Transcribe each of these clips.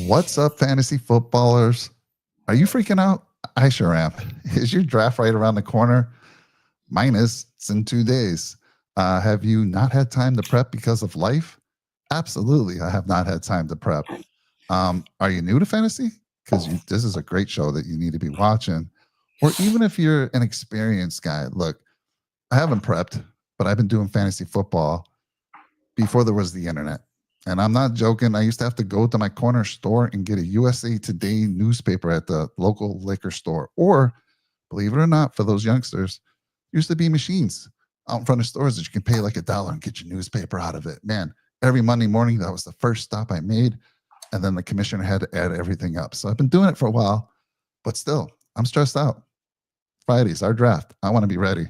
What's up, fantasy footballers? Are you freaking out? I sure am. Is your draft right around the corner? Mine is. It's in 2 days. Have you not had time to prep because of life? Absolutely, I have not had time to prep. Are you new to fantasy? Because this is a great show that you need to be watching. Or even if you're an experienced guy, look, I haven't prepped, but I've been doing fantasy football before there was the internet. And I'm not joking. I used to have to go to my corner store and get a USA Today newspaper at the local liquor store. Or, believe it or not, for those youngsters, used to be machines out in front of stores that you can pay like $1 and get your newspaper out of it. Man, every Monday morning, that was the first stop I made. And then the commissioner had to add everything up. So I've been doing it for a while, but still, I'm stressed out. Friday's our draft. I want to be ready.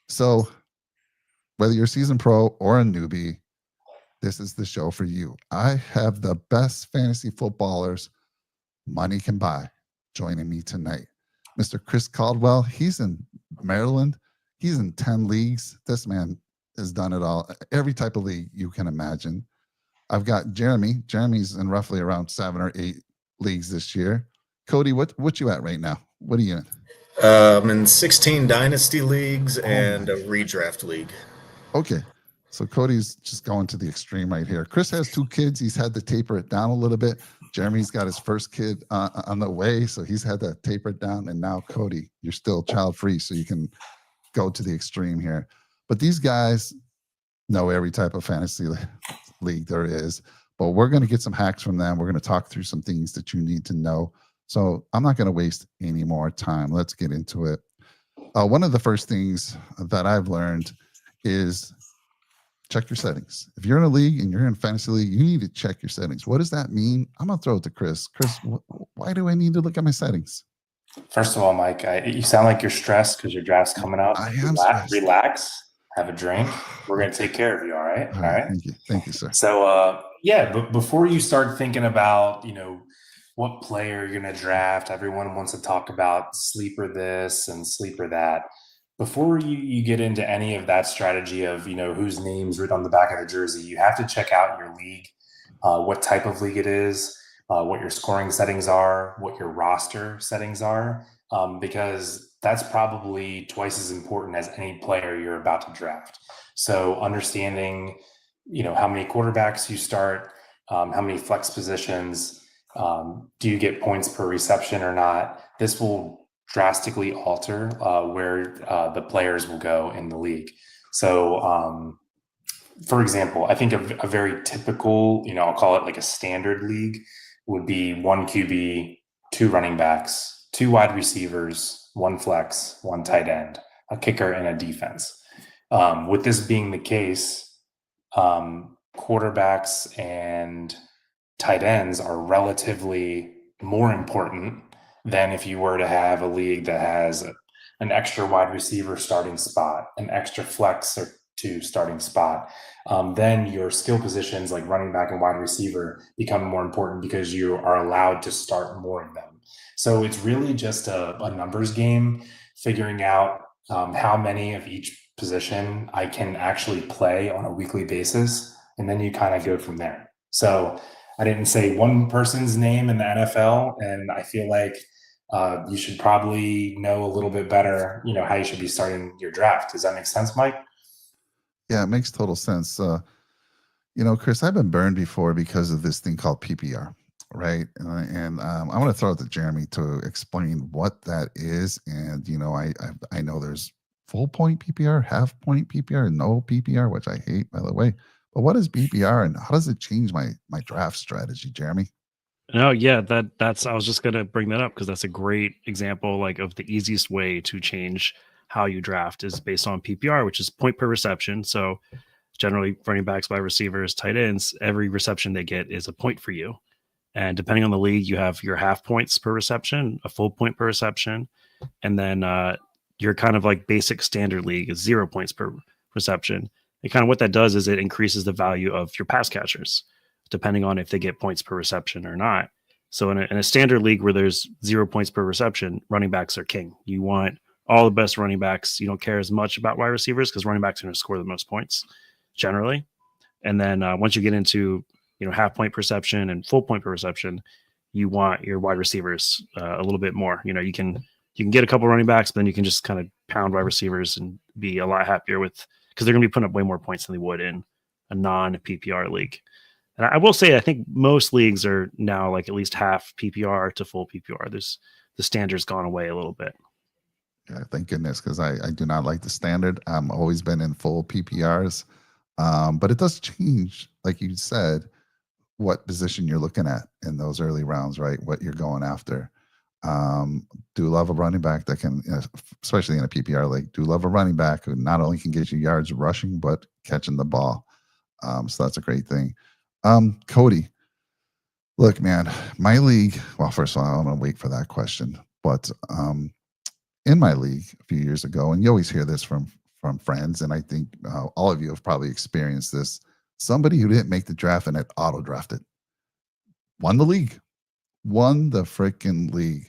So whether you're a seasoned pro or a newbie, this is the show for you. I have the best fantasy footballers money can buy joining me tonight. Mr. Chris Caldwell, he's in Maryland. He's in 10 leagues. This man has done it all. Every type of league you can imagine. I've got Jeremy. Jeremy's in roughly around 7 or 8 leagues this year. Cody, what you at right now? What are you in? I'm in 16 dynasty leagues and a redraft league. Okay. So Cody's just going to the extreme right here. Chris has 2 kids. He's had to taper it down a little bit. Jeremy's got his first kid on the way, so he's had to taper it down. And now, Cody, you're still child free, so you can go to the extreme here. But these guys know every type of fantasy league there is. But we're going to get some hacks from them. We're going to talk through some things that you need to know. So I'm not going to waste any more time. Let's get into it. One of the first things that I've learned is check your settings. If you're in a league and you're in a fantasy league, you need to check your settings. What does that mean? I'm going to throw it to Chris. Chris, why do I need to look at my settings? First of all, Mike, you sound like you're stressed because your draft's coming up. I am stressed. Relax, have a drink. We're going to take care of you, all right? All right. Thank you, sir. So, but before you start thinking about, what player you're going to draft, everyone wants to talk about sleeper this and sleeper that. Before you get into any of that strategy of, whose name's written on the back of the jersey, you have to check out your league, what type of league it is, what your scoring settings are, what your roster settings are, because that's probably twice as important as any player you're about to draft. So understanding, how many quarterbacks you start, how many flex positions, do you get points per reception or not? This will drastically alter where the players will go in the league. So, for example, I think a very typical, I'll call it like a standard league would be 1 QB, 2 running backs, 2 wide receivers, 1 flex, 1 tight end, a kicker, and a defense. With this being the case, quarterbacks and tight ends are relatively more important than if you were to have a league that has an extra wide receiver starting spot, an extra flex or 2 starting spot. Then your skill positions like running back and wide receiver become more important because you are allowed to start more of them. So it's really just a numbers game, figuring out how many of each position I can actually play on a weekly basis. And then you kind of go from there. So I didn't say one person's name in the NFL, and I feel like you should probably know a little bit better, how you should be starting your draft. Does that make sense, Mike? Yeah, it makes total sense. Chris, I've been burned before because of this thing called PPR, right? And I want to throw it to Jeremy to explain what that is. And, I know there's full point PPR, half point PPR, and no PPR, which I hate, by the way. But what is PPR and how does it change my draft strategy, Jeremy? No, yeah, that's I was just gonna bring that up because that's a great example, of the easiest way to change how you draft is based on PPR, which is point per reception. So generally running backs, wide receivers, tight ends, every reception they get is a point for you. And depending on the league, you have your half points per reception, a full point per reception, and then your kind of like basic standard league is 0 points per reception. And kind of what that does is it increases the value of your pass catchers, depending on if they get points per reception or not. So in a standard league where there's 0 points per reception, running backs are king. You want all the best running backs. You don't care as much about wide receivers because running backs are going to score the most points generally. And then once you get into, half point perception and full point perception, you want your wide receivers a little bit more. You can get a couple running backs, but then you can just kind of pound wide receivers and be a lot happier with, because they're going to be putting up way more points than they would in a non PPR league. And I will say, I think most leagues are now like at least half PPR to full PPR. The standard's gone away a little bit. Yeah, thank goodness, because I do not like the standard. I'm always been in full PPRs, but it does change, like you said, what position you're looking at in those early rounds, right? What you're going after. Do love a running back that can, especially in a PPR league, do love a running back who not only can get you yards rushing, but catching the ball. So that's a great thing. Cody, look, man, my league, well, first of all, I'm going to wait for that question, but in my league a few years ago, and you always hear this from friends, and I think all of you have probably experienced this, somebody who didn't make the draft and had auto drafted won the league, won the freaking league.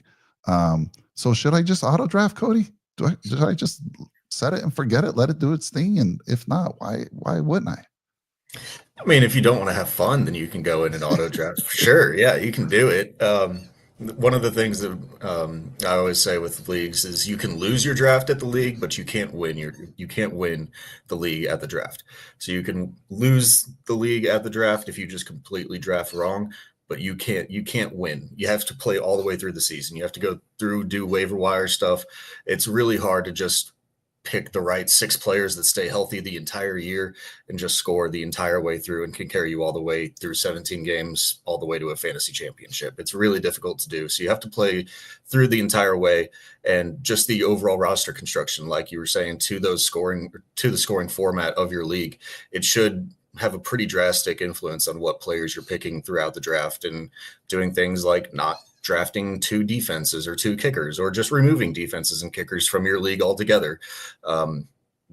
So should I just auto draft, Cody? Should I just set it and forget it, let it do its thing? And if not, why wouldn't I? I mean, if you don't want to have fun, then you can go in and auto draft for sure. Yeah, you can do it. One of the things that I always say with leagues is you can lose your draft at the league, but you can't win the league at the draft. So you can lose the league at the draft if you just completely draft wrong, but you can't win. You have to play all the way through the season. You have to go through, do waiver wire stuff. It's really hard to just pick the right 6 players that stay healthy the entire year and just score the entire way through and can carry you all the way through 17 games, all the way to a fantasy championship. It's really difficult to do. So you have to play through the entire way, and just the overall roster construction, like you were saying, to the scoring format of your league, it should have a pretty drastic influence on what players you're picking throughout the draft, and doing things like not drafting 2 defenses or 2 kickers, or just removing defenses and kickers from your league altogether.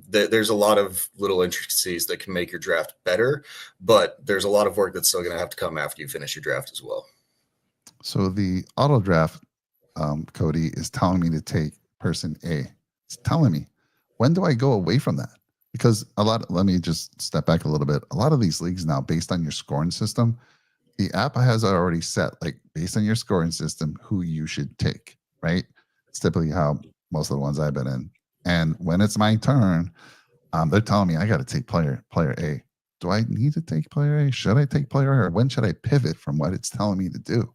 There's a lot of little intricacies that can make your draft better, but there's a lot of work that's still going to have to come after you finish your draft as well. So the auto draft, Cody, is telling me to take person A. It's telling me, when do I go away from that? Because let me just step back a little bit. A lot of these leagues now, based on your scoring system, the app has already set, like, based on your scoring system, who you should take, right? It's typically how most of the ones I've been in. And when it's my turn, they're telling me I got to take player A. Do I need to take player A? Should I take player A? Or when should I pivot from what it's telling me to do?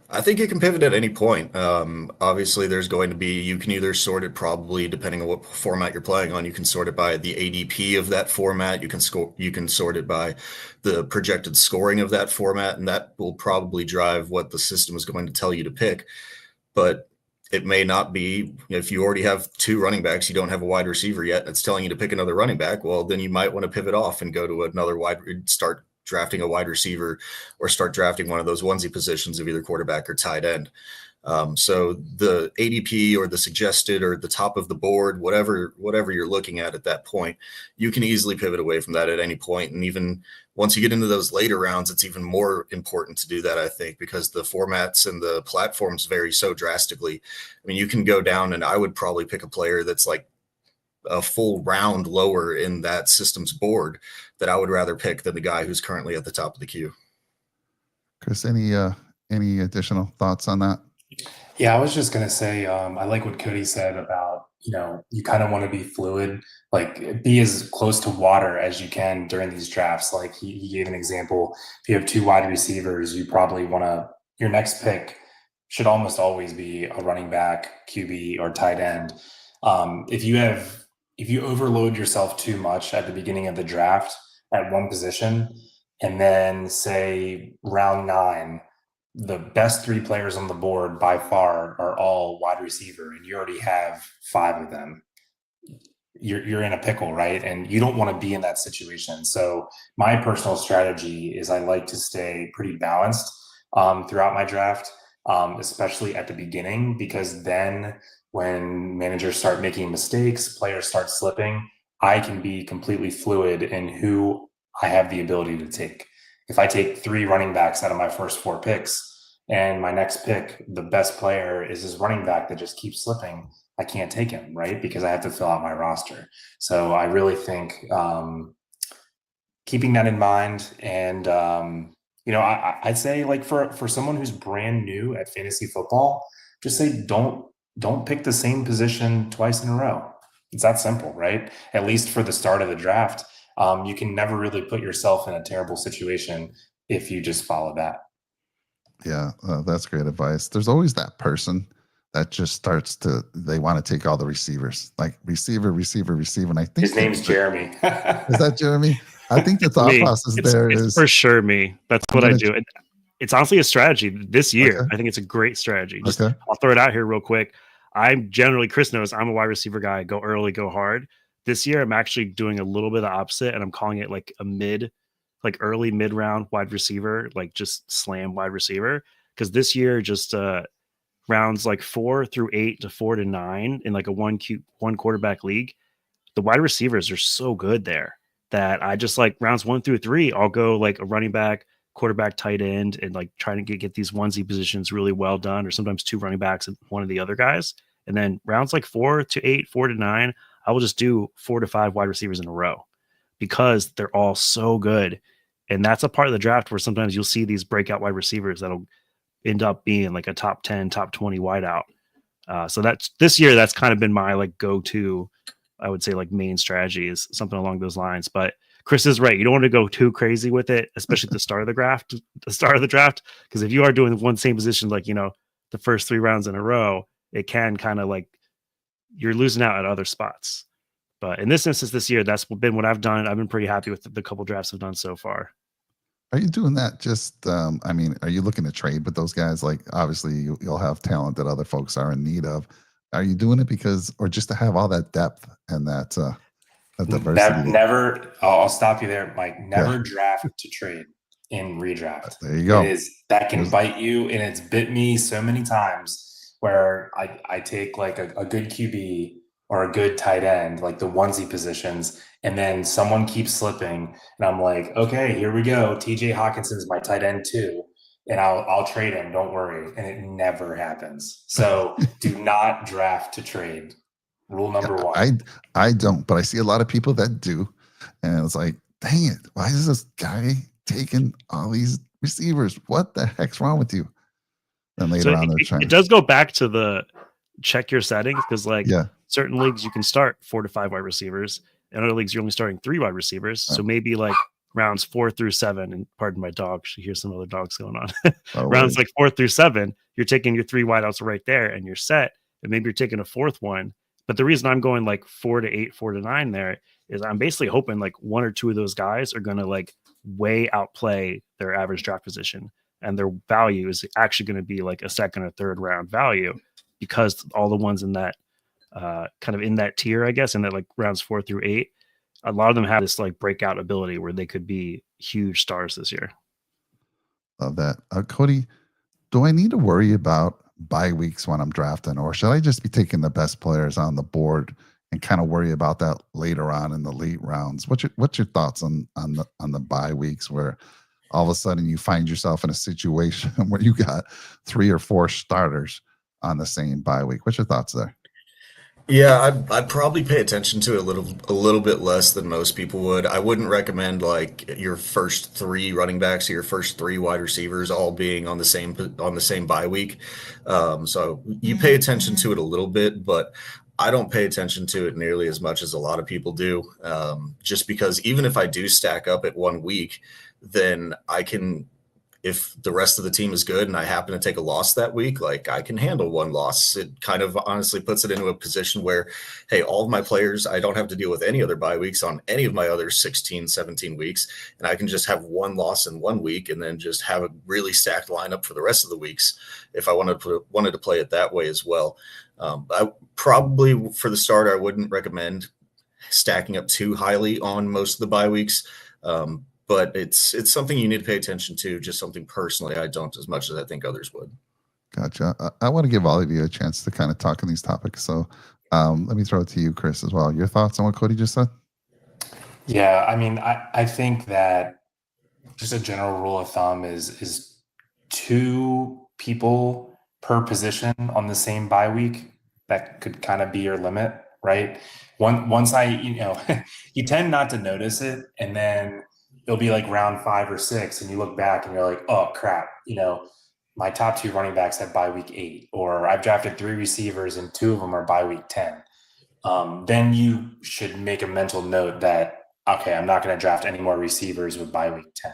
I think you can pivot at any point. Obviously, there's going to be, you can either sort it, probably depending on what format you're playing on. You can sort it by the ADP of that format. You can sort it by the projected scoring of that format, and that will probably drive what the system is going to tell you to pick. But it may not be. If you already have 2 running backs, you don't have a wide receiver yet, and it's telling you to pick another running back, well, then you might want to pivot off and go to another start drafting a wide receiver, or start drafting one of those onesie positions of either quarterback or tight end. So the ADP or the suggested or the top of the board, whatever you're looking at that point, you can easily pivot away from that at any point. And even once you get into those later rounds, it's even more important to do that, I think, because the formats and the platforms vary so drastically. I mean, you can go down, and I would probably pick a player that's like a full round lower in that system's board that I would rather pick than the guy who's currently at the top of the queue. Chris, any additional thoughts on that? Yeah, I was just going to say, I like what Cody said about, you kind of want to be fluid, like be as close to water as you can during these drafts. Like he gave an example. If you have 2 wide receivers, you probably your next pick should almost always be a running back, QB, or tight end. If you overload yourself too much at the beginning of the draft at one position, and then say round 9, the best 3 players on the board by far are all wide receiver, and you already have 5 of them, you're in a pickle, right? And you don't want to be in that situation. So my personal strategy is I like to stay pretty balanced throughout my draft, especially at the beginning, because then when managers start making mistakes, players start slipping, I can be completely fluid in who I have the ability to take. If I take 3 running backs out of my first 4 picks, and my next pick, the best player is this running back that just keeps slipping, I can't take him, right? Because I have to fill out my roster. So I really think keeping that in mind. And, I'd say like for someone who's brand new at fantasy football, just say, don't pick the same position twice in a row. It's that simple, right? At least for the start of the draft. You can never really put yourself in a terrible situation if you just follow that. Yeah, that's great advice. There's always that person that just starts to, they want to take all the receivers, like receiver, receiver, receiver. And I think His name's Jeremy. Is that Jeremy? I think the thought Me, process it's, there it's is for sure me. That's I'm what I gonna do. It's honestly a strategy this year. Okay. I think it's a great strategy. Just Okay. I'll throw it out here real quick. I'm generally, Chris knows, I'm a wide receiver guy. Go early, go hard. This year, I'm actually doing a little bit of the opposite, and I'm calling it like a early mid round wide receiver, like just slam wide receiver. Because this year, just rounds like 4 through 8 to 4 to 9 in like a one quarterback league, the wide receivers are so good there that I just like rounds 1 through 3, I'll go like a running back, quarterback, tight end, and like trying to get these onesie positions really well done, or sometimes 2 running backs and one of the other guys. And then rounds like 4 to 8, 4 to 9, I will just do 4 to 5 wide receivers in a row because they're all so good. And that's a part of the draft where sometimes you'll see these breakout wide receivers that'll end up being like a top 10, top 20 wideout. So that's this year, that's kind of been my like go-to, I would say, like main strategy is something along those lines. But Chris is right. You don't want to go too crazy with it, especially at the start of the draft. Because if you are doing one same position, like, the first 3 rounds in a row, it can kind of like you're losing out at other spots. But in this instance, this year, that's been what I've done. I've been pretty happy with the couple drafts I've done so far. Are you doing that just, are you looking to trade with those guys? Like, obviously, you'll have talent that other folks are in need of. Are you doing it because, or just to have all that depth and that diversity? Never, I'll stop you there, Mike. Never draft to trade in redraft. There you go. That can bite you, and it's bit me so many times where I take like a good QB or a good tight end, like the onesie positions, and then someone keeps slipping, and I'm like, okay, here we go. TJ Hawkinson's my tight end too, and I'll trade him. Don't worry, and it never happens. So do not draft to trade. Rule number 1. I don't, but I see a lot of people that do, and it's like, dang it, why is this guy taking all these receivers? What the heck's wrong with you? And later on, they're trying. It does go back to the check your settings because, like, certain leagues you can start 4 to 5 wide receivers. In other leagues, you're only starting 3 wide receivers. So maybe like rounds 4 through 7, and pardon my dog, you hear some other dogs going on. Rounds like 4 through 7, you're taking your 3 wideouts right there, and you're set. And maybe you're taking a 4th one. But the reason I'm going like 4 to 8, 4 to 9 there is I'm basically hoping like 1 or 2 of those guys are going to like way outplay their average draft position, and their value is actually going to be like a 2nd or 3rd round value because all the ones in that kind of in that tier, I guess, in that like rounds 4 through 8, a lot of them have this like breakout ability where they could be huge stars this year. Love that. Cody, do I need to worry about bye weeks when I'm drafting, or should I just be taking the best players on the board and kind of worry about that later on in the late rounds? What's your thoughts on the bye weeks where all of a sudden you find yourself in a situation where you got 3 or 4 starters on the same bye week? What's your thoughts there? Yeah, I'd probably pay attention to it a little bit less than most people would. I wouldn't recommend like your first 3 running backs or your first 3 wide receivers all being on the same bye week. So you pay attention to it a little bit, but I don't pay attention to it nearly as much as a lot of people do. Just because even if I do stack up at 1 week, then I can. If the rest of the team is good and I happen to take a loss that week, like I can handle 1 loss. It kind of honestly puts it into a position where, hey, all of my players, I don't have to deal with any other bye weeks on any of my other 16, 17 weeks. And I can just have 1 loss in 1 week and then just have a really stacked lineup for the rest of the weeks if I wanted to play it that way as well. I probably for the start, I wouldn't recommend stacking up too highly on most of the bye weeks. But it's something you need to pay attention to, just something personally I don't as much as I think others would. Gotcha. I want to give all of you a chance to kind of talk on these topics. So let me throw it to you, Chris, as well. Your thoughts on what Cody just said? Yeah, I mean, I think that just a general rule of thumb is 2 people per position on the same bye week. That could kind of be your limit, right? Once you tend not to notice it, and then it'll be like round 5 or 6, and you look back and you're like, oh crap, my top 2 running backs have bye week 8, or I've drafted 3 receivers and 2 of them are bye week 10. Then you should make a mental note that, okay, I'm not going to draft any more receivers with bye week 10.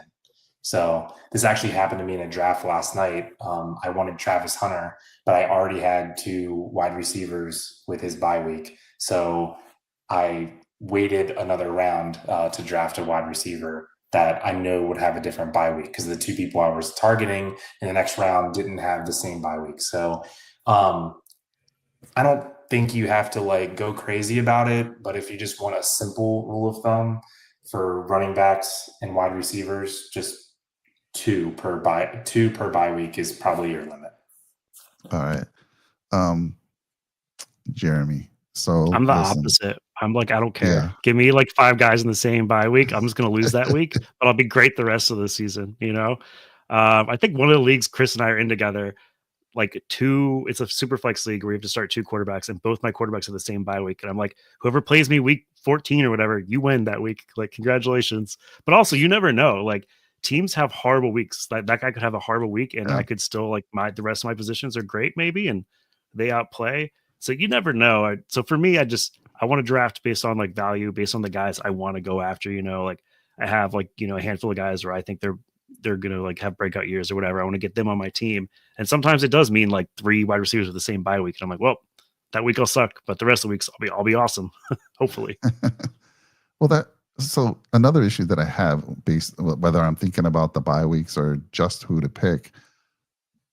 So this actually happened to me in a draft last night. I wanted Travis Hunter, but I already had 2 wide receivers with his bye week. So I waited another round to draft a wide receiver that I know would have a different bye week, because the 2 people I was targeting in the next round didn't have the same bye week. So I don't think you have to like go crazy about it, but if you just want a simple rule of thumb for running backs and wide receivers, just 2 per bye week is probably your limit. All right. Jeremy. So I'm the listen, opposite. I'm like, I don't care. Yeah. Give me like 5 guys in the same bye week. I'm just going to lose that week, but I'll be great the rest of the season. I think one of the leagues Chris and I are in together, like it's a super flex league where you have to start 2 quarterbacks, and both my quarterbacks are the same bye week. And I'm like, whoever plays me week 14 or whatever, you win that week. Like, congratulations. But also, you never know. Like, teams have horrible weeks. That guy could have a horrible week, and Yeah. I could still like the rest of my positions are great maybe, and they outplay. So you never know. So for me, I want to draft based on like value, based on the guys I want to go after. Like I have like a handful of guys where I think they're gonna like have breakout years or whatever. I want to get them on my team, and sometimes it does mean like 3 wide receivers with the same bye week, and I'm like, well, that week I'll suck, but the rest of the weeks I'll be awesome, hopefully. Well, so another issue that I have, based whether I'm thinking about the bye weeks or just who to pick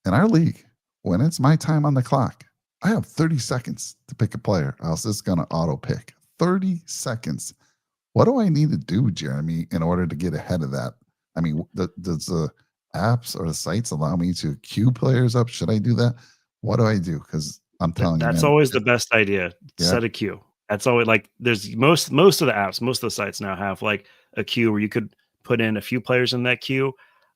in our league, when it's my time on the clock, I have 30 seconds to pick a player. Else it's going to auto pick. 30 seconds. What do I need to do, Jeremy, in order to get ahead of that? I mean, does the apps or the sites allow me to queue players up? Should I do that? What do I do? Because I'm telling you, That's man, always the best idea. Yeah. Set a queue. That's always like there's most of the apps, most of the sites now have like a queue where you could put in a few players in that queue.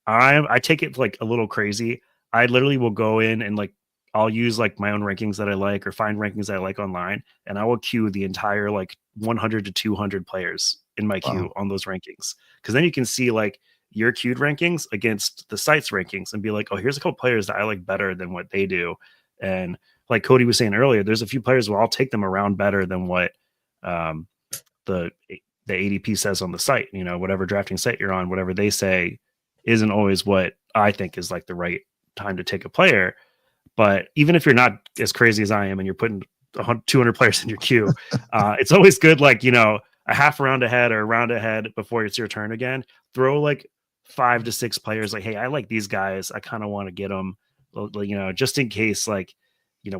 I take it like a little crazy. I literally will go in and like I'll use like my own rankings that I like or find rankings that I like online, and I will queue the entire like 100 to 200 players in my queue on those rankings, because then you can see like your queued rankings against the site's rankings and be like, oh, here's a couple players that I like better than what they do. And like Cody was saying earlier, there's a few players where I'll take them around better than what the ADP says on the site. Whatever drafting site you're on, whatever they say isn't always what I think is like the right time to take a player. But even if you're not as crazy as I am and you're putting 200 players in your queue, it's always good, like, a half round ahead or a round ahead before it's your turn again, throw like 5 to 6 players. Like, hey, I like these guys. I kind of want to get them, just in case, like,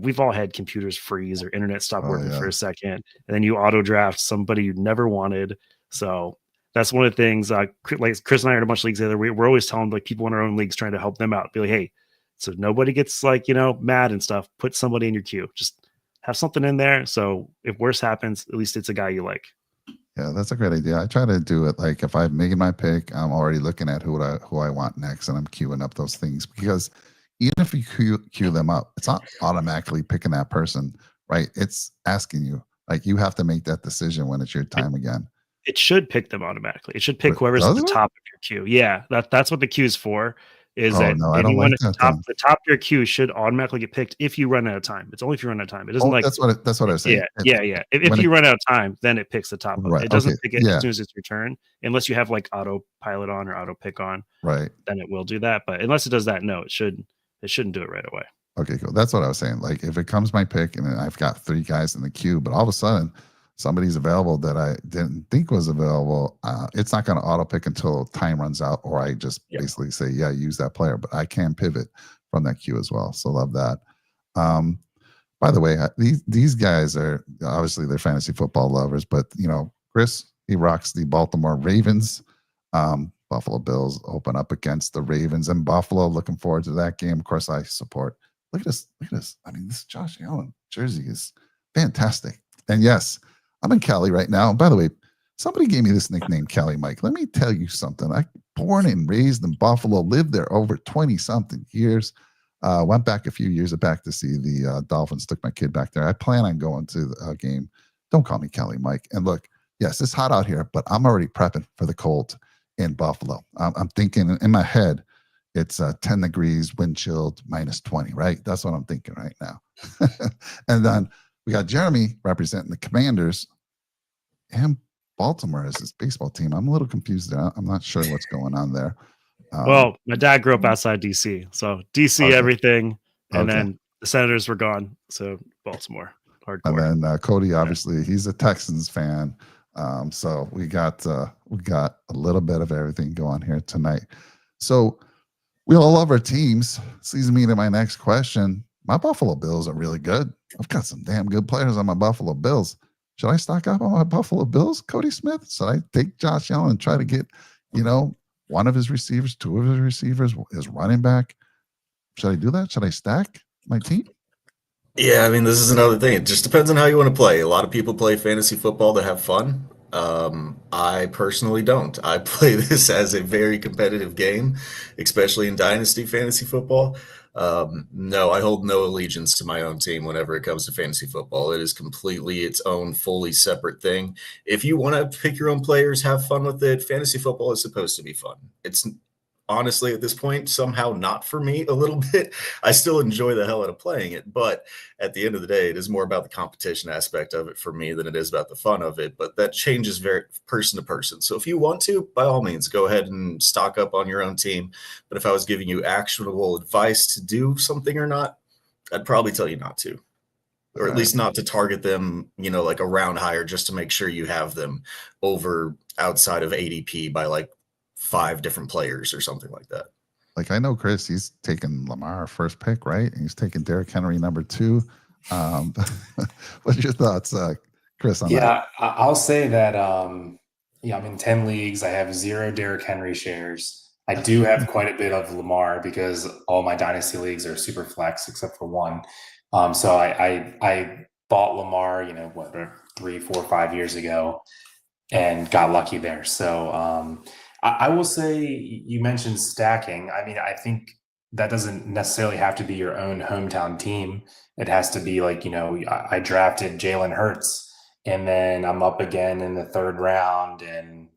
we've all had computers freeze or internet stop working for a second, and then you auto draft somebody you never wanted. So that's one of the things, like Chris and I are in a bunch of leagues together. We're always telling like people in our own leagues, trying to help them out, be like, hey, so nobody gets like, mad and stuff, put somebody in your queue, just have something in there. So if worse happens, at least it's a guy you like. Yeah, that's a great idea. I try to do it like if I'm making my pick, I'm already looking at who I want next, and I'm queuing up those things, because even if you queue them up, it's not automatically picking that person, right? It's asking you, like, you have to make that decision when it's your time again. It should pick them automatically. It should pick whoever's at the top of your queue. Yeah, that's what the queue is for. Is that no, I don't anyone like at the top of your queue should automatically get picked if you run out of time. It's only if you run out of time. It doesn't that's what I was saying. Yeah. If you run out of time, then it picks the top of it. It doesn't pick it as soon as it's your turn, unless you have like autopilot on or auto pick on. Right. Then it will do that. But unless it does that, no, it shouldn't do it right away. Okay, cool. That's what I was saying. Like, if it comes my pick and I've got 3 guys in the queue, but all of a sudden somebody's available that I didn't think was available, it's not going to auto pick until time runs out, or I just basically say, yeah, use that player. But I can pivot from that queue as well. So love that. By the way, these guys are obviously they're fantasy football lovers, but Chris, he rocks the Baltimore Ravens. Buffalo Bills open up against the Ravens in Buffalo. Looking forward to that game. Of course, I support. Look at this. Look at this. I mean, this Josh Allen jersey is fantastic. And yes, I'm in Cali right now. By the way, somebody gave me this nickname, Cali Mike. Let me tell you something. I born and raised in Buffalo, lived there over 20-something years. Went back a few years back to see the Dolphins. Took my kid back there. I plan on going to the game. Don't call me Cali Mike. And look, yes, it's hot out here, but I'm already prepping for the cold. in Buffalo. I'm thinking in my head, it's 10 degrees, wind chilled, -20, right? That's what I'm thinking right now. And then we got Jeremy representing the Commanders and Baltimore as his baseball team. I'm a little confused there. I'm not sure what's going on there. Well, my dad grew up outside DC, so DC Okay. everything, and Okay. then the Senators were gone, so Baltimore And hardcore. then Cody, obviously, he's a Texans fan. So we got a little bit of everything going here tonight. So we all love our teams. This leads me to my next question. My Buffalo Bills are really good. I've got some damn good players on my Buffalo Bills. Should I stock up on my Buffalo Bills, Cody Smith? Should I take Josh Allen and try to get, one of his receivers, two of his receivers, his running back? Should I do that? Should I stack my team? Yeah, I mean, this is another thing. It just depends on how you want to play. A lot of people play fantasy football to have fun. I personally don't. I play this as a very competitive game, especially in Dynasty fantasy football. No, I hold no allegiance to my own team whenever it comes to fantasy football. It is completely its own, fully separate thing. If you want to pick your own players, have fun with it. Fantasy football is supposed to be fun. It's honestly at this point somehow not for me a little bit. I still enjoy the hell out of playing it, but at the end of the day, it is more about the competition aspect of it for me than it is about the fun of it. But that changes very person to person. So if you want to, by all means, go ahead and stock up on your own team. But if I was giving you actionable advice to do something or not, I'd probably tell you not to, or at least not to target them, like a round higher, just to make sure you have them over outside of ADP by like 5 different players or something like that. Like, I know Chris, he's taking Lamar first pick, right? And he's taking Derrick Henry number 2. What's your thoughts, Chris, on that? Yeah, I'll say that. I'm in 10 leagues. I have 0 Derrick Henry shares. I do have quite a bit of Lamar because all my dynasty leagues are super flex except for one. So I bought Lamar, 3, 4, 5 years ago, and got lucky there. So I will say, you mentioned stacking. I mean, I think that doesn't necessarily have to be your own hometown team. It has to be like, I drafted Jalen Hurts, and then I'm up again in the 3rd round, and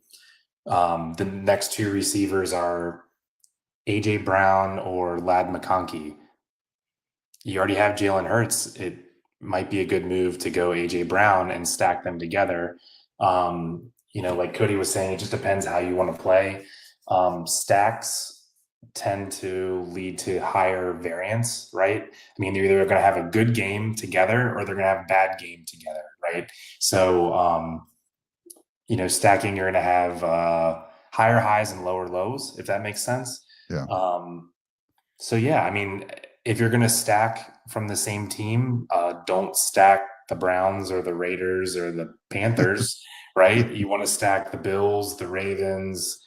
the next 2 receivers are AJ Brown or Lad McConkey. You already have Jalen Hurts. It might be a good move to go AJ Brown and stack them together. Like Cody was saying, it just depends how you want to play. Stacks tend to lead to higher variance, right? I mean, they're either going to have a good game together or they're going to have a bad game together, right? So, stacking, you're going to have higher highs and lower lows, if that makes sense. Yeah. I mean, if you're going to stack from the same team, don't stack the Browns or the Raiders or the Panthers, right? You want to stack the Bills, the Ravens,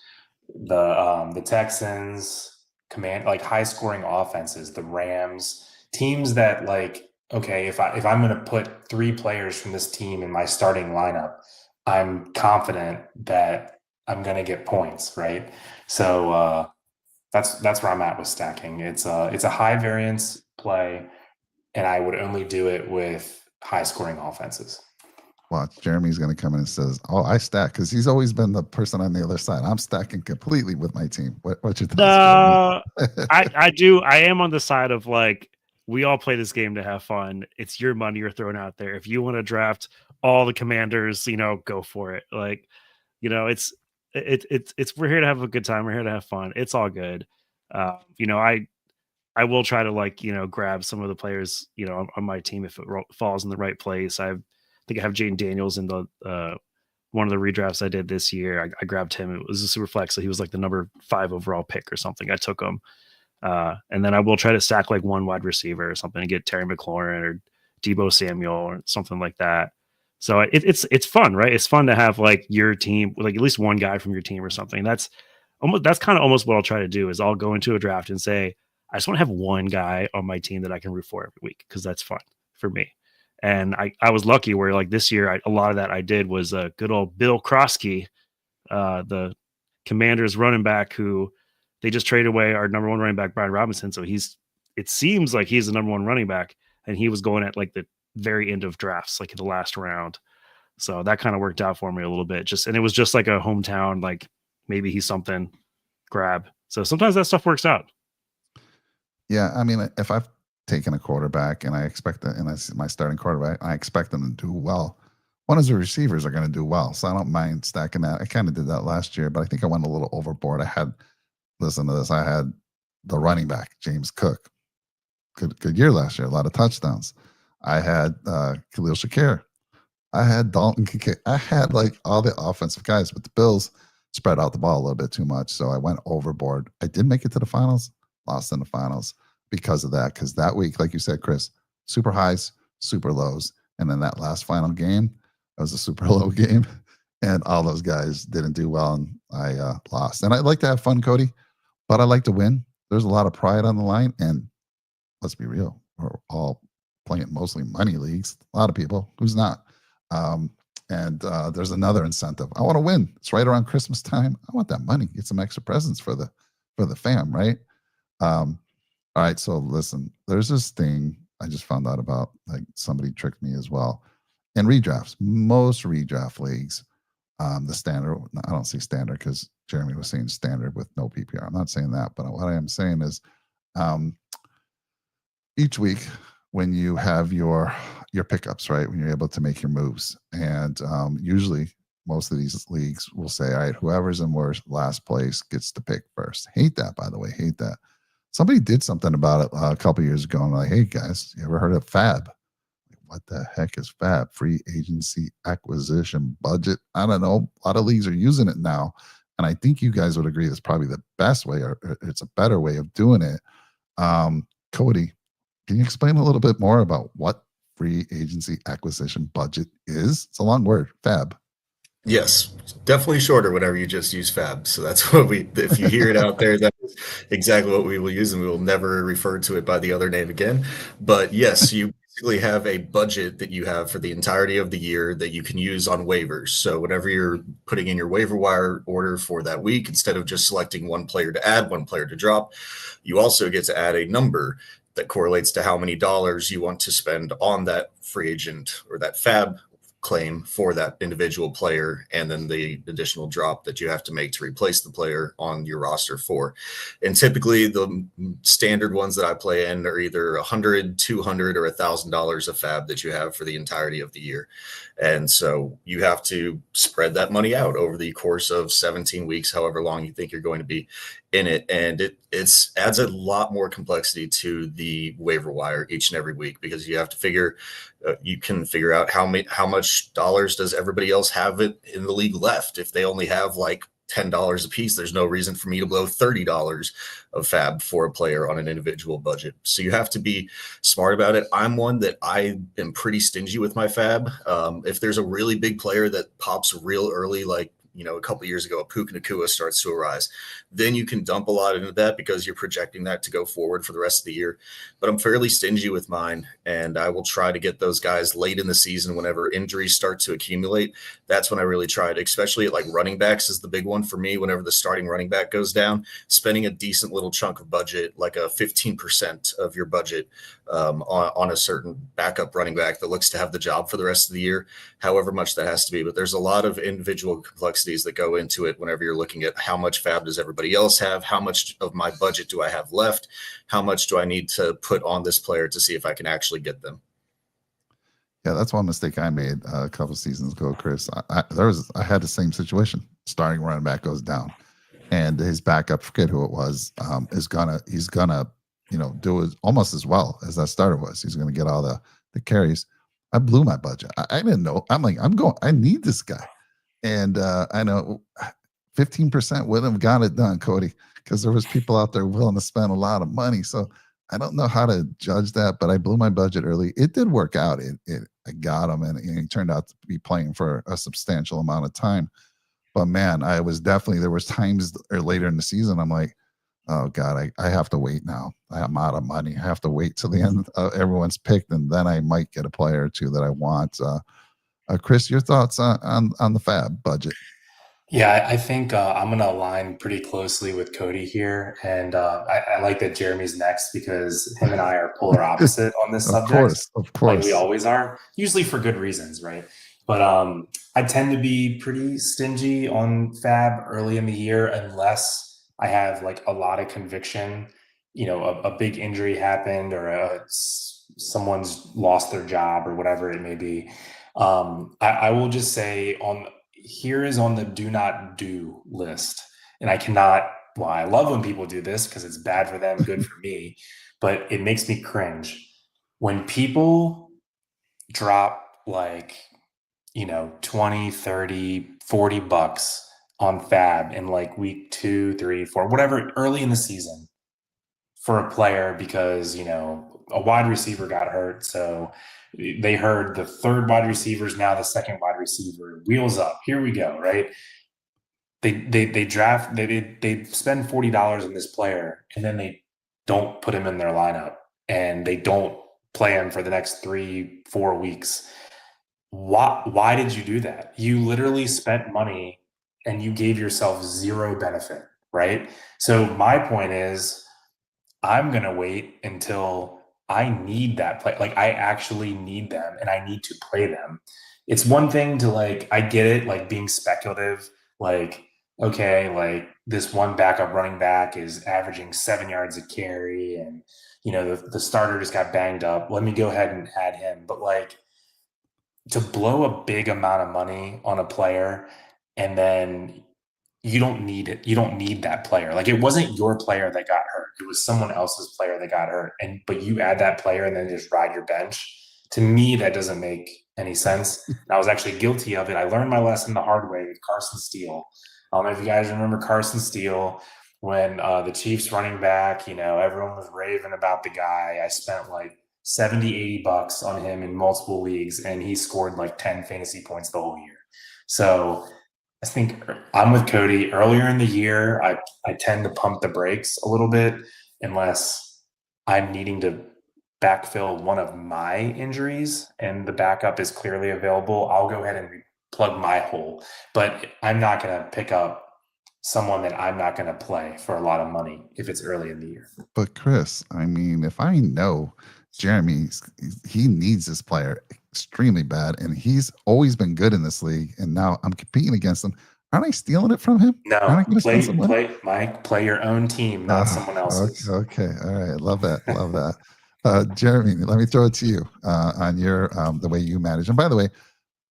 the Texans, like high scoring offenses, the Rams, teams that like, okay, if I'm going to put 3 players from this team in my starting lineup, I'm confident that I'm going to get points, right? So that's where I'm at with stacking. It's a high variance play, and I would only do it with high scoring offenses. Watch, Jeremy's going to come in and says, "Oh, I stack," because he's always been the person on the other side. I'm stacking completely with my team. What's your thoughts? I do. I am on the side of like, we all play this game to have fun. It's your money you're throwing out there. If you want to draft all the Commanders, go for it. Like, it's we're here to have a good time. We're here to have fun. It's all good. I will try to grab some of the players, on my team if it falls in the right place. I think I have Jaden Daniels in the one of the redrafts I did this year. I grabbed him. It was a super flex, so he was like the number 5 overall pick or something. I took him, and then I will try to stack like one wide receiver or something and get Terry McLaurin or Debo Samuel or something like that. So it's fun, right? It's fun to have like your team, like at least one guy from your team or something. That's kind of almost what I'll try to do is I'll go into a draft and say, I just want to have one guy on my team that I can root for every week because that's fun for me. And I was lucky where like this year, a lot of that I did was a good old Bill Krosky, the Commanders running back who they just traded away our number 1 running back, Brian Robinson. So it seems like he's the number 1 running back, and he was going at like the very end of drafts, like in the last round. So that kind of worked out for me a little bit. And it was just like a hometown, like maybe he's something, grab. So sometimes that stuff works out. Yeah, I mean, if I've taken a quarterback and I expect that, and I see my starting quarterback, I expect them to do well. One of the receivers are going to do well, so I don't mind stacking that. I kind of did that last year, but I think I went a little overboard. Listen to this. I had the running back James Cook, good year last year, a lot of touchdowns. I had Khalil Shakir. I had Dalton Kincaid. I had like all the offensive guys, but the Bills spread out the ball a little bit too much, so I went overboard. I did make it to the finals, lost in the finals because of that. Because that week, like you said, Chris, super highs, super lows, and then that last final game, it was a super low game, and all those guys didn't do well, and I lost. And I like to have fun, Cody, but I like to win. There's a lot of pride on the line, and let's be real, we're all playing mostly money leagues. A lot of people, who's not? And there's another incentive. I want to win. It's right around Christmas time. I want that money. Get some extra presents for the fam, right? All right. So listen, there's this thing I just found out about. Like somebody tricked me as well. In redrafts, most redraft leagues, the standard. I don't say standard because Jeremy was saying standard with no PPR. I'm not saying that, but what I am saying is, each week when you have your pickups, right? When you're able to make your moves. And usually most of these leagues will say, all right, whoever's in last place gets to pick first. Hate that, by the way. Hate that. Somebody did something about it a couple years ago. And like, hey guys, you ever heard of FAB? What the heck is FAB? Free agency acquisition budget. I don't know. A lot of leagues are using it now. And I think you guys would agree that's probably the best way, or it's a better way of doing it. Cody, can you explain a little bit more about what free agency acquisition budget is? It's a long word, FAB. Yes, definitely shorter whenever you just use FAB. So that's what if you hear it out there, that's exactly what we will use, and we will never refer to it by the other name again. But yes, you basically have a budget that you have for the entirety of the year that you can use on waivers. So whenever you're putting in your waiver wire order for that week, instead of just selecting one player to add, one player to drop, you also get to add a number that correlates to how many dollars you want to spend on that free agent or that FAB claim for that individual player, and then the additional drop that you have to make to replace the player on your roster for. And typically the standard ones that I play in are either $100, $200, or $1,000 of FAB that you have for the entirety of the year. And so you have to spread that money out over the course of 17 weeks, however long you think you're going to be in it. And it adds a lot more complexity to the waiver wire each and every week, because you have to figure, you can figure out how much dollars does everybody else have it in the league left. If they only have like $10 a piece, there's no reason for me to blow $30 of FAB for a player on an individual budget. So you have to be smart about it. I'm one that I am pretty stingy with my FAB. If there's a really big player that pops real early, like a couple of years ago, a Puka Nacua starts to arise, then you can dump a lot into that because you're projecting that to go forward for the rest of the year. But I'm fairly stingy with mine, and I will try to get those guys late in the season whenever injuries start to accumulate. That's when I really try to, especially at like running backs is the big one for me. Whenever the starting running back goes down, spending a decent little chunk of budget, like a 15% of your budget on a certain backup running back that looks to have the job for the rest of the year, however much that has to be. But there's a lot of individual complexities that go into it whenever you're looking at how much FAB does everybody else have, how much of my budget do I have left, how much do I need to put on this player to see if I can actually get them. Yeah, that's one mistake I made a couple seasons ago, Chris. I had the same situation. Starting running back goes down, and his backup, forget who it was, he's gonna do it almost as well as that starter was. He's gonna get all the carries. I blew my budget. I didn't know. I'm like, I need this guy, and I know 15% would have got it done, Cody, because there was people out there willing to spend a lot of money. So I don't know how to judge that, but I blew my budget early. It did work out. I got him, and he turned out to be playing for a substantial amount of time. But man, there was times later in the season, I'm like, oh God, I have to wait now. I'm out of money. I have to wait till the end. Everyone's picked, and then I might get a player or two that I want. Chris, your thoughts on the FAB budget? Yeah, I think I'm going to align pretty closely with Cody here. And I like that Jeremy's next because him and I are polar opposite on this subject. Of course. Like we always are, usually for good reasons, right? But I tend to be pretty stingy on fab early in the year unless I have like a lot of conviction. You know, a big injury happened or someone's lost their job or whatever it may be. I will just say here is on the do not do list. And I cannot, well, I love when people do this because it's bad for them, good for me, but it makes me cringe. When people drop like, 20, 30, 40 bucks on fab in like week 2, 3, 4, whatever, early in the season for a player because, a wide receiver got hurt. So they heard the third wide receiver is now the second wide receiver. Wheels up. Here we go. Right. They draft, they spend $40 on this player and then they don't put him in their lineup and they don't play him for the next 3, 4 weeks. Why did you do that? You literally spent money and you gave yourself zero benefit, right? So my point is I'm going to wait until I need that play. Like I actually need them and I need to play them. It's one thing to like, I get it, like being speculative, like, okay, like this one backup running back is averaging 7 yards a carry and, the starter just got banged up. Let me go ahead and add him. But like, to blow a big amount of money on a player and then you don't need it. You don't need that player. Like it wasn't your player that got hurt. It was someone else's player that got hurt. But you add that player and then just ride your bench. To me, that doesn't make any sense. And I was actually guilty of it. I learned my lesson the hard way with Carson Steele. I don't know if you guys remember Carson Steele when the Chiefs running back, everyone was raving about the guy. I spent like 70, 80 bucks on him in multiple leagues and he scored like 10 fantasy points the whole year. So I think I'm with Cody. Earlier in the year, I tend to pump the brakes a little bit unless I'm needing to backfill one of my injuries and the backup is clearly available. I'll go ahead and plug my hole. But I'm not going to pick up someone that I'm not going to play for a lot of money if it's early in the year. But Chris, I mean, if I know Jeremy, he needs this player extremely bad, and he's always been good in this league, and now I'm competing against him. Aren't I stealing it from him? No, play your own team, not someone else's. Okay, all right, love that. Jeremy, let me throw it to you on your the way you manage. And by the way,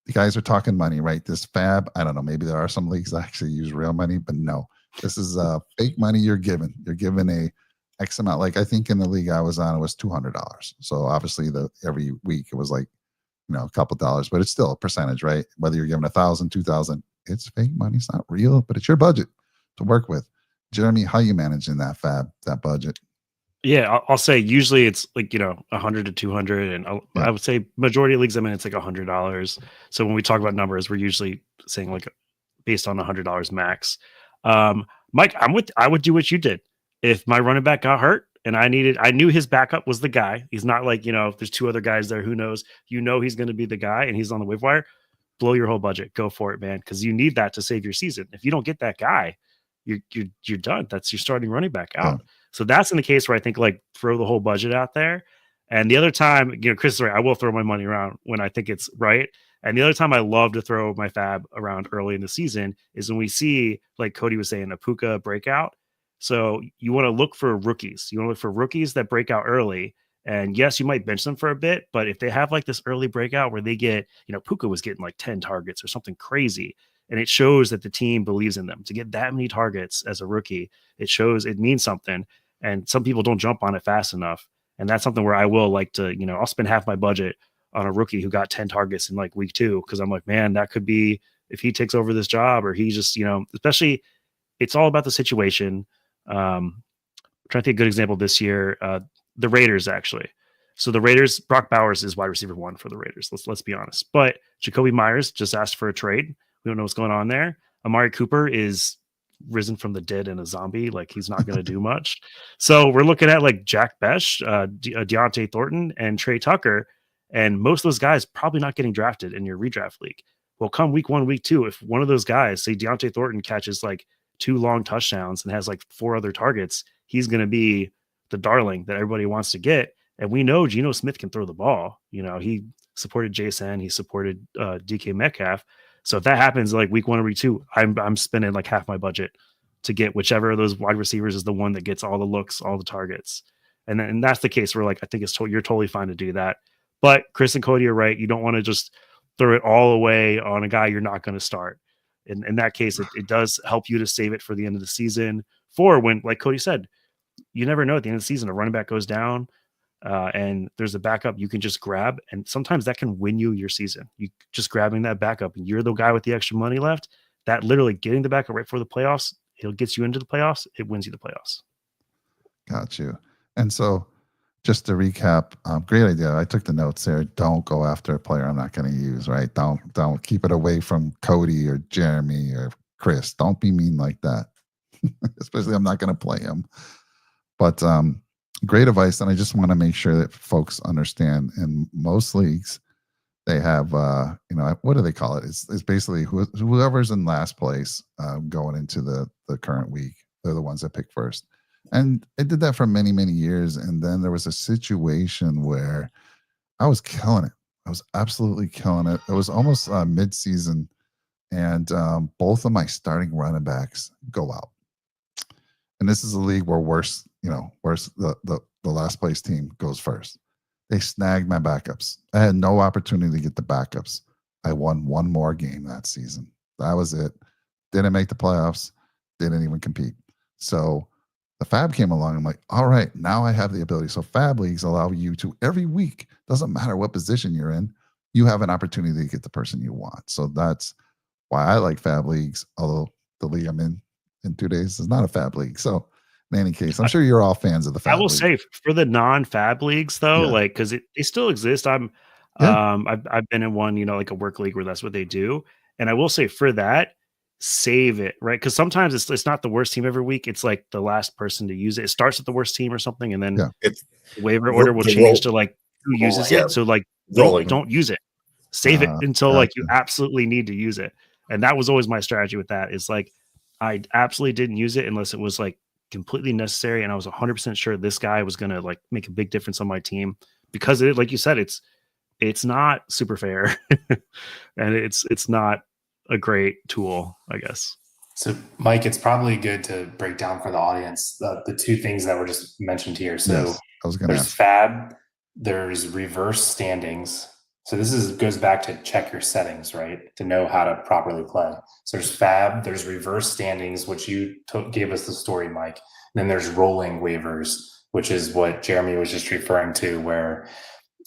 you guys are talking money, right? This fab, I don't know, maybe there are some leagues that actually use real money, but no, this is fake money you're given. You're given a X amount. Like I think in the league I was on, it was $200. So obviously every week it was like, a couple dollars, but it's still a percentage, right? Whether you're given 1,000, 2,000, it's fake money. It's not real, but it's your budget to work with. Jeremy, how you managing that budget? Yeah, I'll say usually it's like 100 to 200, and I would say majority of leagues I'm in it's like $100. So when we talk about numbers, we're usually saying like based on $100 max. Mike, I would do what you did. If my running back got hurt and I knew his backup was the guy. He's not like if there's two other guys there, who knows? He's going to be the guy, and he's on the waiver wire. Blow your whole budget, go for it, man, because you need that to save your season. If you don't get that guy, you're done. That's your starting running back out. Yeah. So that's in the case where I think like throw the whole budget out there. And the other time, Chris is right. I will throw my money around when I think it's right. And the other time I love to throw my fab around early in the season is when we see, like Cody was saying, a Puka breakout. So you want to look for rookies. You want to look for rookies that break out early. And yes, you might bench them for a bit, but if they have like this early breakout where they get, Puka was getting like 10 targets or something crazy, and it shows that the team believes in them to get that many targets as a rookie. It shows it means something. And some people don't jump on it fast enough. And that's something where I will like to, I'll spend half my budget on a rookie who got 10 targets in like week 2. Cause I'm like, man, that could be if he takes over this job or he just, especially it's all about the situation. I'm trying to think a good example this year. The Raiders actually. So the Raiders, Brock Bowers is wide receiver 1 for the Raiders. Let's be honest. But Jacoby Myers just asked for a trade. We don't know what's going on there. Amari Cooper is risen from the dead and a zombie. Like he's not going to do much. So we're looking at like Jack Besh, Deontay Thornton, and Trey Tucker. And most of those guys probably not getting drafted in your redraft league. Well, come week 1, week 2, if one of those guys, say Deontay Thornton catches like 2 long touchdowns and has like 4 other targets, he's going to be the darling that everybody wants to get. And we know Geno Smith can throw the ball. He supported Jason, he supported DK Metcalf. So if that happens like week 1 or week 2, I'm spending like half my budget to get whichever of those wide receivers is the one that gets all the looks, all the targets. And that's the case where like I think you're totally fine to do that. But Chris and Cody are right. You don't want to just throw it all away on a guy you're not going to start. In that case, it does help you to save it for the end of the season. For when, like Cody said, you never know at the end of the season, a running back goes down and there's a backup you can just grab. And sometimes that can win you your season. You just grabbing that backup and you're the guy with the extra money left. That literally getting the backup right before the playoffs, it gets you into the playoffs. It wins you the playoffs. Got you. And so just to recap, great idea. I took the notes there. Don't go after a player I'm not going to use, right? Don't keep it away from Cody or Jeremy or Chris. Don't be mean like that. Especially I'm not going to play him. But great advice. And I just want to make sure that folks understand in most leagues, they have, what do they call it? It's basically whoever's in last place going into the current week. They're the ones that pick first. And I did that for many, many years. And then there was a situation where I was killing it. I was absolutely killing it. It was almost mid-season. And both of my starting running backs go out. And this is a league where the last place team goes first. They snagged my backups. I had no opportunity to get the backups. I won one more game that season. That was it. Didn't make the playoffs. Didn't even compete. So the Fab came along. I'm like, all right, now I have the ability. So Fab leagues allow you to every week, doesn't matter what position you're in, you have an opportunity to get the person you want. So that's why I like Fab leagues, although the league I'm in 2 days is not a Fab league. So in any case, I'm sure you're all fans of the Fab I will league. say for the non-Fab leagues though, like, cause they still exist. I've been in one, like a work league where that's what they do. And I will say for that, save it, right? Cause sometimes it's not the worst team every week. It's like the last person to use it. It starts at the worst team or something. And then the waiver order will change to like who uses it. So like, don't use it. Save it until like you absolutely need to use it. And that was always my strategy with that is like, I absolutely didn't use it unless it was like completely necessary. And I was 100% sure this guy was going to like make a big difference on my team because it, like you said, it's not super fair and it's not a great tool, I guess. So Mike, it's probably good to break down for the audience the two things that were just mentioned here. So yes, I was going to ask. Fab, there's reverse standings. So this goes back to check your settings, right? To know how to properly play. So there's Fab, there's reverse standings, which you gave us the story, Mike. And then there's rolling waivers, which is what Jeremy was just referring to, where,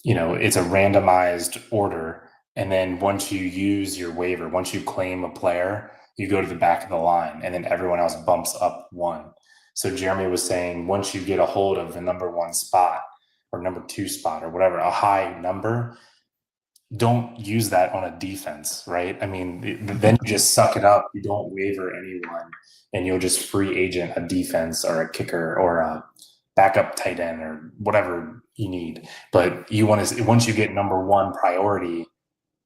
it's a randomized order. And then once you use your waiver, once you claim a player, you go to the back of the line and then everyone else bumps up one. So Jeremy was saying, once you get a hold of the number 1 spot or number 2 spot or whatever, a high number, don't use that on a defense, right? I mean, then you just suck it up. You don't waiver anyone and you'll just free agent a defense or a kicker or a backup tight end or whatever you need. But you want to, once you get number 1 priority,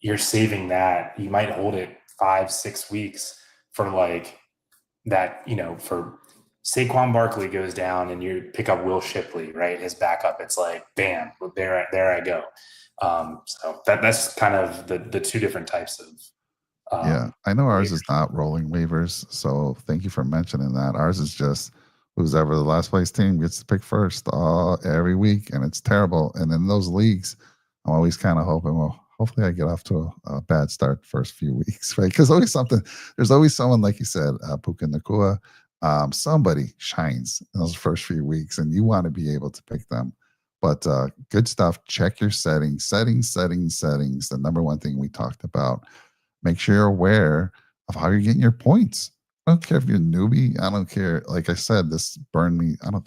you're saving that. You might hold it 5-6 weeks for like that, for Saquon Barkley goes down and you pick up Will Shipley, right? His backup. It's like, bam, there I go. So that's kind of the two different types of I know ours is not rolling waivers, so thank you for mentioning that. Ours is just who's ever the last place team gets to pick first every week, and it's terrible. And in those leagues, I'm always kind of hoping, well, hopefully I get off to a bad start first few weeks, right? Because there's always someone, like you said, Puka Nakua, somebody shines in those first few weeks, and you want to be able to pick them. But good stuff. Check your settings. The number one thing we talked about. Make sure you're aware of how you're getting your points. I don't care if you're a newbie. I don't care. Like I said, this burned me. I don't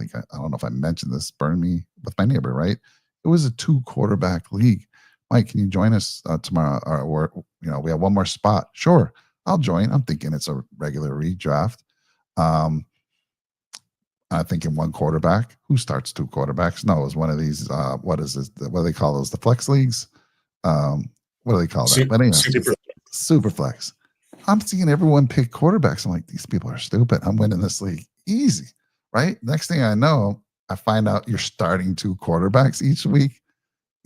know if I mentioned this. Burned me with my neighbor, right? It was a 2-quarterback league. Mike, can you join us tomorrow? Or we have one more spot. Sure, I'll join. I'm thinking it's a regular redraft. I'm thinking 1 quarterback. Who starts 2 quarterbacks? No, it was one of these. What is this? What do they call those? The flex leagues? What do they call that? But anyway, super flex. I'm seeing everyone pick quarterbacks. I'm like, these people are stupid. I'm winning this league easy, right? Next thing I know, I find out you're starting 2 quarterbacks each week.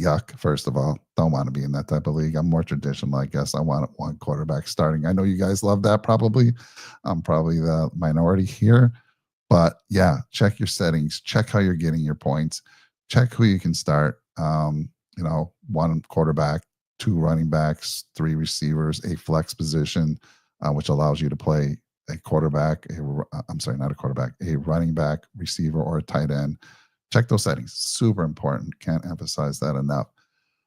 yuck. First of all, don't want to be in that type of league. I'm more traditional, I guess. I want one quarterback starting. I know you guys love that. Probably, I'm probably the minority here, but yeah, check your settings. Check how you're getting your points. Check who you can start. One quarterback, two running backs, three receivers, a flex position, which allows you to play a quarterback. I'm sorry, not a quarterback, a running back, receiver, or a tight end. Check those settings. Super important. Can't emphasize that enough.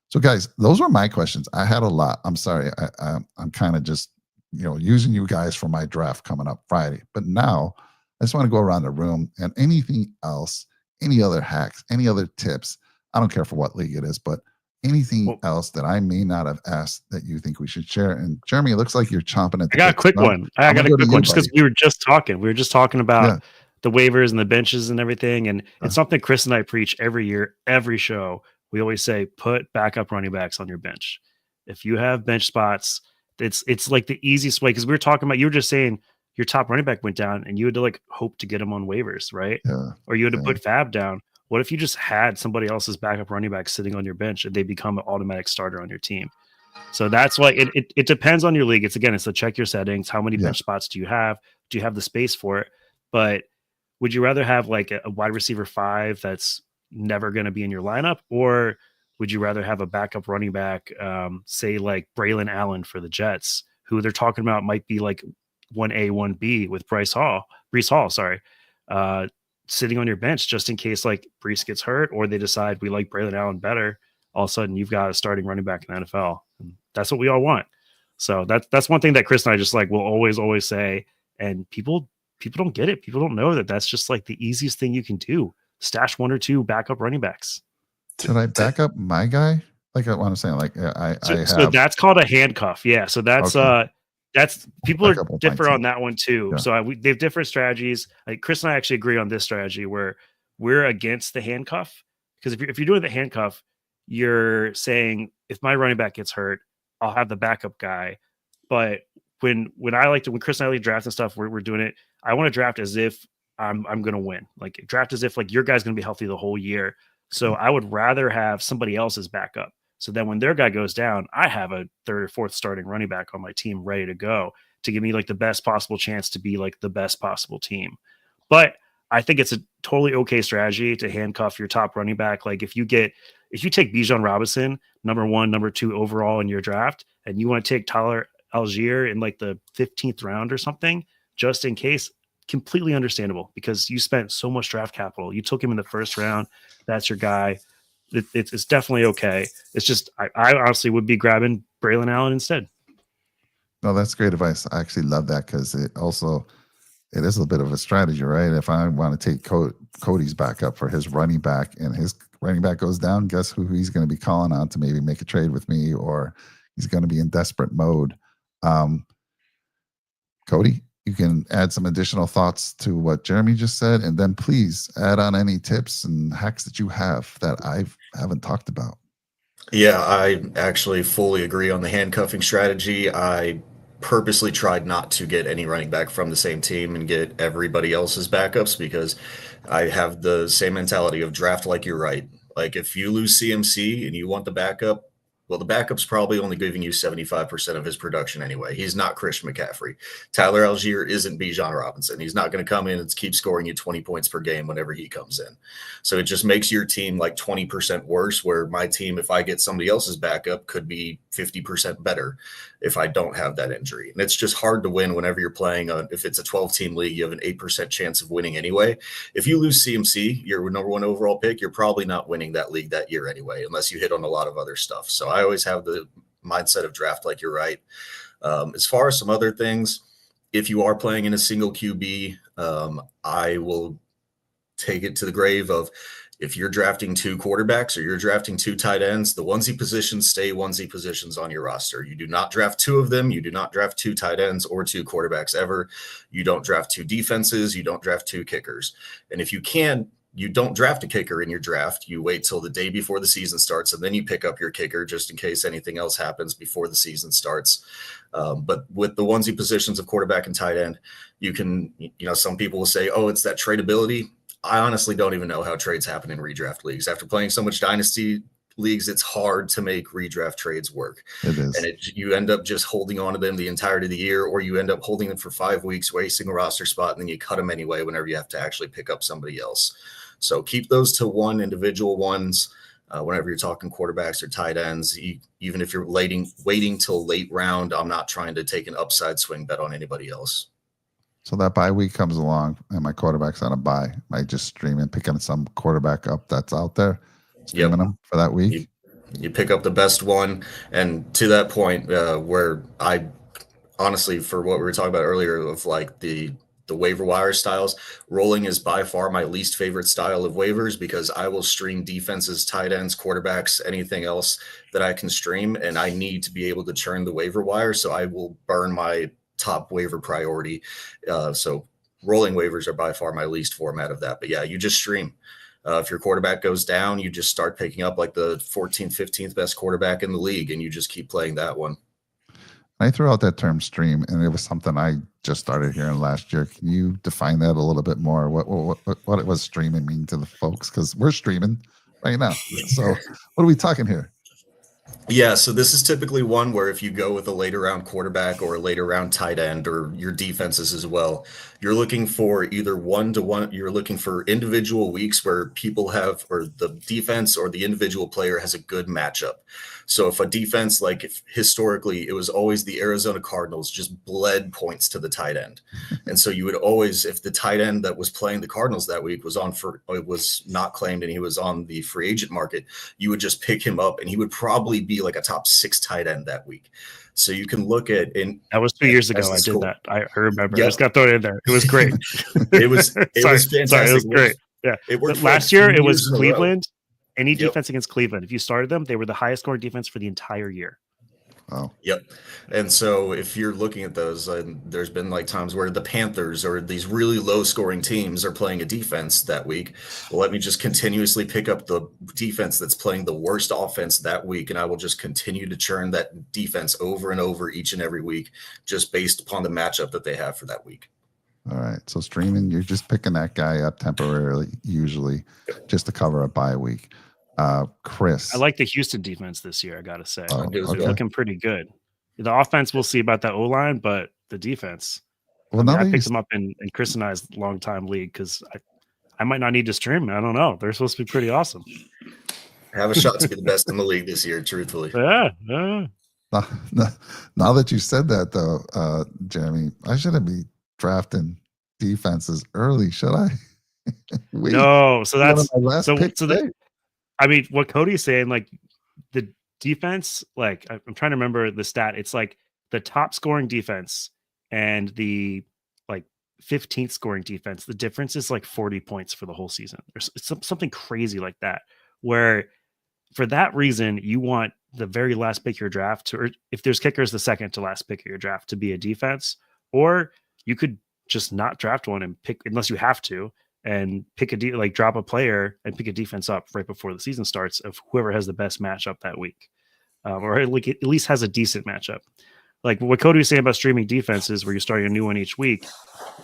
So, guys, those were my questions. I had a lot. I'm sorry. I'm kind of just using you guys for my draft coming up Friday. But now I just want to go around the room and anything else, any other hacks, any other tips. I don't care for what league it is, but anything else that I may not have asked that you think we should share. And Jeremy, it looks like you're chomping at the I got a bit. quick No, one. I I'm got gonna a go to quick you, one just because buddy. we were just talking. We were just talking about Yeah. the waivers and the benches and everything. And it's something Chris and I preach every year, every show. We always say, put backup running backs on your bench. If you have bench spots, it's like the easiest way. Because we were talking about, you were just saying your top running back went down and you had to like hope to get him on waivers, right? Yeah. Or you had to Yeah. put Fab down. What if you just had somebody else's backup running back sitting on your bench and they become an automatic starter on your team? So that's why it depends on your league. It's to check your settings. How many Yeah. bench spots do you have? Do you have the space for it? But would you rather have like a wide receiver 5 that's never going to be in your lineup, or would you rather have a backup running back, say like Braylon Allen for the Jets, who they're talking about might be like 1A, 1B with Brees Hall, sorry, sitting on your bench just in case like Brees gets hurt or they decide we like Braylon Allen better. All of a sudden you've got a starting running back in the NFL. And that's what we all want. So that's one thing that Chris and I just like will always say. And people don't get it. People don't know that that's just like the easiest thing you can do. Stash 1 or 2 backup running backs. Should I back up my guy? Like what I'm saying, like I have. So that's called a handcuff. Yeah. So that's Okay. that's people Back up are on my differ team. on that one too. Yeah. So they have different strategies. Like Chris and I actually agree on this strategy where we're against the handcuff, because if you're doing the handcuff, you're saying if my running back gets hurt, I'll have the backup guy. But when Chris and I draft and stuff, we're doing it. I want to draft as if I'm going to win. Like draft as if like your guy's going to be healthy the whole year. So I would rather have somebody else's backup. So then when their guy goes down, I have a third or fourth starting running back on my team ready to go to give me like the best possible chance to be like the best possible team. But I think it's a totally okay strategy to handcuff your top running back. Like if you take Bijan Robinson, number 1, number 2 overall in your draft, and you want to take Tyler Algier in like the 15th round or something, just in case, completely understandable because you spent so much draft capital. You took him in the first round. That's your guy. It's definitely okay. It's just, I honestly would be grabbing Braylon Allen instead. No, that's great advice. I actually love that because it is a bit of a strategy, right? If I want to take Cody's backup for his running back and his running back goes down, guess who he's going to be calling on to maybe make a trade with me, or he's going to be in desperate mode. Cody, you can add some additional thoughts to what Jeremy just said, and then please add on any tips and hacks that you have that I haven't talked about. Yeah, I actually fully agree on the handcuffing strategy. I purposely tried not to get any running back from the same team and get everybody else's backups because I have the same mentality of draft like you're right. Like if you lose CMC and you want the backup, well, the backup's probably only giving you 75% of his production anyway. He's not Christian McCaffrey. Tyler Algier isn't Bijan Robinson. He's not going to come in and keep scoring you 20 points per game whenever he comes in. So it just makes your team like 20% worse, where my team, if I get somebody else's backup, could be 50% better if I don't have that injury. And it's just hard to win whenever you're playing if it's a 12-team league, you have an 8% chance of winning anyway. If you lose CMC, your number 1 overall pick, you're probably not winning that league that year anyway, unless you hit on a lot of other stuff. So I always have the mindset of draft like you're right. As far as some other things, if you are playing in a single QB, I will take it to the grave of if you're drafting 2 quarterbacks or you're drafting 2 tight ends, the onesie positions stay onesie positions on your roster. You do not draft 2 of them. You do not draft 2 tight ends or 2 quarterbacks ever. You don't draft 2 defenses. You don't draft 2 kickers. And if you can, you don't draft a kicker in your draft. You wait till the day before the season starts, and then you pick up your kicker just in case anything else happens before the season starts. But with the onesie positions of quarterback and tight end, you can, some people will say, oh, it's that tradability. I honestly don't even know how trades happen in redraft leagues. After playing so much Dynasty, leagues, it's hard to make redraft trades work. It is. And you end up just holding on to them the entirety of the year, or you end up holding them for 5 weeks, wasting a roster spot, and then you cut them anyway whenever you have to actually pick up somebody else. So keep those to one individual ones. Whenever you're talking quarterbacks or tight ends, even if you're waiting till late round, I'm not trying to take an upside swing bet on anybody else. So that bye week comes along and my quarterback's on a bye. I just stream and picking some quarterback up that's out there, streaming them for that week. You pick up the best one. And to that point, where I honestly, for what we were talking about earlier of like the waiver wire styles, rolling is by far my least favorite style of waivers, because I will stream defenses, tight ends, quarterbacks, anything else that I can stream, and I need to be able to churn the waiver wire. So I will burn my top waiver priority. So rolling waivers are by far my least format of that. But yeah, you just stream. If your quarterback goes down, you just start picking up like the 14th, 15th best quarterback in the league, and you just keep playing that one. I threw out that term stream, and it was something I just started hearing last year. Can you define that a little bit more? What it was streaming mean to the folks? Because we're streaming right now. So what are we talking here? Yeah, so this is typically one where if you go with a later round quarterback or a later round tight end, or your defenses as well, you're looking for either one-to-one, you're looking for individual weeks where people have, or the defense or the individual player has a good matchup. So if a defense, like if historically it was always the Arizona Cardinals, just bled points to the tight end. And so you would always, if the tight end that was playing the Cardinals that week was not claimed and he was on the free agent market, you would just pick him up and he would probably be like a top 6 tight end that week. So you can look at, and that was 2 years ago. I did that. I remember. Yep. I just got thrown in there. It was great. it was fantastic. Sorry, it was great. Yeah. It worked last year. It was Cleveland. Any defense against Cleveland, if you started them, they were the highest scoring defense for the entire year. Oh, yep. And so if you're looking at those, there's been like times where the Panthers or these really low scoring teams are playing a defense that week. Well, let me just continuously pick up the defense that's playing the worst offense that week, and I will just continue to churn that defense over and over each and every week, just based upon the matchup that they have for that week. All right. So streaming, you're just picking that guy up temporarily, usually, just to cover a bye week. Chris, I like the Houston defense this year. I got to say, okay. They're looking pretty good. The offense, we'll see about that O line, but the defense. Well, I picked them up in Chris and I's long-time league because I might not need to stream. I don't know. They're supposed to be pretty awesome. Have a shot to be the best in the league this year, truthfully. Yeah. Now that you said that, though, Jeremy, I shouldn't be drafting defenses early, should I? No. So that's my last pick today. I mean, what Cody's saying, like the defense, like I'm trying to remember the stat. It's like the top scoring defense and the like 15th scoring defense. The difference is like 40 points for the whole season. There's something crazy like that, where for that reason, you want the very last pick of your draft to, or if there's kickers, the second to last pick of your draft to be a defense, or you could just not draft one and pick, unless you have to, and pick drop a player and pick a defense up right before the season starts of whoever has the best matchup that week, or at least has a decent matchup. Like what Cody was saying about streaming defenses, where you're starting a new one each week,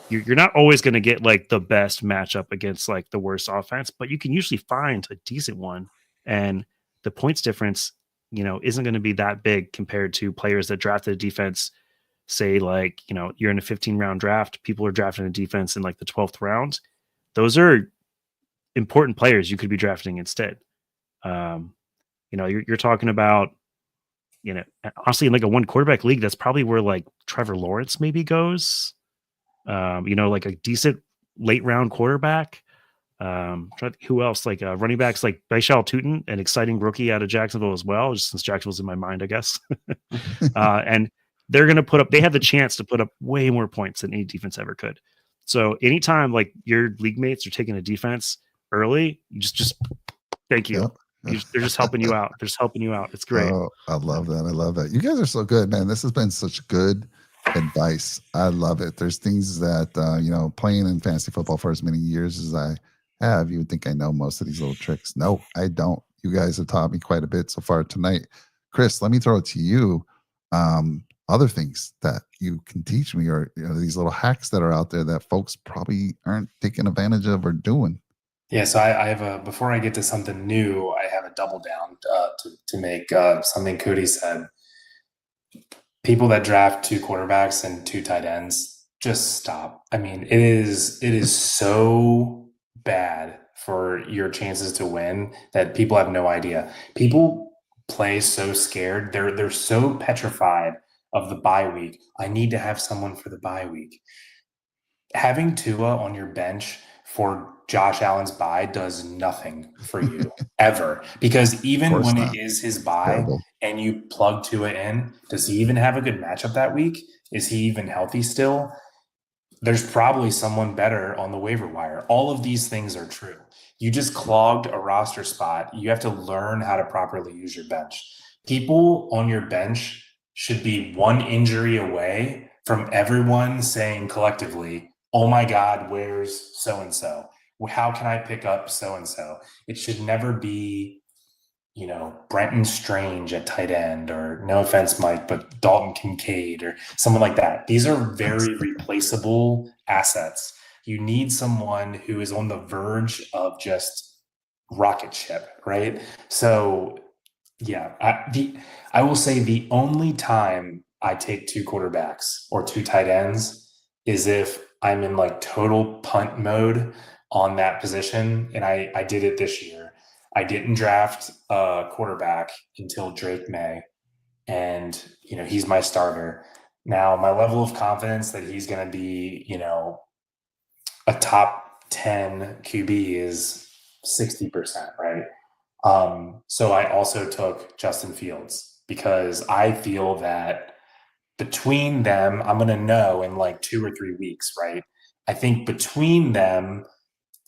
you're not always going to get like the best matchup against like the worst offense, but you can usually find a decent one, and the points difference, isn't going to be that big compared to players that drafted a defense. Say like, you're in a 15-round draft, people are drafting a defense in like the 12th round. Those are important players you could be drafting instead. You're talking about, honestly, in like a one quarterback league, that's probably where like Trevor Lawrence maybe goes. Like a decent late round quarterback. Who else? Like running backs like Baishal Tutin, an exciting rookie out of Jacksonville as well, just since Jacksonville's in my mind, I guess. And they're going to they have the chance to put up way more points than any defense ever could. So anytime like your league mates are taking a defense early, you just thank you. Yep. They're just helping you out. They're just helping you out. It's great. Oh, I love that. I love that. You guys are so good, man. This has been such good advice. I love it. There's things that, playing in fantasy football for as many years as I have, you would think I know most of these little tricks. No, I don't. You guys have taught me quite a bit so far tonight. Chris, let me throw it to you. Other things that you can teach me, or these little hacks that are out there that folks probably aren't taking advantage of or doing. Yeah, so I have a before I get to something new, I have a double down to make something Cody said. People that draft two quarterbacks and two tight ends, just stop. I mean, it is so bad for your chances to win that people have no idea. People play so scared. They're so petrified of the bye week. I need to have someone for the bye week. Having Tua on your bench for Josh Allen's bye does nothing for you ever. Because Of even course when it not. is his bye Terrible. and you plug Tua in, does he even have a good matchup that week? Is he even healthy still? There's probably someone better on the waiver wire. All of these things are true. You just clogged a roster spot. You have to learn how to properly use your bench. People on your bench should be one injury away from everyone saying collectively, oh my God, where's so and so? How can I pick up so and so? It should never be, Brenton Strange at tight end, or no offense, Mike, but Dalton Kincaid or someone like that. These are very replaceable assets. You need someone who is on the verge of just rocket ship, right? So, yeah, I will say the only time I take two quarterbacks or two tight ends is if I'm in like total punt mode on that position. And I did it this year. I didn't draft a quarterback until Drake May, and he's my starter. Now, my level of confidence that he's going to be, a top 10 QB is 60%, right? So I also took Justin Fields because I feel that between them, I'm going to know in like 2 or 3 weeks, right? I think between them,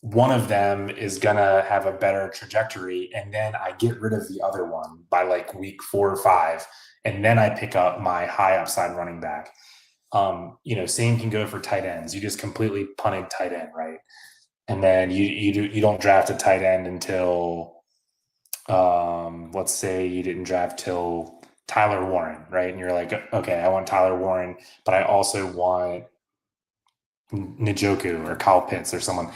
one of them is going to have a better trajectory. And then I get rid of the other one by like week 4 or 5. And then I pick up my high upside running back. Same can go for tight ends. You just completely punted tight end, right? And then you don't draft a tight end until let's say you didn't draft till Tyler Warren, right? And you're like, okay, I want Tyler Warren, but I also want Njoku or Kyle Pitts or someone.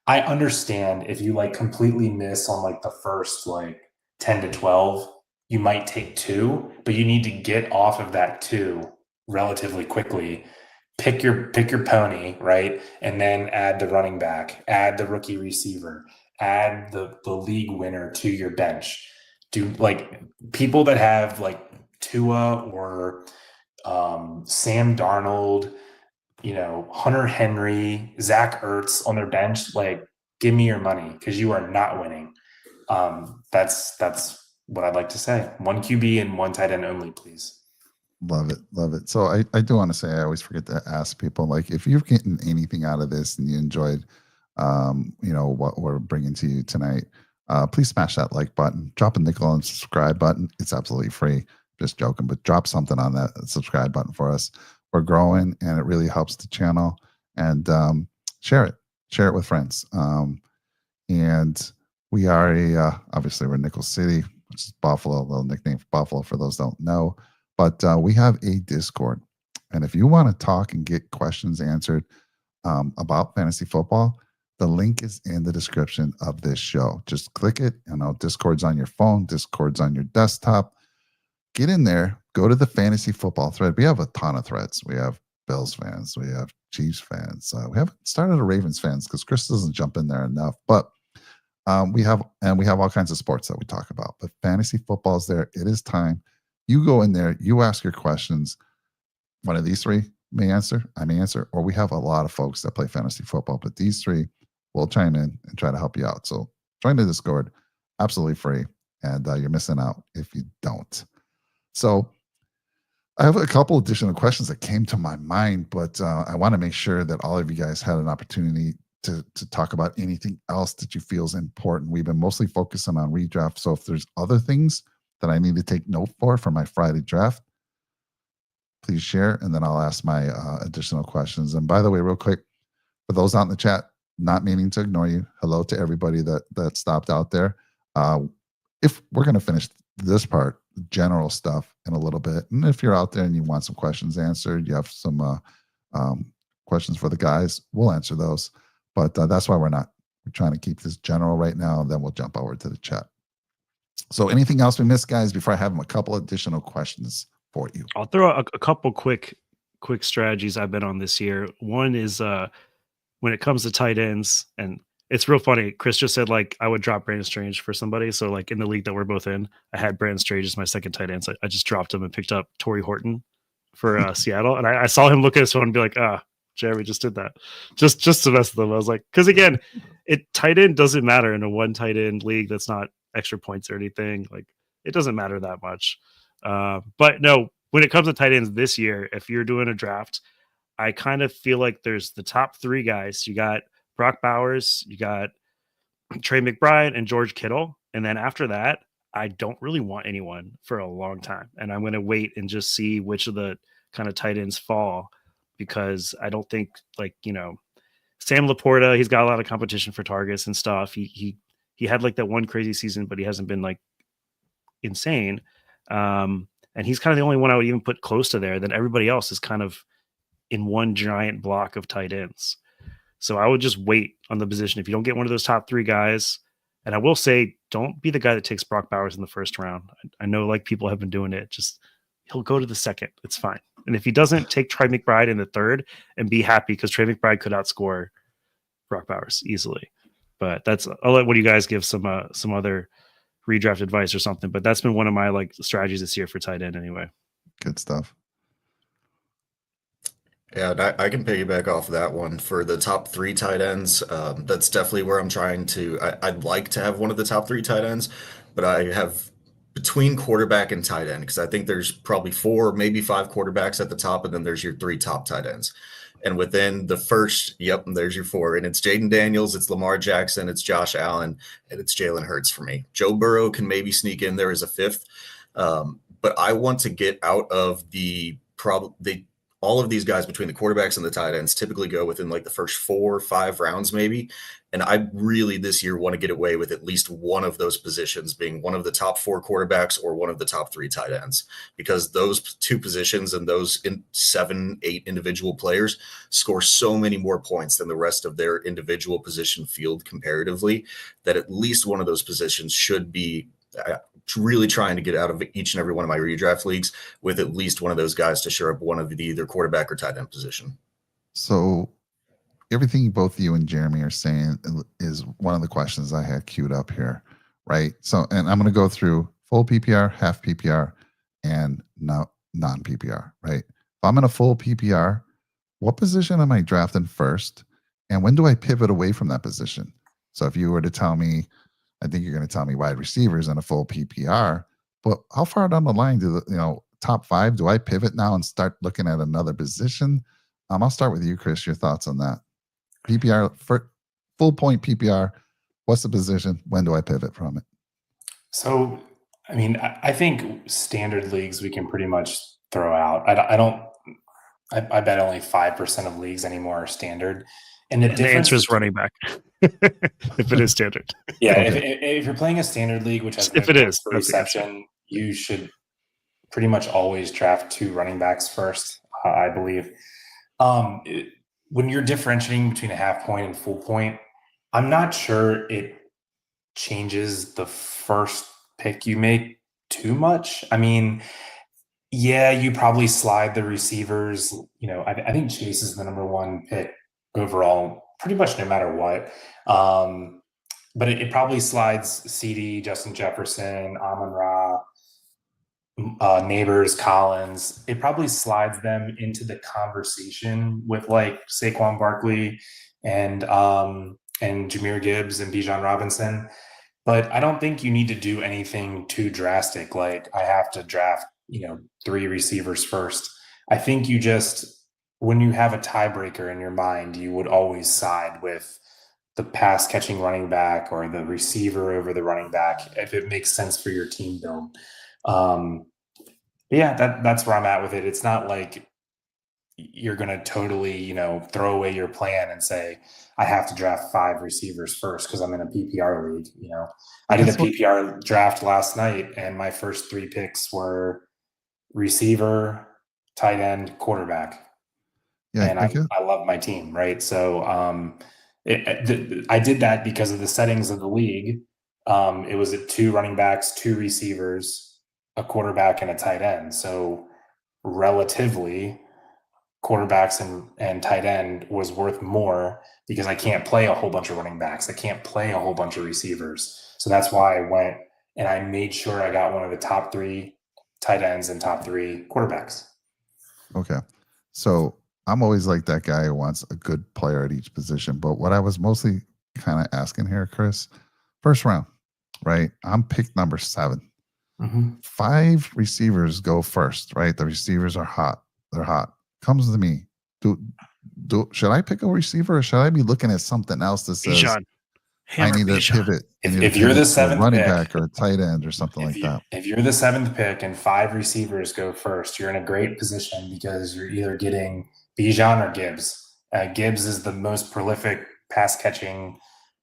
I understand if you like completely miss on like the first like 10 to 12, you might take two, but you need to get off of that two relatively quickly. Pick your pony, right? And then add the running back, add the rookie receiver, add the league winner to your bench. Do like people that have like Tua or Sam Darnold, Hunter Henry, Zach Ertz on their bench, like give me your money because you are not winning. That's what I'd like to say. One QB and one tight end only, please. Love it. Love it. So I do want to say, I always forget to ask people, like, if you're getting anything out of this and you enjoyed, what we're bringing to you tonight, please smash that like button, drop a nickel on the subscribe button. It's absolutely free. Just joking, but drop something on that subscribe button for us. We're growing and it really helps the channel, and share it with friends. And we are obviously we're Nickel City, which is Buffalo, a little nickname for Buffalo for those that don't know. But we have a Discord. And if you want to talk and get questions answered about fantasy football, the link is in the description of this show. Just click it. Discord's on your phone, Discord's on your desktop. Get in there, go to the fantasy football thread. We have a ton of threads. We have Bills fans, we have Chiefs fans. We haven't started a Ravens fans because Chris doesn't jump in there enough. But we have all kinds of sports that we talk about. But fantasy football is there. It is time. You go in there, you ask your questions. One of these three may answer, I may answer, or we have a lot of folks that play fantasy football, but these three will chime in and try to help you out. So join the Discord, absolutely free, and you're missing out if you don't. So I have a couple additional questions that came to my mind, but I want to make sure that all of you guys had an opportunity to talk about anything else that you feel is important. We've been mostly focusing on redraft. So if there's other things that I need to take note for my Friday draft, please share, and then I'll ask my additional questions. And by the way, real quick, for those out in the chat, not meaning to ignore you, hello to everybody that stopped out there. If we're going to finish this part, general stuff, in a little bit, and if you're out there and you want some questions answered, you have some questions for the guys, we'll answer those. But that's why we're not We're trying to keep this general right now, and then we'll jump over to the chat. So anything else we missed, guys, before I have a couple additional questions for you? I'll throw a couple quick strategies I've been on this year. One is when it comes to tight ends, and it's real funny. Chris just said like I would drop Brandon Strange for somebody. So like in the league that we're both in, I had Brandon Strange as my second tight end. So I just dropped him and picked up Torrey Horton for Seattle. And I saw him look at his phone and be like, Jeremy just did that. Just to mess with them. I was like, because again, tight end doesn't matter in a one tight end league that's not extra points or anything. Like it doesn't matter that much. But no, when it comes to tight ends this year, if you're doing a draft, I kind of feel like there's the top three guys. You got Brock Bowers, you got Trey McBride, and George Kittle. And then after that, I don't really want anyone for a long time. And I'm going to wait and just see which of the kind of tight ends fall, because I don't think Sam Laporta, he's got a lot of competition for targets and stuff. He had like that one crazy season, but he hasn't been like insane. And he's kind of the only one I would even put close to there. Then everybody else is kind of in one giant block of tight ends. So I would just wait on the position. If you don't get one of those top three guys, and I will say, don't be the guy that takes Brock Bowers in the first round. I know like people have been doing it. Just he'll go to the second. It's fine. And if he doesn't, take Trey McBride in the third and be happy, because Trey McBride could outscore Brock Bowers easily. But I'll let one of you guys give some other redraft advice or something. But that's been one of my like strategies this year for tight end anyway. Good stuff. Yeah, and I can piggyback off that one for the top three tight ends. That's definitely where I'm trying to. I'd like to have one of the top three tight ends, but I have between quarterback and tight end, because I think there's probably 4, maybe 5 quarterbacks at the top, and then there's your 3 top tight ends. And within the first, there's your 4. And it's Jaden Daniels, it's Lamar Jackson, it's Josh Allen, and it's Jalen Hurts for me. Joe Burrow can maybe sneak in there as a 5th. But I want to get out of all of these guys between the quarterbacks and the tight ends typically go within like the first 4 or 5 rounds maybe. And I really this year want to get away with at least one of those positions being one of the top 4 quarterbacks or one of the top 3 tight ends, because those 2 positions and those 7, 8 individual players score so many more points than the rest of their individual position field comparatively, that at least one of those positions should be really trying to get out of each and every one of my redraft leagues with at least one of those guys to shore up one of the either quarterback or tight end position. So everything both you and Jeremy are saying is one of the questions I had queued up here, right? So, and I'm going to go through full PPR, half PPR, and non-PPR, right? If I'm in a full PPR, what position am I drafting first? And when do I pivot away from that position? So if you were to tell me, I think you're going to tell me wide receivers in a full PPR, but how far down the line do the top 5, do I pivot now and start looking at another position? I'll start with you, Chris. Your thoughts on that? PPR, for full point PPR, what's the position? When do I pivot from it? So, I mean, I think standard leagues we can pretty much throw out. I bet only 5% of leagues anymore are standard. And the answer is running back. If it is standard. Yeah, okay. if you're playing a standard league, which has if it is reception, you should pretty much always draft 2 running backs first, I believe. When you're differentiating between a half point and full point, I'm not sure it changes the first pick you make too much. I mean, yeah, you probably slide the receivers. I think Chase is the number 1 pick overall, pretty much no matter what. But it probably slides CD, Justin Jefferson, Amon-Ra, Neighbors, Collins. It probably slides them into the conversation with like Saquon Barkley and Jahmyr Gibbs and Bijan Robinson. But I don't think you need to do anything too drastic. Like I have to draft, 3 receivers first. I think you just, when you have a tiebreaker in your mind, you would always side with the pass catching running back or the receiver over the running back if it makes sense for your team build. Yeah, that's where I'm at with it. It's not like you're going to totally, throw away your plan and say, I have to draft 5 receivers first because I'm in a PPR league. I did a PPR draft last night and my first 3 picks were receiver, tight end, quarterback. Yeah, and I love my team, right? So I did that because of the settings of the league. It was at 2 running backs, 2 receivers, a quarterback, and a tight end. So relatively, quarterbacks and tight end was worth more because I can't play a whole bunch of running backs. I can't play a whole bunch of receivers. So that's why I went and I made sure I got one of the top 3 tight ends and top 3 quarterbacks. Okay. So I'm always like that guy who wants a good player at each position. But what I was mostly kind of asking here, Chris, first round, right? I'm pick number 7. 5 receivers go first, right? The receivers are hot. They're hot. Comes to me. Should I pick a receiver or should I be looking at something else that says Bijan. I Hammer need to Bijan. pivot? If you're the to a 7th running pick, back or a tight end or something like that. If you're the 7th pick and 5 receivers go first, you're in a great position because you're either getting Bijan or Gibbs. Gibbs is the most prolific pass catching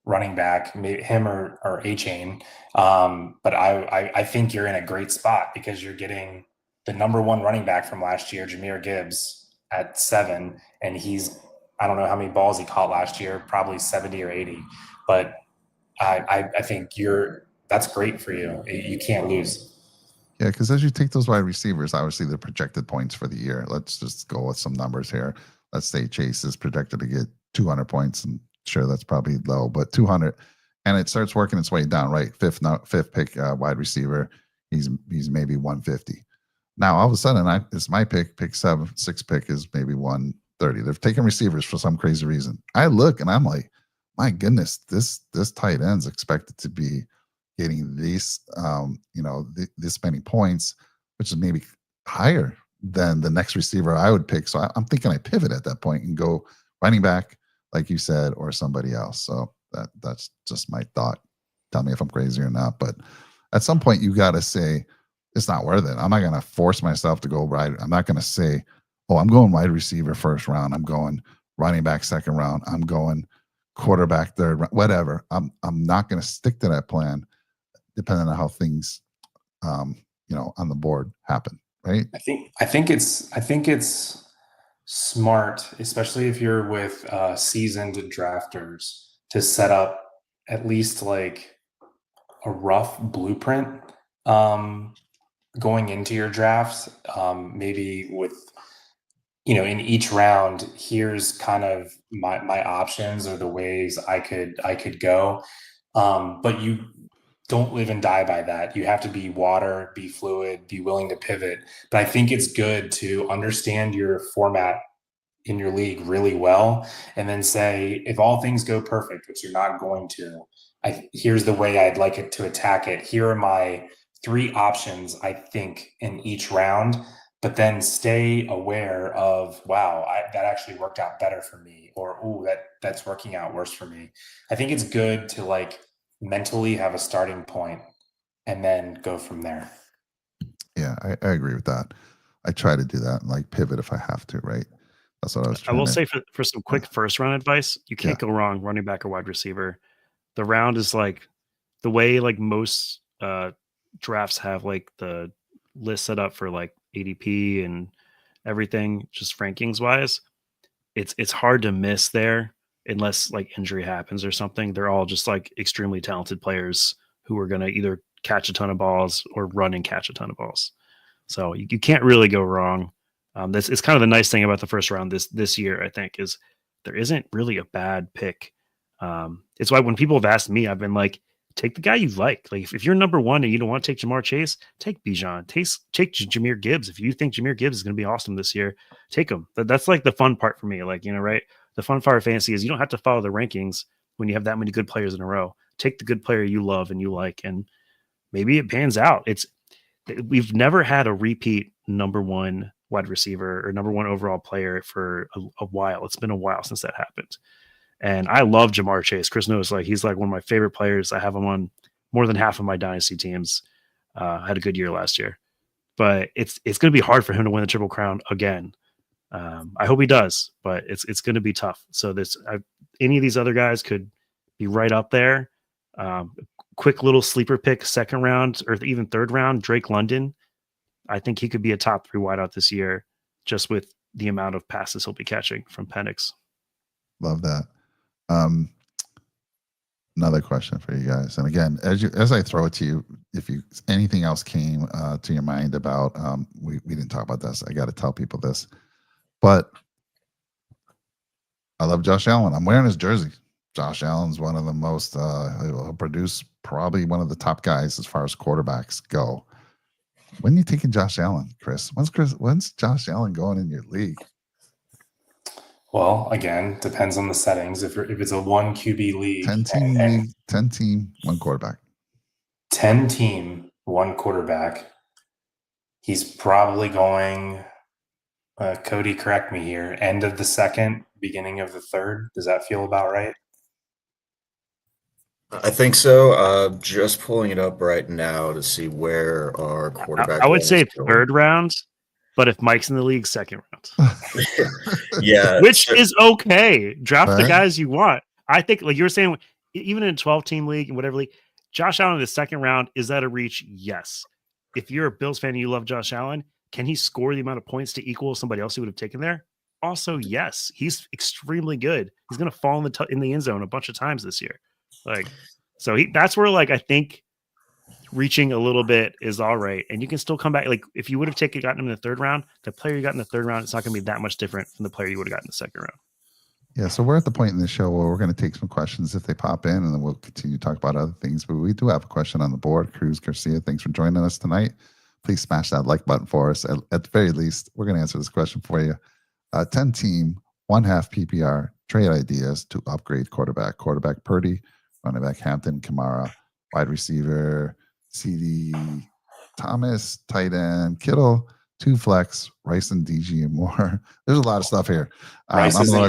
running back, him or A-Chain. But I think you're in a great spot because you're getting the number 1 running back from last year, Jahmyr Gibbs, at 7. And I don't know how many balls he caught last year, probably 70 or 80. But I think that's great for you. You can't lose. Yeah, because as you take those wide receivers, obviously the projected points for the year. Let's just go with some numbers here. Let's say Chase is projected to get 200 points, and sure, that's probably low, but 200, and it starts working its way down. Right, fifth pick wide receiver, he's maybe 150. Now all of a sudden, it's my pick 7, 6 pick is maybe 130. They're taking receivers for some crazy reason. I look and I'm like, my goodness, this tight end's expected to be getting these, this many points, which is maybe higher than the next receiver I would pick. So I'm thinking I pivot at that point and go running back, like you said, or somebody else. So that's just my thought. Tell me if I'm crazy or not. But at some point, you got to say it's not worth it. I'm not going to force myself to go right. I'm not going to say, oh, I'm going wide receiver first round. I'm going running back second round. I'm going quarterback third round. Whatever. I'm not going to stick to that plan, depending on how things, on the board happen, right? I think it's smart, especially if you're with seasoned drafters, to set up at least like a rough blueprint going into your drafts. Maybe with in each round, here's kind of my options or the ways I could go. But you don't live and die by that. You have to be water, be fluid, be willing to pivot. But I think it's good to understand your format in your league really well and then say, if all things go perfect, which you're not going to, here's the way I'd like it to attack it. Here are my 3 options, I think, in each round. But then stay aware of, wow, that actually worked out better for me, or ooh, that's working out worse for me. I think it's good to like mentally have a starting point and then go from there. Yeah, I agree with that. I try to do that and like pivot if I have to, right? That's what I was trying I will to say for some quick first round advice, you can't go wrong running back or wide receiver. The round is like the way like most drafts have like the list set up for like ADP and everything, just rankings wise. It's hard to miss there unless like injury happens or something. They're all just like extremely talented players who are going to either catch a ton of balls or run and catch a ton of balls. So you can't really go wrong. This is kind of the nice thing about the first round this year, I think, is there isn't really a bad pick. It's why when people have asked me, I've been like, take the guy you like. Like if you're number 1 and you don't want to take Jamar Chase, take Bijan. Take Jahmyr Gibbs. If you think Jahmyr Gibbs is going to be awesome this year, take him. That's like the fun part for me. Like, right? The fun part of fantasy is you don't have to follow the rankings when you have that many good players in a row. Take the good player you love and you like, and maybe it pans out. We've never had a repeat number 1 wide receiver or number 1 overall player for a while. It's been a while since that happened. And I love Jamar Chase. Chris knows, like, he's like one of my favorite players. I have him on more than half of my dynasty teams. Had a good year last year, but it's going to be hard for him to win the Triple Crown again. I hope he does, but it's going to be tough. So any of these other guys could be right up there. Quick little sleeper pick, second round or even third round, Drake London. I think he could be a top 3 wideout this year, just with the amount of passes he'll be catching from Penix. Love that. Um, another question for you guys, and again, as I throw it to you, if you anything else came to your mind about, we didn't talk about this. I got to tell people this, but I love Josh Allen. I'm wearing his jersey. Josh Allen's one of the most he'll produce probably one of the top guys as far as quarterbacks go. When are you taking Josh Allen, Chris? When's Josh Allen going in your league? Well, again, depends on the settings. If it's a 1 QB league, 10-team league, 10-team, one quarterback. 10-team, one quarterback, he's probably going, Cody, correct me here, end of the second, beginning of the third. Does that feel about right? I think so. Just pulling it up right now to see where our quarterback. I would one say is going. third round, but if Mike's in the league, second round. Yeah, Which is okay. Draft the Right. guys you want. I think, like you were saying, even in a 12-team league and whatever league, Josh Allen in the second round, is that a reach? Yes. If you're a Bills fan and you love Josh Allen, can he score the amount of points to equal somebody else who would have taken there? Also, yes. He's extremely good. He's going to fall in the end zone a bunch of times this year. Like, so that's where, like, I think reaching a little bit is all right. And you can still come back. Like, if you would have gotten him in the third round, the player you got in the third round, it's not going to be that much different from the player you would have gotten in the second round. Yeah, so we're at the point in the show where we're going to take some questions if they pop in, and then we'll continue to talk about other things. But we do have a question on the board. Cruz Garcia, thanks for joining us tonight. Please smash that like button for us. At the very least, we're going to answer this question for you. 10-team, 1/2 PPR, trade ideas to upgrade quarterback. Quarterback Purdy, running back Hampton, Kamara, wide receiver CD Thomas, tight end Kittle, 2 flex, Rice and DG and more. There's a lot of stuff here. I'm going to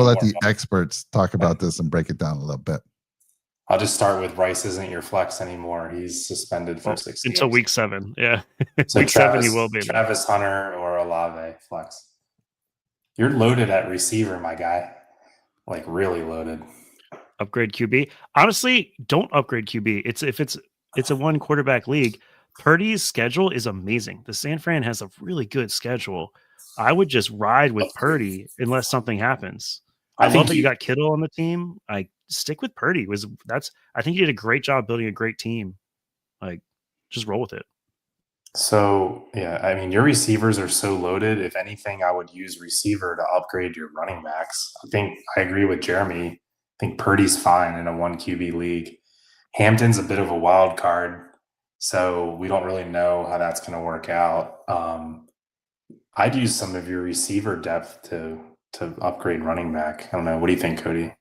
let the experts talk about this and break it down a little bit. I'll just start with Rice isn't your flex anymore. He's suspended for 6 games. Until week 7. Yeah. So week 7, he will be. Travis Hunter or Olave flex. You're loaded at receiver, my guy. Like, really loaded. Upgrade QB. Honestly, don't upgrade QB. It's a one quarterback league. Purdy's schedule is amazing. The San Fran has a really good schedule. I would just ride with Purdy unless something happens. I love that you got Kittle on the team. I stick with Purdy. I think you did a great job building a great team. Like, just roll with it. So, yeah, I mean, your receivers are so loaded. If anything, I would use receiver to upgrade your running backs. I agree with Jeremy. I think Purdy's fine in a 1 QB league. Hampton's a bit of a wild card, so we don't really know how that's going to work out. I'd use some of your receiver depth to upgrade running back. I don't know. What do you think, Cody?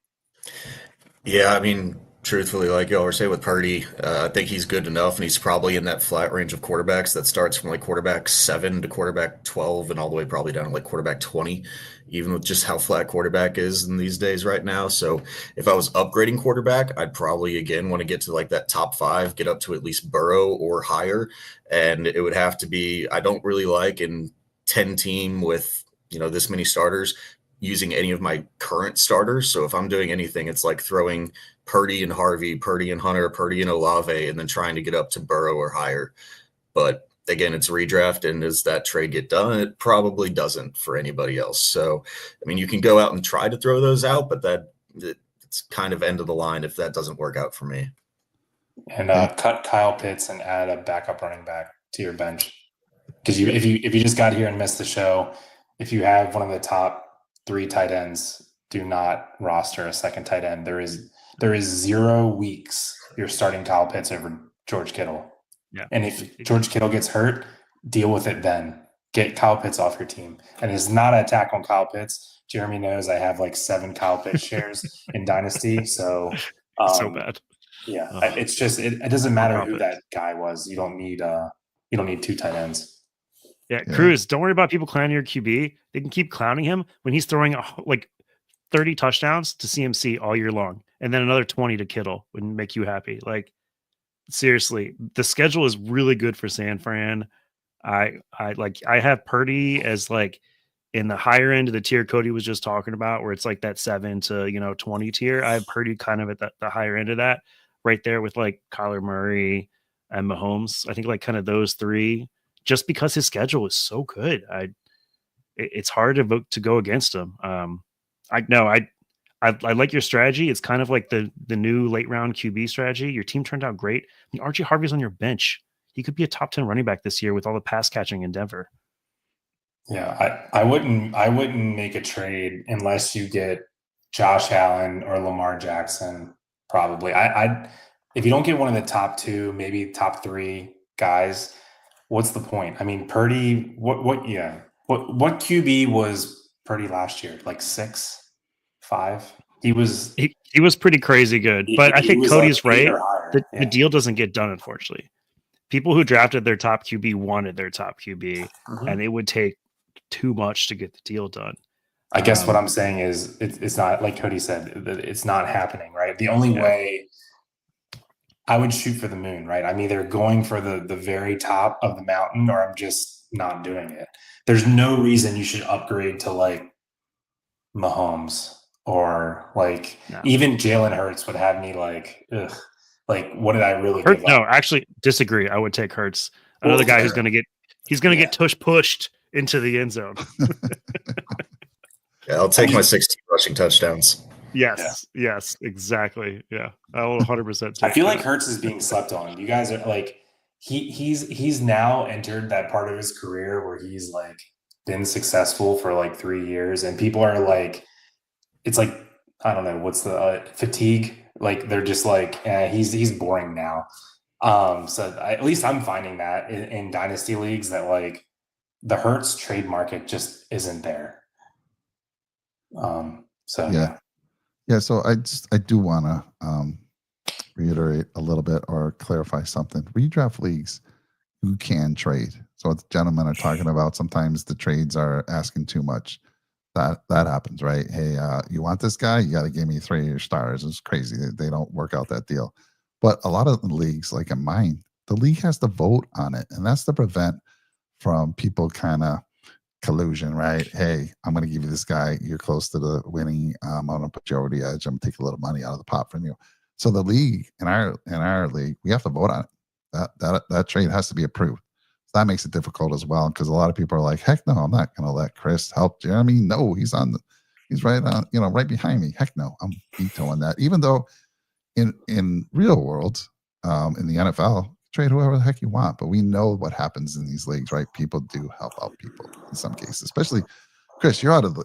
Yeah, I mean, truthfully, like y'all were saying with Purdy, I think he's good enough, and he's probably in that flat range of quarterbacks that starts from like quarterback 7 to quarterback 12 and all the way probably down to like quarterback 20, even with just how flat quarterback is in these days right now. So if I was upgrading quarterback, I'd probably, again, want to get to like that top 5, get up to at least Burrow or higher. And it would have to be, I don't really like in 10-team with, this many starters, using any of my current starters. So if I'm doing anything, it's like throwing Purdy and Harvey, Purdy and Hunter, Purdy and Olave, and then trying to get up to Burrow or higher. But again, it's redraft, and does that trade get done? It probably doesn't for anybody else. So, I mean, you can go out and try to throw those out, but it's kind of end of the line if that doesn't work out for me. And cut Kyle Pitts and add a backup running back to your bench. Because if you just got here and missed the show, if you have one of the top 3 tight ends, do not roster a second tight end. There is 0 weeks you're starting Kyle Pitts over George Kittle. Yeah. And if George Kittle gets hurt, deal with it then. Get Kyle Pitts off your team. And it's not an attack on Kyle Pitts. Jeremy knows I have like 7 Kyle Pitts shares in Dynasty. So so bad. Yeah. It's just it doesn't matter who that guy was. You don't need 2 tight ends. Yeah, Cruz, don't worry about people clowning your QB. They can keep clowning him when he's throwing like 30 touchdowns to CMC all year long, and then another 20 to Kittle would make you happy. Like, seriously, the schedule is really good for San Fran. I have Purdy as like in the higher end of the tier Cody was just talking about, where it's like that 7 to 20 tier. I have Purdy kind of at the higher end of that, right there with like Kyler Murray and Mahomes. I think like kind of those 3. Just because his schedule is so good, it's hard to go against him. I I like your strategy. It's kind of like the new late round QB strategy. Your team turned out great. I mean, Archie Harvey's on your bench. He could be a top 10 running back this year with all the pass catching in Denver. Yeah, I wouldn't make a trade unless you get Josh Allen or Lamar Jackson. Probably, I if you don't get one of the top 2, maybe top 3 guys, what's the point? I mean, Purdy. What QB was Purdy last year? Like 6, 5. He was pretty crazy good. But I think Cody's like right. The deal doesn't get done, unfortunately. People who drafted their top QB wanted their top QB, and it would take too much to get the deal done. I guess what I'm saying is it's not like Cody said, it's not happening, right? The only way I would shoot for the moon, right? I'm either going for the very top of the mountain or I'm just not doing it. There's no reason you should upgrade to like Mahomes or like even Jalen Hurts would have me like, ugh, like what did I really give up? No, actually disagree. I would take Hurts. Another guy who's going to get pushed into the end zone. Yeah, I'll take my 16 rushing touchdowns. Yes, exactly. Yeah, I will 100%. I feel like Hurts is being slept on. You guys are like, he's now entered that part of his career where he's like been successful for like 3 years, and people are like, it's like I don't know what's the fatigue. Like they're just like, he's boring now. So at least I'm finding that in dynasty leagues that like the Hurts trade market just isn't there. So yeah. So I do want to reiterate a little bit or clarify something. Redraft leagues, you can trade. So what the gentlemen are talking about, sometimes the trades are asking too much. That happens, right? Hey, you want this guy? You got to give me 3 of your stars. It's crazy. They don't work out that deal. But a lot of the leagues, like in mine, the league has to vote on it, and that's to prevent from people kind of collusion, right? Hey, I'm going to give you this guy. You're close to the winning. I'm going to put you over the edge. I'm going to take a little money out of the pot from you. So the league in our league, we have to vote on it. That trade has to be approved. So that makes it difficult as well because a lot of people are like, heck no, I'm not going to let Chris help Jeremy. No, he's right on, right behind me. Heck no, I'm vetoing that. Even though in real world, in the NFL, trade whoever the heck you want, but we know what happens in these leagues, right? People do help out people in some cases, especially Chris. You're out of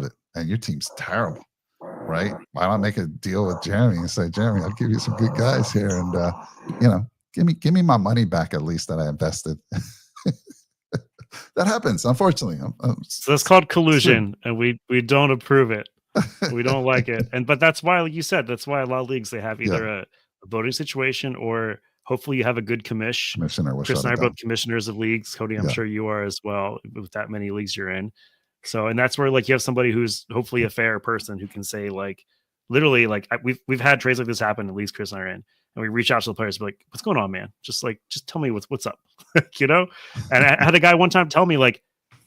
it, and your team's terrible, right? Why not make a deal with Jeremy and say, Jeremy, I'll give you some good guys here, and give me my money back at least that I invested. That happens, unfortunately. So that's called collusion, and we don't approve it. We don't like it, but that's why, like you said, that's why a lot of leagues they have either a voting situation or hopefully you have a good commissioner. Chris and I are both commissioners of leagues. Cody, I'm sure you are as well with that many leagues you're in. So, and that's where like you have somebody who's hopefully a fair person who can say like, literally like we've had trades like this happen at least Chris and I are in, and we reach out to the players, be like, what's going on, man? Just tell me what's up, And I had a guy one time tell me like,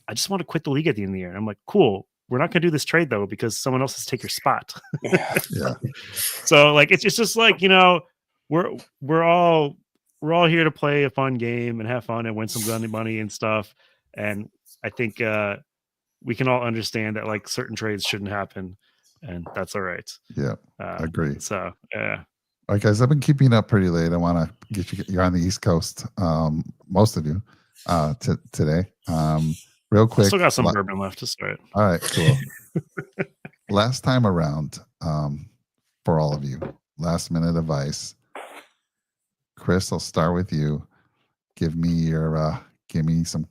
I just want to quit the league at the end of the year. And I'm like, cool. We're not going to do this trade though, because someone else has to take your spot. Yeah. So like, it's just like, we're all here to play a fun game and have fun and win some gun money and stuff. And I think we can all understand that like certain trades shouldn't happen, and that's all right. Yeah, agree. So yeah. All right, guys, I've been keeping up pretty late. I want to get you're on the East Coast, most of you, today. Real quick. Still got some bourbon left to start. All right, cool. Last time around, for all of you, last minute advice. Chris, I'll start with you. Give me some,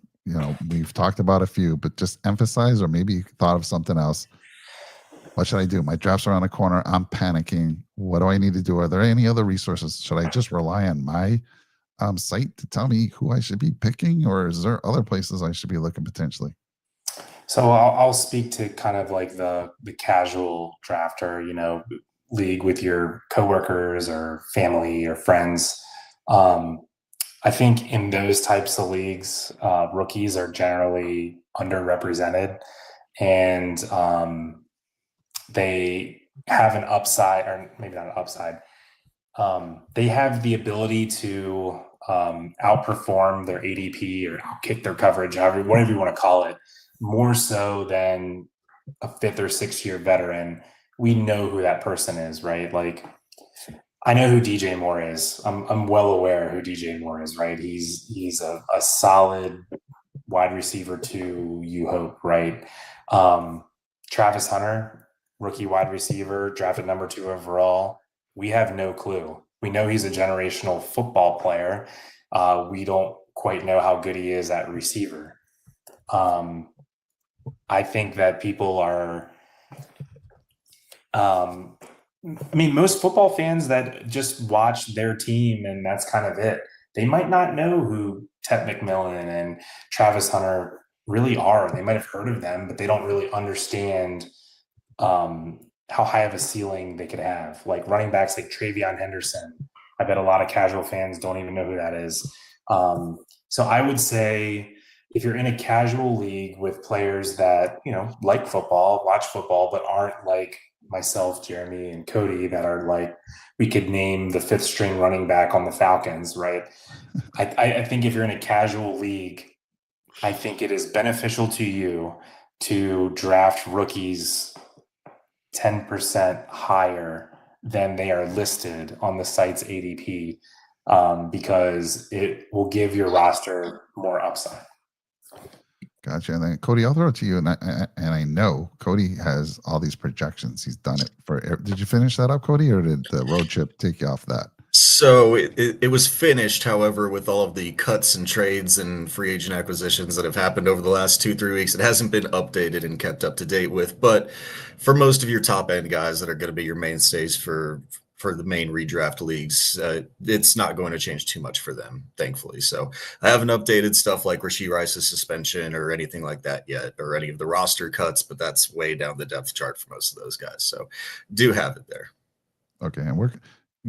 we've talked about a few, but just emphasize, or maybe you thought of something else. What should I do? My draft's around the corner. I'm panicking. What do I need to do? Are there any other resources? Should I just rely on my site to tell me who I should be picking, or is there other places I should be looking potentially? So I'll speak to kind of like the casual drafter, league with your coworkers or family or friends. I think in those types of leagues, rookies are generally underrepresented, and they have an upside, or maybe not an upside. They have the ability to outperform their ADP or outkick their coverage, whatever you want to call it, more so than a 5th or 6th year veteran we know who that person is, right? Like, I know who DJ Moore is. I'm well aware who DJ Moore is, right? He's a solid wide receiver too, you hope, right? Travis Hunter, rookie wide receiver, drafted number 2 overall. We have no clue. We know he's a generational football player. We don't quite know how good he is at receiver. I think that people are most football fans that just watch their team and that's kind of it. They might not know who Ted McMillan and Travis Hunter really are. They might have heard of them, but they don't really understand how high of a ceiling they could have. Like running backs like Travion Henderson. I bet a lot of casual fans don't even know who that is. So I would say if you're in a casual league with players that, like football, watch football, but aren't like myself, Jeremy, and Cody that are like, we could name the 5th string running back on the Falcons, right? I think if you're in a casual league, I think it is beneficial to you to draft rookies 10% higher than they are listed on the site's ADP, because it will give your roster more upside. Gotcha. And then Cody, I'll throw it to you. And I know Cody has all these projections. He's done it for. Did you finish that up, Cody, or did the road trip take you off that? So it was finished, however, with all of the cuts and trades and free agent acquisitions that have happened over the last 2-3 weeks, it hasn't been updated and kept up to date with. But for most of your top end guys that are going to be your mainstays for the main redraft leagues, it's not going to change too much for them, thankfully. So I haven't updated stuff like Rashee Rice's suspension or anything like that yet, or any of the roster cuts, but that's way down the depth chart for most of those guys. So do have it there. Okay, and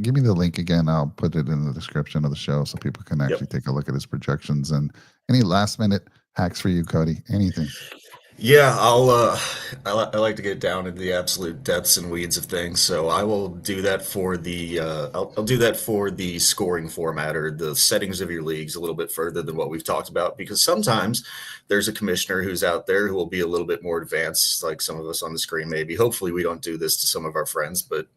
give me the link again. I'll put it in the description of the show so people can actually take a look at his projections. And any last minute hacks for you, Cody? Anything? Yeah, I like to get down into the absolute depths and weeds of things, so I will do that for the I'll do that for the scoring format or the settings of your leagues a little bit further than what we've talked about, because sometimes there's a commissioner who's out there who will be a little bit more advanced, like some of us on the screen maybe. Hopefully we don't do this to some of our friends, but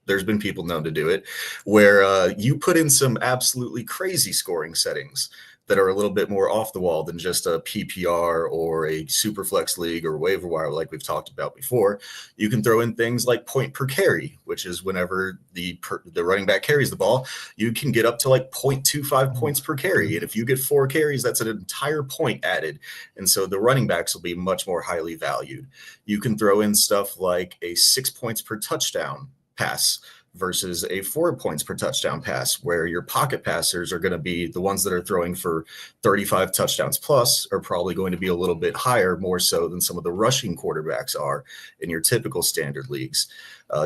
there's been people known to do it, where you put in some absolutely crazy scoring settings that are a little bit more off the wall than just a PPR or a super flex league or waiver wire like we've talked about before. You can throw in things like point per carry, which is whenever the running back carries the ball, you can get up to like 0.25 points per carry. And if you get 4 carries, that's an entire point added. And so the running backs will be much more highly valued. You can throw in stuff like a 6 points per touchdown pass versus a 4 points per touchdown pass, where your pocket passers are going to be the ones that are throwing for 35 touchdowns plus are probably going to be a little bit higher, more so than some of the rushing quarterbacks are in your typical standard leagues.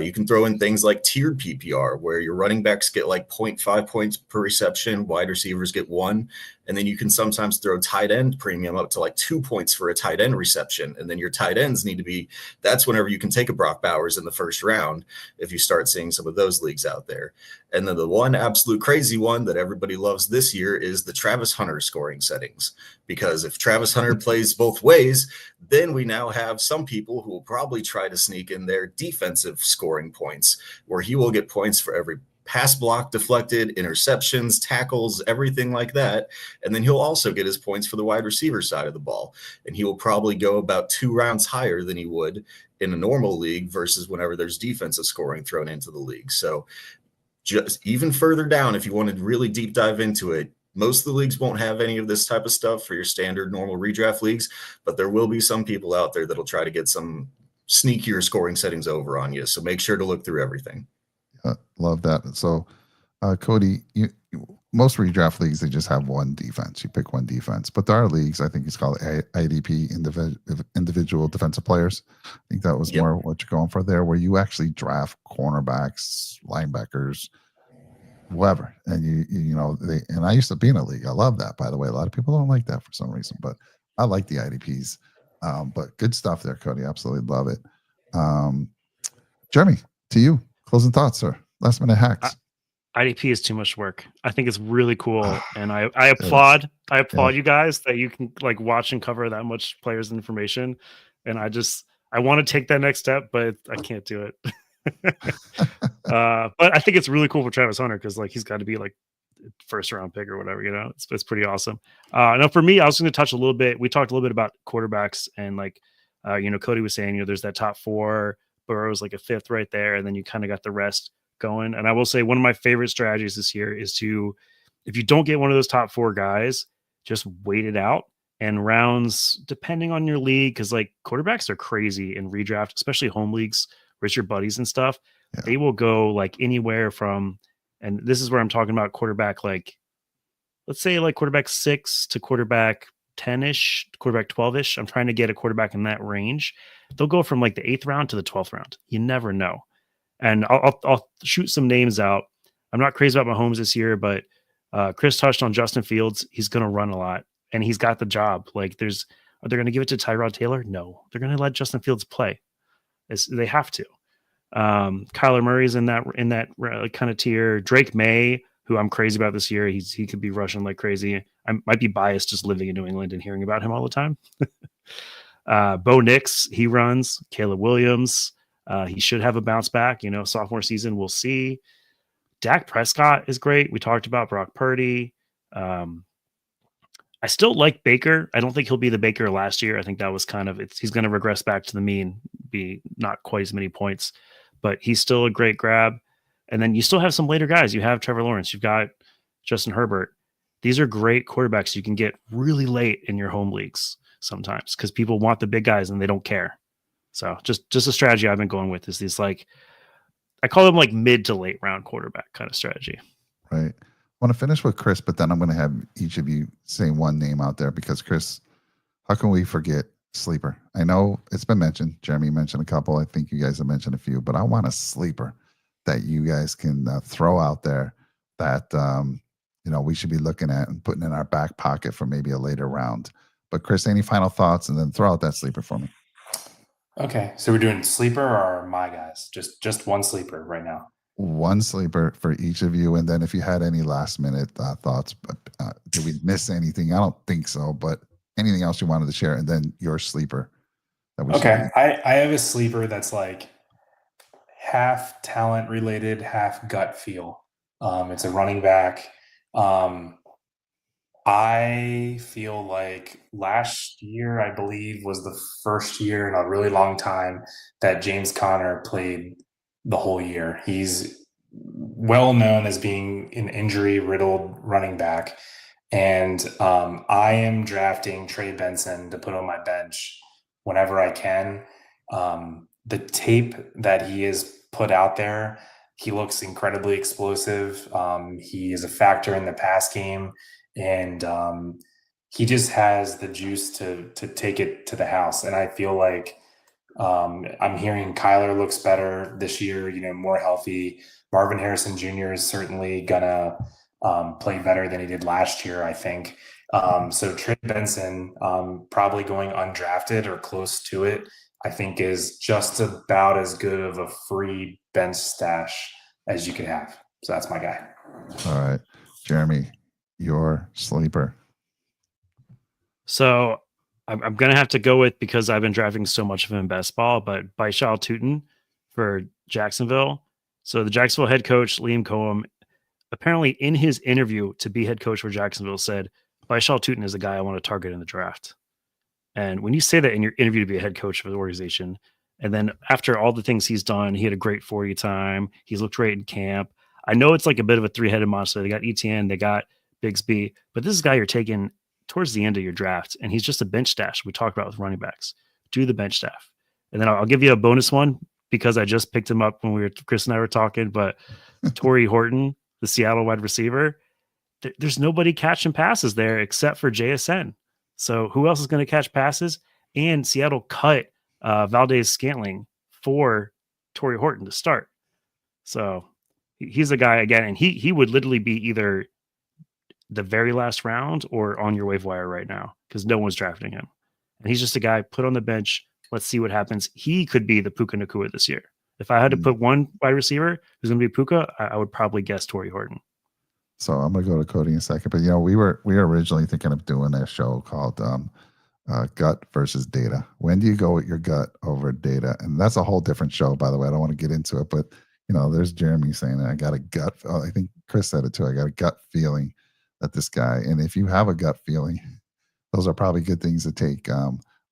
You can throw in things like tiered PPR, where your running backs get like 0.5 points per reception, wide receivers get 1, and then you can sometimes throw tight end premium up to like 2 points for a tight end reception. And then your tight ends need to be, that's whenever you can take a Brock Bowers in the first round, if you start seeing some of those leagues out there. And then the one absolute crazy one that everybody loves this year is the Travis Hunter scoring settings. Because if Travis Hunter plays both ways, then we now have some people who will probably try to sneak in their defensive scoring points, where he will get points for every pass block deflected, interceptions, tackles, everything like that. And then he'll also get his points for the wide receiver side of the ball. And he will probably go about 2 rounds higher than he would in a normal league versus whenever there's defensive scoring thrown into the league. So just even further down, if you want to really deep dive into it, most of the leagues won't have any of this type of stuff for your standard normal redraft leagues, but there will be some people out there that'll try to get some sneakier scoring settings over on you. So make sure to look through everything. Love that. So, Cody, most redraft leagues, they just have one defense. You pick one defense. But there are leagues, I think it's called IDP, individual defensive players. I think that was more what you're going for there, where you actually draft cornerbacks, linebackers, whoever. And and I used to be in a league. I love that, by the way. A lot of people don't like that for some reason, but I like the IDPs. But good stuff there, Cody. Absolutely love it. Jeremy, to you. Closing thoughts, sir. Last minute hacks. IDP is too much work. I think it's really cool, and I applaud you guys that you can like watch and cover that much players' information. And I want to take that next step, but I can't do it. But I think it's really cool for Travis Hunter because like he's got to be like first round pick or whatever. It's pretty awesome. Now for me, I was going to touch a little bit. We talked a little bit about quarterbacks and like Cody was saying, there's that top four. Burrow's like a fifth right there, and then you kind of got the rest going. And I will say one of my favorite strategies this year is to, if you don't get one of those top four guys, just wait it out. And rounds, depending on your league, because like quarterbacks are crazy in redraft, especially home leagues where it's your buddies and stuff. Yeah. They will go like anywhere from, and this is where I'm talking about quarterback, like let's say like quarterback 6 to quarterback 10-ish, quarterback 12-ish. I'm trying to get a quarterback in that range. They'll go from like the 8th round to the 12th round. You never know. And I'll shoot some names out. I'm not crazy about Mahomes this year, but Chris touched on Justin Fields. He's going to run a lot. And he's got the job. Like are they going to give it to Tyrod Taylor? No, they're going to let Justin Fields play. They have to. Kyler Murray's in that kind of tier. Drake May, who I'm crazy about this year, he could be rushing like crazy. I might be biased just living in New England and hearing about him all the time. Bo Nix, he runs. Caleb Williams, he should have a bounce back. Sophomore season, we'll see. Dak Prescott is great. We talked about Brock Purdy. I still like Baker. I don't think he'll be the Baker last year. I think that was he's going to regress back to the mean, be not quite as many points, but he's still a great grab. And then you still have some later guys. You have Trevor Lawrence. You've got Justin Herbert. These are great quarterbacks you can get really late in your home leagues sometimes because people want the big guys and they don't care. So just a strategy I've been going with is these like, I call them like mid to late round quarterback kind of strategy. Right. I want to finish with Chris, but then I'm going to have each of you say one name out there because Chris, how can we forget sleeper? I know it's been mentioned. Jeremy mentioned a couple. I think you guys have mentioned a few, but I want a sleeper that you guys can throw out there that, we should be looking at and putting in our back pocket for maybe a later round. But Chris, any final thoughts? And then throw out that sleeper for me. Okay. So we're doing sleeper or my guys? Just one sleeper right now. One sleeper for each of you, and then if you had any last minute thoughts, did we miss anything? I don't think so, but anything else you wanted to share, and then your sleeper. Okay, I have a sleeper that's like half talent related, half gut feel. It's a running back. I feel like last year, I believe, was the first year in a really long time that James Conner played the whole year. He's well known as being an injury-riddled running back. And I am drafting Trey Benson to put on my bench whenever I can. The tape that he has put out there, he looks incredibly explosive. He is a factor in the pass game. And he just has the juice to take it to the house. And I feel like I'm hearing Kyler looks better this year, more healthy. Marvin Harrison Jr. is certainly gonna play better than he did last year, I think. So Trey Benson, probably going undrafted or close to it, I think is just about as good of a free bench stash as you could have. So that's my guy. All right, Jeremy, your sleeper. So I'm going to have to go with, because I've been drafting so much of him in best ball, but Baishal Tutin for Jacksonville. So the Jacksonville head coach, Liam Cohen, apparently in his interview to be head coach for Jacksonville said, Baishal Tutin is the guy I want to target in the draft. And when you say that in your interview to be a head coach of the organization, and then after all the things he's done, he had a great 40 time. He's looked great in camp. I know it's like a bit of a three-headed monster. They got ETN, they got Bigsby, but this is a guy you're taking towards the end of your draft, and he's just a bench stash. We talked about with running backs. Do the bench staff. And then I'll give you a bonus one because I just picked him up when Chris and I were talking, but Torrey Horton, the Seattle wide receiver, there's nobody catching passes there except for JSN. So who else is going to catch passes? And Seattle cut Valdez Scantling for Torrey Horton to start. So he's a guy again, and he would literally be either the very last round or on your waiver wire right now because no one's drafting him. And he's just a guy put on the bench. Let's see what happens. He could be the Puka Nacua this year. If I had to put one wide receiver who's going to be Puka, I would probably guess Torrey Horton. So I'm going to go to Cody in a second. But, we were originally thinking of doing a show called gut versus data. When do you go with your gut over data? And that's a whole different show, by the way. I don't want to get into it, but there's Jeremy saying that I got a gut. I think Chris said it too. I got a gut feeling that this guy. And if you have a gut feeling, those are probably good things to take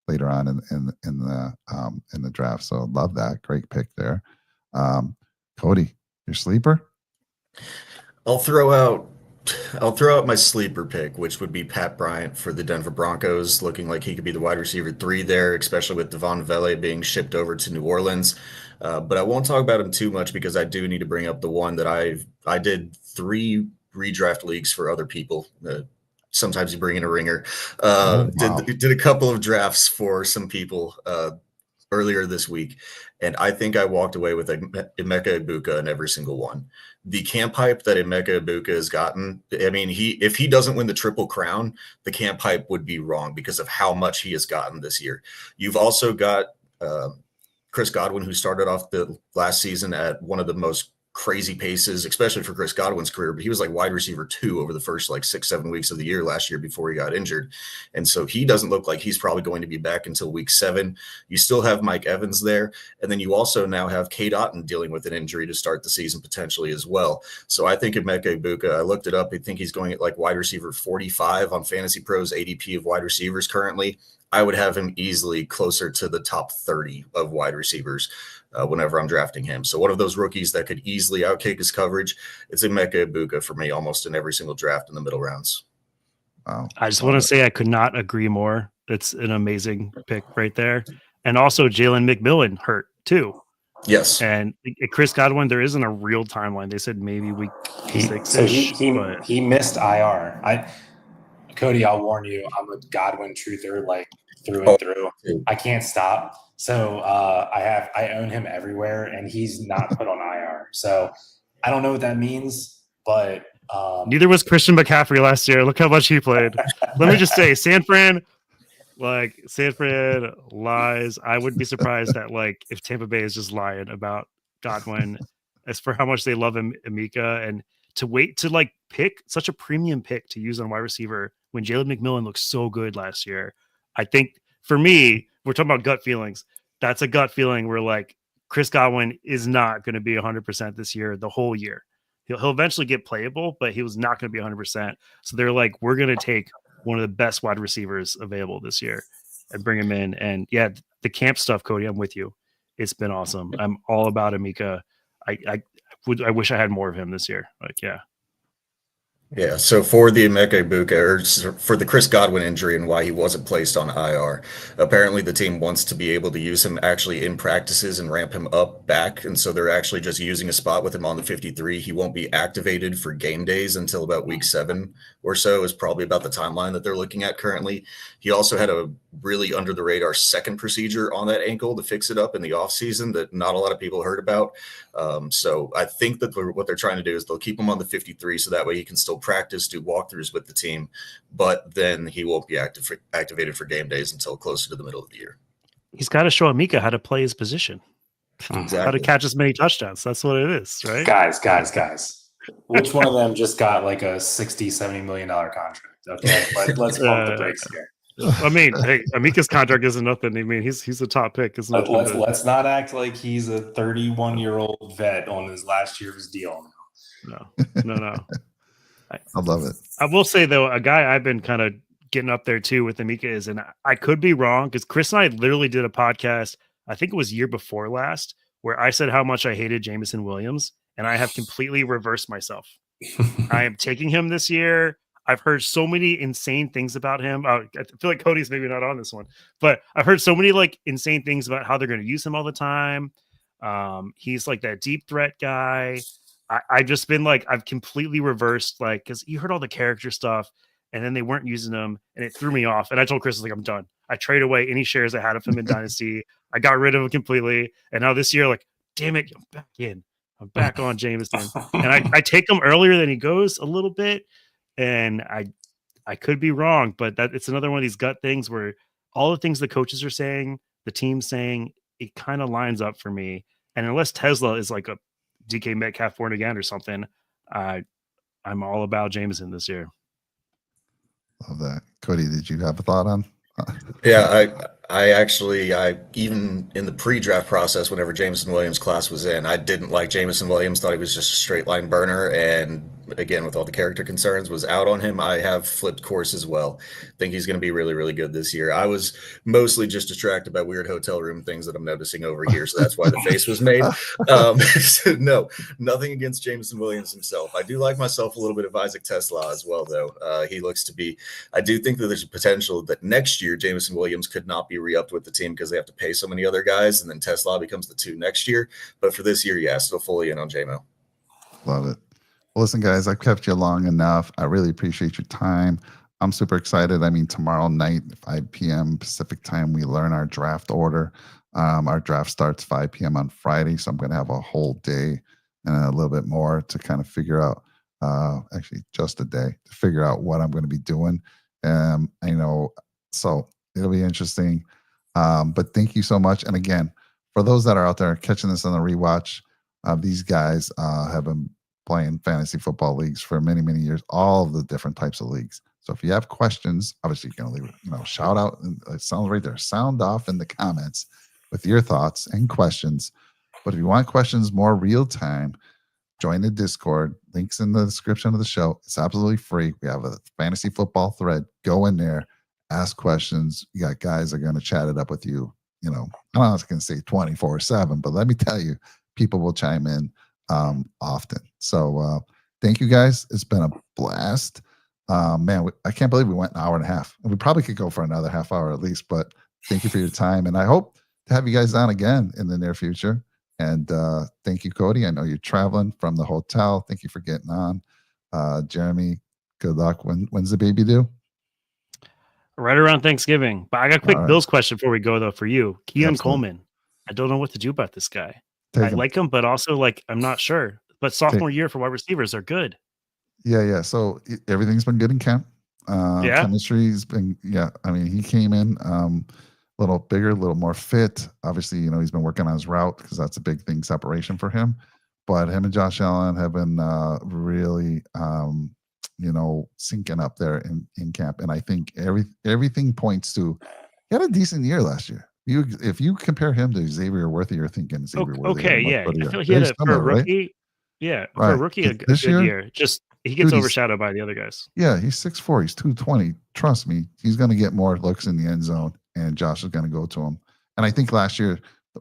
later on in the draft. So love that. Great pick there. Cody, your sleeper? I'll throw out my sleeper pick, which would be Pat Bryant for the Denver Broncos, looking like he could be the wide receiver 3 there, especially with Devon Vele being shipped over to New Orleans. But I won't talk about him too much because I do need to bring up the one that I did 3 redraft leagues for other people. Sometimes you bring in a ringer. Wow. Did a couple of drafts for some people earlier this week, and I think I walked away with Emeka Egbuka in every single one. The camp hype that Emeka Egbuka has gotten, I mean, if he doesn't win the Triple Crown, the camp hype would be wrong because of how much he has gotten this year. You've also got Chris Godwin, who started off the last season at one of the most crazy paces, especially for Chris Godwin's career, but he was like wide receiver 2 over the first 6-7 weeks of the year last year before he got injured. And so he doesn't look like he's probably going to be back until week 7. You still have Mike Evans there. And then you also now have Cade Otton dealing with an injury to start the season potentially as well. So I think Emeka Egbuka, I looked it up. I think he's going at wide receiver 45 on Fantasy Pros ADP of wide receivers currently. I would have him easily closer to the top 30 of wide receivers whenever I'm drafting him. So one of those rookies that could easily outkick his coverage, it's Emeka Egbuka for me almost in every single draft in the middle rounds. Wow. I just want to say I could not agree more. It's an amazing pick right there. And also Jalen McMillan hurt too. Yes. And Chris Godwin, there isn't a real timeline. They said maybe week 6. So he missed IR. Cody, I'll warn you, I'm a Godwin truther, through and through. I can't stop. So I own him everywhere, and he's not put on IR. So I don't know what that means, but neither was Christian McCaffrey last year. Look how much he played. Let me just say, San Fran lies. I wouldn't be surprised that if Tampa Bay is just lying about Godwin as for how much they love him, Emeka, and to wait to pick such a premium pick to use on wide receiver when Jalen McMillan looked so good last year. I think for me, we're talking about gut feelings. That's a gut feeling where Chris Godwin is not going to be 100% this year, the whole year. He'll eventually get playable, but he was not going to be 100%. So they're we're going to take one of the best wide receivers available this year and bring him in. And yeah, the camp stuff, Cody, I'm with you. It's been awesome. I'm all about Emeka. I wish I had more of him this year. Yeah, so for the Emeka Egbuka, or for the Chris Godwin injury and why he wasn't placed on IR, apparently the team wants to be able to use him actually in practices and ramp him up back, and so they're actually just using a spot with him on the 53. He won't be activated for game days until about week 7 or so is probably about the timeline that they're looking at currently. He also had a really under-the-radar second procedure on that ankle to fix it up in the offseason that not a lot of people heard about. So I think that what they're trying to do is they'll keep him on the 53 so that way he can still practice, do walkthroughs with the team, but then he won't be activated for game days until closer to the middle of the year. He's got to show Emeka how to play his position, Exactly. how to catch as many touchdowns. That's what it is, right? Guys. Which one of them just got a $60-70 million contract? Okay, let's pump the brakes here. I mean, hey, Emeka's contract isn't nothing. I mean, he's a top pick. It's not. Let's not act like he's a 31-year-old vet on his last year of his deal. No. I love it. I will say though, a guy I've been kind of getting up there too with Emeka is, and I could be wrong because Chris and I literally did a podcast. I think it was year before last where I said how much I hated Jameson Williams, and I have completely reversed myself. I am taking him this year. I've heard so many insane things about him. I feel like Cody's maybe not on this one, but I've heard so many insane things about how they're going to use him all the time. He's that deep threat guy. I've just been I've completely reversed because you heard all the character stuff and then they weren't using him and it threw me off. And I told Chris, I'm done. I trade away any shares I had of him in Dynasty. I got rid of him completely. And now this year, damn it, I'm back in. I'm back on Jameson. And I take him earlier than he goes a little bit. And I could be wrong, but it's another one of these gut things where all the things the coaches are saying, the team's saying, it kind of lines up for me. And unless Tesla is a DK Metcalf born again or something, I'm all about Jameson this year. Love that. Cody, did you have a thought on Yeah, I even in the pre-draft process, whenever Jameson Williams' class was in, I didn't like Jameson Williams. Thought he was just a straight line burner, and again, with all the character concerns, was out on him. I have flipped course as well. Think he's going to be really, really good this year. I was mostly just distracted by weird hotel room things that I'm noticing over here, so that's why the face was made. So no, nothing against Jameson Williams himself. I do like myself a little bit of Isaac Tesla as well, though. He looks to be. I do think that there's a potential that next year Jameson Williams could not be re-upped with the team because they have to pay so many other guys, and then Tesla becomes the 2 next year. But for this year, yeah, still fully in on JMO. Love it. Well, listen, guys, I've kept you long enough. I really appreciate your time. I'm super excited. I mean, tomorrow night, 5 p.m. Pacific time, we learn our draft order. Our draft starts 5 p.m. on Friday, so I'm going to have a whole day and a little bit more to kind of figure out, actually just a day to figure out what I'm going to be doing. So it'll be interesting. But thank you so much. And again, for those that are out there catching this on the rewatch, these guys have been playing fantasy football leagues for many, many years, all of the different types of leagues. So if you have questions, obviously you can leave, shout out. And it sounds right there. Sound off in the comments with your thoughts and questions. But if you want questions more real time, join the Discord. Links in the description of the show. It's absolutely free. We have a fantasy football thread. Go in there, ask questions. You got guys that are going to chat it up with you. I'm not going to say 24/7, but let me tell you, people will chime in often. So thank you guys. It's been a blast. Man, I can't believe we went an hour and a half. We probably could go for another half hour at least, but thank you for your time. And I hope to have you guys on again in the near future. And thank you, Cody. I know you're traveling from the hotel. Thank you for getting on. Jeremy, good luck. When's the baby due? Right around Thanksgiving. But I got a quick All right. Bills question before we go, though, for you. Keon Absolutely. Coleman. I don't know what to do about this guy. Take I him. like him, but also, I'm not sure. But sophomore year for wide receivers are good. Yeah. So everything's been good in camp. Yeah. Chemistry's been, I mean, he came in a little bigger, a little more fit. Obviously, he's been working on his route because that's a big thing, separation for him. But him and Josh Allen have been really, syncing up there in camp. And I think everything points to he had a decent year last year. If you compare him to Xavier Worthy, you're thinking Xavier Worthy. Okay, yeah. I feel he Very had for a similar, right? rookie. Yeah, for Right. a rookie, a This good year, year. Just he gets dude, he's- overshadowed by the other guys. Yeah, he's 6'4", he's 220. Trust me, he's going to get more looks in the end zone, and Josh is going to go to him. And I think last year,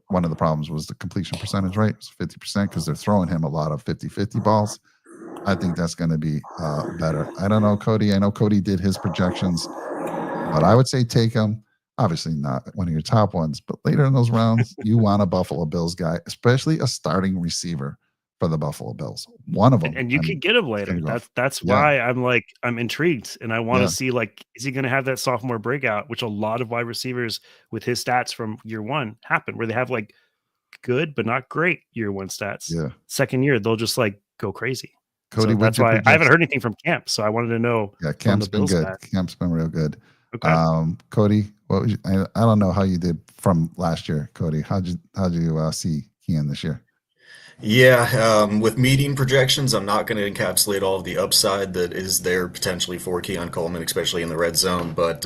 one of the problems was the completion percentage rate. It was 50% because they're throwing him a lot of 50-50 balls. I think that's going to be better. I don't know, Cody. I know Cody did his projections, but I would say take him. Obviously not one of your top ones, but later in those rounds, you want a Buffalo Bills guy, especially a starting receiver for the Buffalo Bills. One of them. And you could get him later. That's Yeah. why I'm intrigued. And I want to see, is he going to have that sophomore breakout, which a lot of wide receivers with his stats from year one happen, where they have good, but not great year one stats. Yeah. Second year, they'll just go crazy. Cody, So that's why I haven't heard anything from camp. So I wanted to know. Yeah, camp's been good. Camp's been real good. Okay. Cody, what was I don't know how you did from last year, Cody. How'd you see Keon this year? Yeah, with meeting projections, I'm not going to encapsulate all of the upside that is there potentially for Keon Coleman, especially in the red zone. But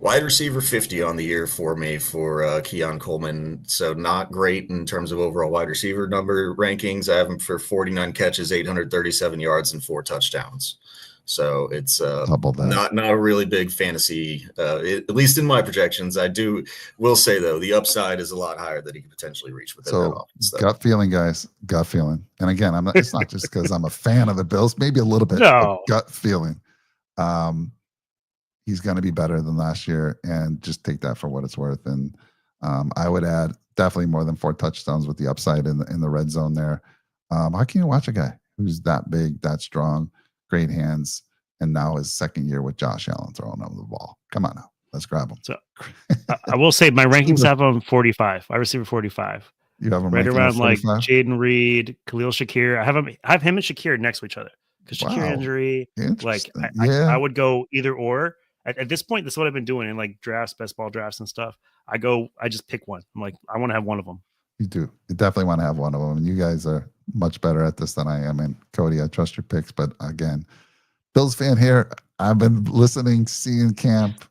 wide receiver 50 on the year for me for Keon Coleman. So not great in terms of overall wide receiver number rankings. I have him for 49 catches, 837 yards, and 4 touchdowns. So it's not a really big fantasy, at least in my projections. Will say though, the upside is a lot higher that he could potentially reach within that offense. Gut feeling, guys, gut feeling. And again, it's not just because I'm a fan of the Bills, maybe a little bit of gut feeling. He's going to be better than last year, and just take that for what it's worth. And I would add definitely more than 4 touchdowns with the upside in the red zone there. How can you watch a guy who's that big, that strong, great hands, and now his second year with Josh Allen throwing over the ball? Come on now, let's grab him. So I will say my rankings have him 45. I receive 45. You have him right around Jaden Reed, Khalil Shakir. I have him and Shakir next to each other because Shakir injury. I would go either or. At this point, this is what I've been doing in drafts, best ball drafts and stuff. I just pick one. I'm I want to have one of them. You do. You definitely want to have one of them. And you guys are much better at this than I am. And Cody, I trust your picks. But again, Bills fan here. I've been listening, seeing camp.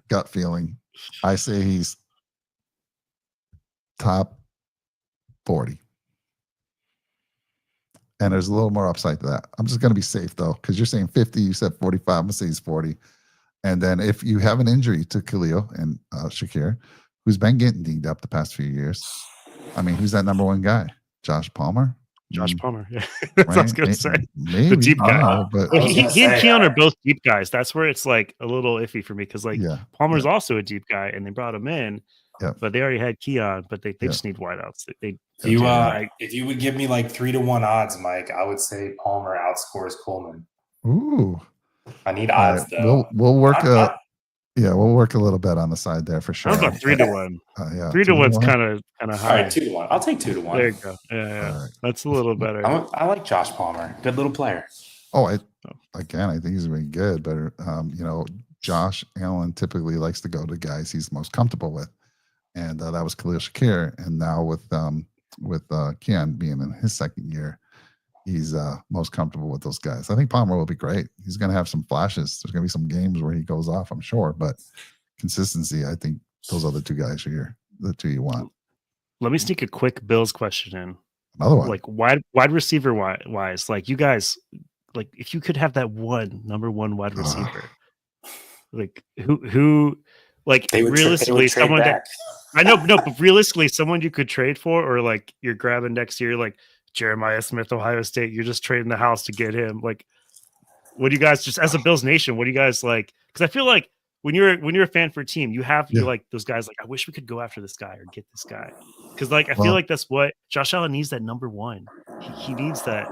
gut feeling, I say he's top 40. And there's a little more upside to that. I'm just going to be safe though, because you're saying 50. You said 45. I'm going to say he's 40. And then if you have an injury to Khalil and Shakir, who's been getting dinged up the past few years, I mean, who's that number one guy? Josh Palmer? Josh Palmer. Yeah. That's what I was Right? going to say. Maybe. The deep guy. But I was He gonna and say, Keon are both deep guys. That's where it's like a little iffy for me because like yeah. Palmer's also a deep guy and they brought him in, Yeah. but they already had Keon, but they Yeah. just need wideouts. They if you would give me like 3-1 odds, Mike, I would say Palmer outscores Coleman. Ooh. I need All odds right. though. We'll work Not- we'll work a little bit on the side there for sure. How about 3-1? Yeah. 3-1's kind of all high. right, 2-1. I'll take 2-1. There you go. Yeah. All right. That's a little better. I like Josh Palmer. Good little player. Oh, I think he's been good, but Josh Allen typically likes to go to guys he's most comfortable with, and that was Khalil Shakir. And now with Keon being in his second year, he's most comfortable with those guys. I think Palmer will be great. He's going to have some flashes. There's going to be some games where he goes off, I'm sure, but consistency, I think those other two guys are the two you want. Let me sneak a quick Bills question in. Another one. Like wide receiver wise, like you guys, like if you could have that number one wide receiver, like who like realistically someone that I know, no, but realistically someone you could trade for, or like you're grabbing next year, like Jeremiah Smith, Ohio State, you're just trading the house to get him. Like, what do you guys just as a Bills Nation? What do you guys like? Because I feel like when you're a fan for a team, you're like those guys. Like, I wish we could go after this guy or get this guy. Because like I feel like that's what Josh Allen needs. That number one. He needs that.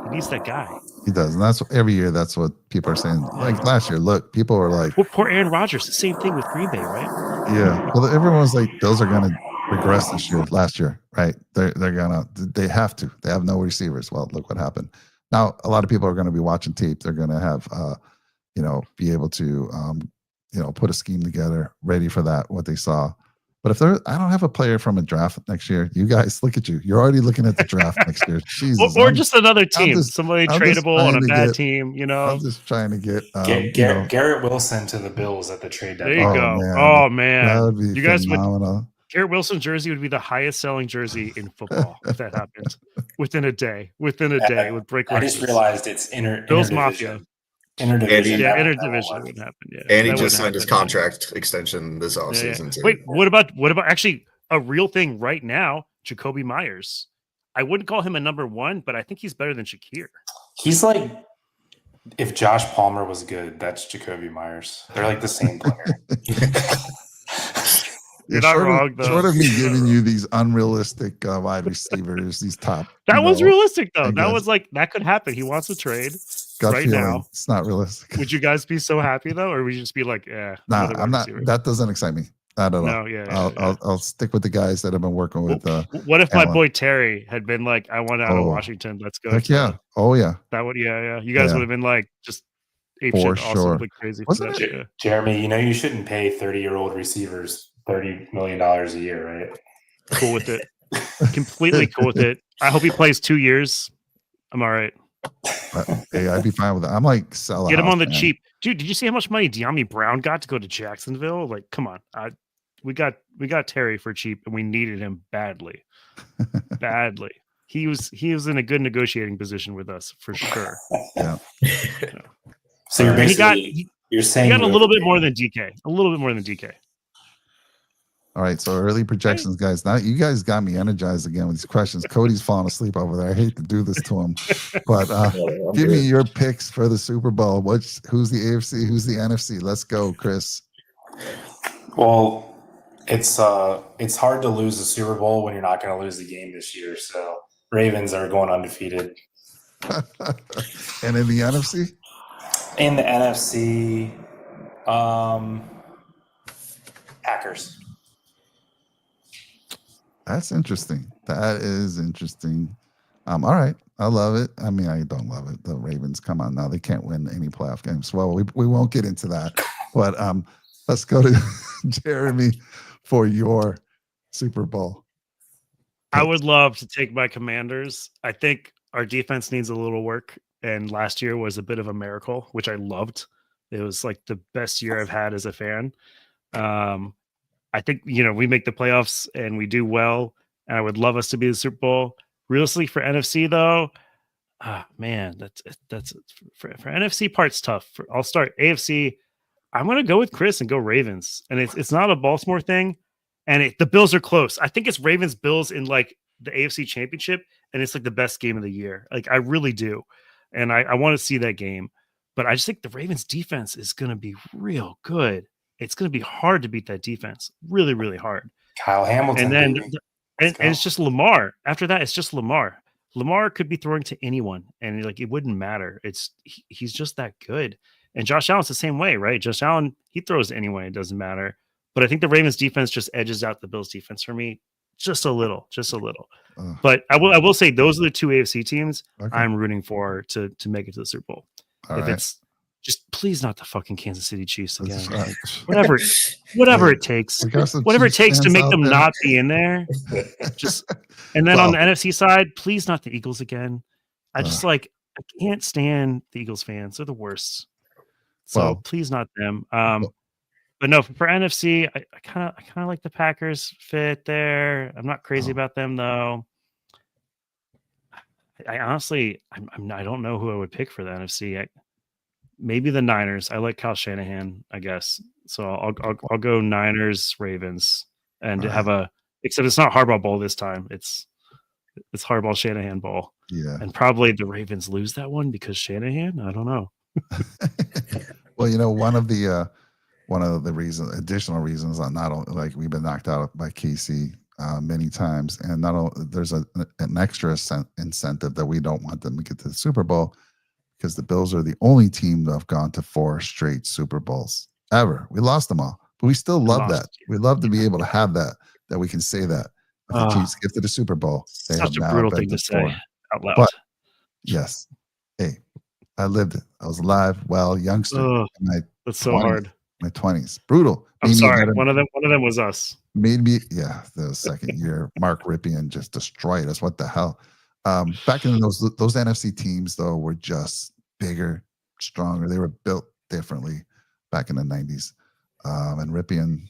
He needs that guy. He does, and that's every year. That's what people are saying. Like last year, look, people are like, well, poor Aaron Rodgers. The same thing with Green Bay, right? Yeah. Well, everyone was like, those are going to regress this year. Last year, right? They have to. They have no receivers. Well, look what happened. Now, a lot of people are going to be watching tape. They're going to have, be able to, put a scheme together, ready for that. What they saw. But I don't have a player from a draft next year. You guys, look at you. You're already looking at the draft next year. Jesus, or just another team, somebody tradable on a bad team. I'm just trying to get Garrett Wilson to the Bills at the trade deadline. There you go. Man. Oh man, that would be you guys phenomenal. Garrett Wilson's jersey would be the highest selling jersey in football if that happened within a day. It would break records. I just realized it's Bills Mafia. Interdivision. Yeah, interdivision would happen. Yeah, and he just signed his contract extension this offseason too. Wait, what about actually a real thing right now? Jacoby Myers. I wouldn't call him a number one, but I think he's better than Shakir. He's like, if Josh Palmer was good, that's Jacoby Myers. They're like the same player. You're not wrong, though. Short of me giving you these unrealistic wide receivers, these top. That was realistic, though. That was like, that could happen. He wants a trade now. It's not realistic. Would you guys be so happy, though? Or would you just be like, nah, I'm not. Receiver. That doesn't excite me. Not at all. No, I'll stick with the guys that have been working with. What if my boy Terry had been like, I want out of Washington. Let's go. Heck yeah. Oh, yeah. That would, yeah. You guys would have been like, just ape for shit, sure. awesome, crazy. Wasn't it? Jeremy, you shouldn't pay 30-year-old receivers $30 million a year, right? Cool with it. Completely cool with it. I hope he plays 2 years. I'm all right. Hey, I'd be fine with that. I'm like, sell Get him on the cheap. Dude, did you see how much money De'Ami Brown got to go to Jacksonville? Like, come on. We got Terry for cheap, and we needed him badly. Badly. He was in a good negotiating position with us for sure. Yeah. So you're basically you're saying he got a little bit more than DK. A little bit more than DK. All right, so early projections, guys. Now you guys got me energized again with these questions. Cody's falling asleep over there. I hate to do this to him, but give me your picks for the Super Bowl. Who's the AFC? Who's the NFC? Let's go, Chris. Well, it's hard to lose the Super Bowl when you're not going to lose the game this year. So Ravens are going undefeated. And in the NFC? In the NFC, Packers. That's interesting. That is interesting. All right. I love it. I mean, I don't love it. The Ravens, come on now. They can't win any playoff games. Well, we won't get into that. But let's go to Jeremy for your Super Bowl. I would love to take my Commanders. I think our defense needs a little work. And last year was a bit of a miracle, which I loved. It was like the best year I've had as a fan. I think we make the playoffs and we do well, and I would love us to be the Super Bowl. Realistically, for NFC though, man, that's for NFC part's tough. I'll start AFC. I'm gonna go with Chris and go Ravens, and it's not a Baltimore thing, and the Bills are close. I think it's Ravens Bills in like the AFC Championship, and it's like the best game of the year. Like I really do, and I want to see that game, but I just think the Ravens defense is gonna be real good. It's gonna be hard to beat that defense, really, really hard. Kyle Hamilton, And then baby. and it's just Lamar. After that, it's just Lamar. Lamar could be throwing to anyone, and like it wouldn't matter. He's just that good. And Josh Allen's the same way, right? Josh Allen, he throws to anyone, it doesn't matter. But I think the Ravens defense just edges out the Bills defense for me just a little. But I will say those are the two AFC teams I'm rooting for to make it to the Super Bowl. It's just please not the fucking Kansas City Chiefs again. Like, whatever it takes. Whatever it takes to make them not be in there. Just and then on the NFC side, please not the Eagles again. I can't stand the Eagles fans. They're the worst. So please not them. But no, for NFC, I kind of like the Packers fit there. I'm not crazy about them though. I honestly, I don't know who I would pick for the NFC. Maybe the Niners. I like Kyle Shanahan, I guess. So I'll go Niners, Ravens, and except it's not Harbaugh Bowl this time. It's Harbaugh Shanahan Bowl. Yeah, and probably the Ravens lose that one because Shanahan. I don't know. Well, one of the additional reasons, not only like we've been knocked out by KC many times, and not only there's an extra incentive that we don't want them to get to the Super Bowl because the Bills are the only team that have gone to 4 straight Super Bowls ever. We lost them all, but we still love that. We love to be able to have that we can say that if the Chiefs get to the Super Bowl. They such have a brutal thing to say out loud. But yes, hey, I lived it. I was alive, youngster. That's so hard. My 20s, brutal. I'm sorry. One of them was us. Made me, the second year. Mark Ripien just destroyed us. What the hell? Back in those NFC teams though were just bigger, stronger. They were built differently back in the 90s. And Ripien,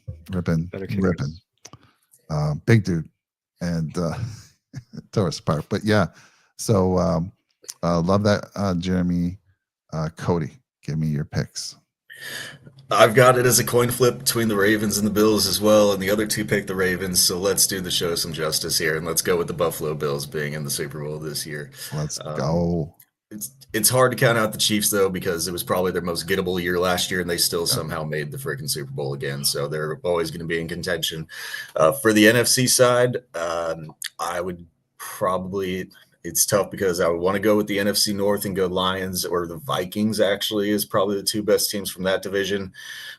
big dude, and tore us apart. But yeah, so love that, Jeremy. Cody, give me your picks. I've got it as a coin flip between the Ravens and the Bills as well, and the other two pick the Ravens. So let's do the show some justice here, and let's go with the Buffalo Bills being in the Super Bowl this year. Let's go. It's hard to count out the Chiefs though because it was probably their most gettable year last year, and they still somehow made the freaking Super Bowl again. So they're always going to be in contention. For the NFC side, I would probably. It's tough because I would want to go with the NFC North and go Lions, or the Vikings actually is probably the two best teams from that division.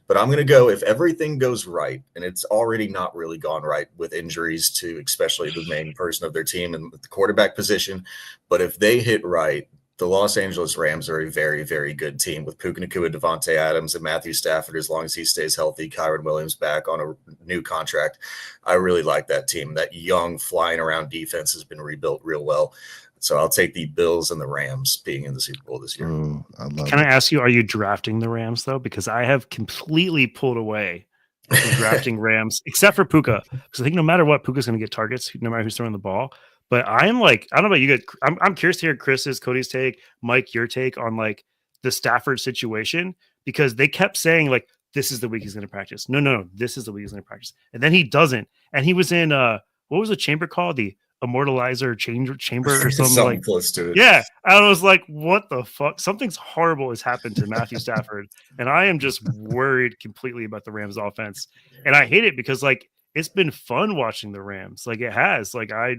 But I'm going to go, if everything goes right, and it's already not really gone right with injuries to especially the main person of their team and the quarterback position. But if they hit right, the Los Angeles Rams are a very, very good team with Puka Nacua, Devontae Adams, and Matthew Stafford as long as he stays healthy. Kyron Williams back on a new contract. I really like that team. That young, flying around defense has been rebuilt real well. So I'll take the Bills and the Rams being in the Super Bowl this year. Ooh, Can I ask you, are you drafting the Rams, though? Because I have completely pulled away from drafting Rams, except for Puka. Because I think no matter what, Puka's going to get targets, no matter who's throwing the ball. But I'm like, I don't know about you guys. I'm curious to hear Chris's, Cody's take, Mike, your take on like the Stafford situation, because they kept saying like, this is the week he's going to practice. No, this is the week he's going to practice. And then he doesn't. And he was in, what was the chamber called? The Immortalizer chamber or something like close to it. Yeah. I was like, what the fuck? Something's horrible has happened to Matthew Stafford. And I am just worried completely about the Rams offense. And I hate it because like, it's been fun watching the Rams. Like it has, like I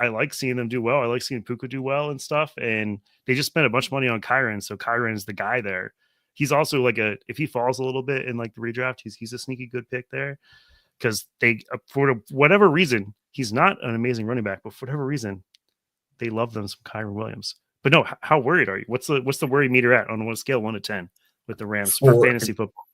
like seeing them do well. I like seeing Puka do well and stuff. And they just spent a bunch of money on Kyron. So Kyron's the guy there. He's also like if he falls a little bit in like the redraft, he's a sneaky good pick there. Because they, for whatever reason, he's not an amazing running back, but for whatever reason, they love them some Kyron Williams. But no, how worried are you? What's the worry meter at on a scale 1 to 10 with the Rams for fantasy football?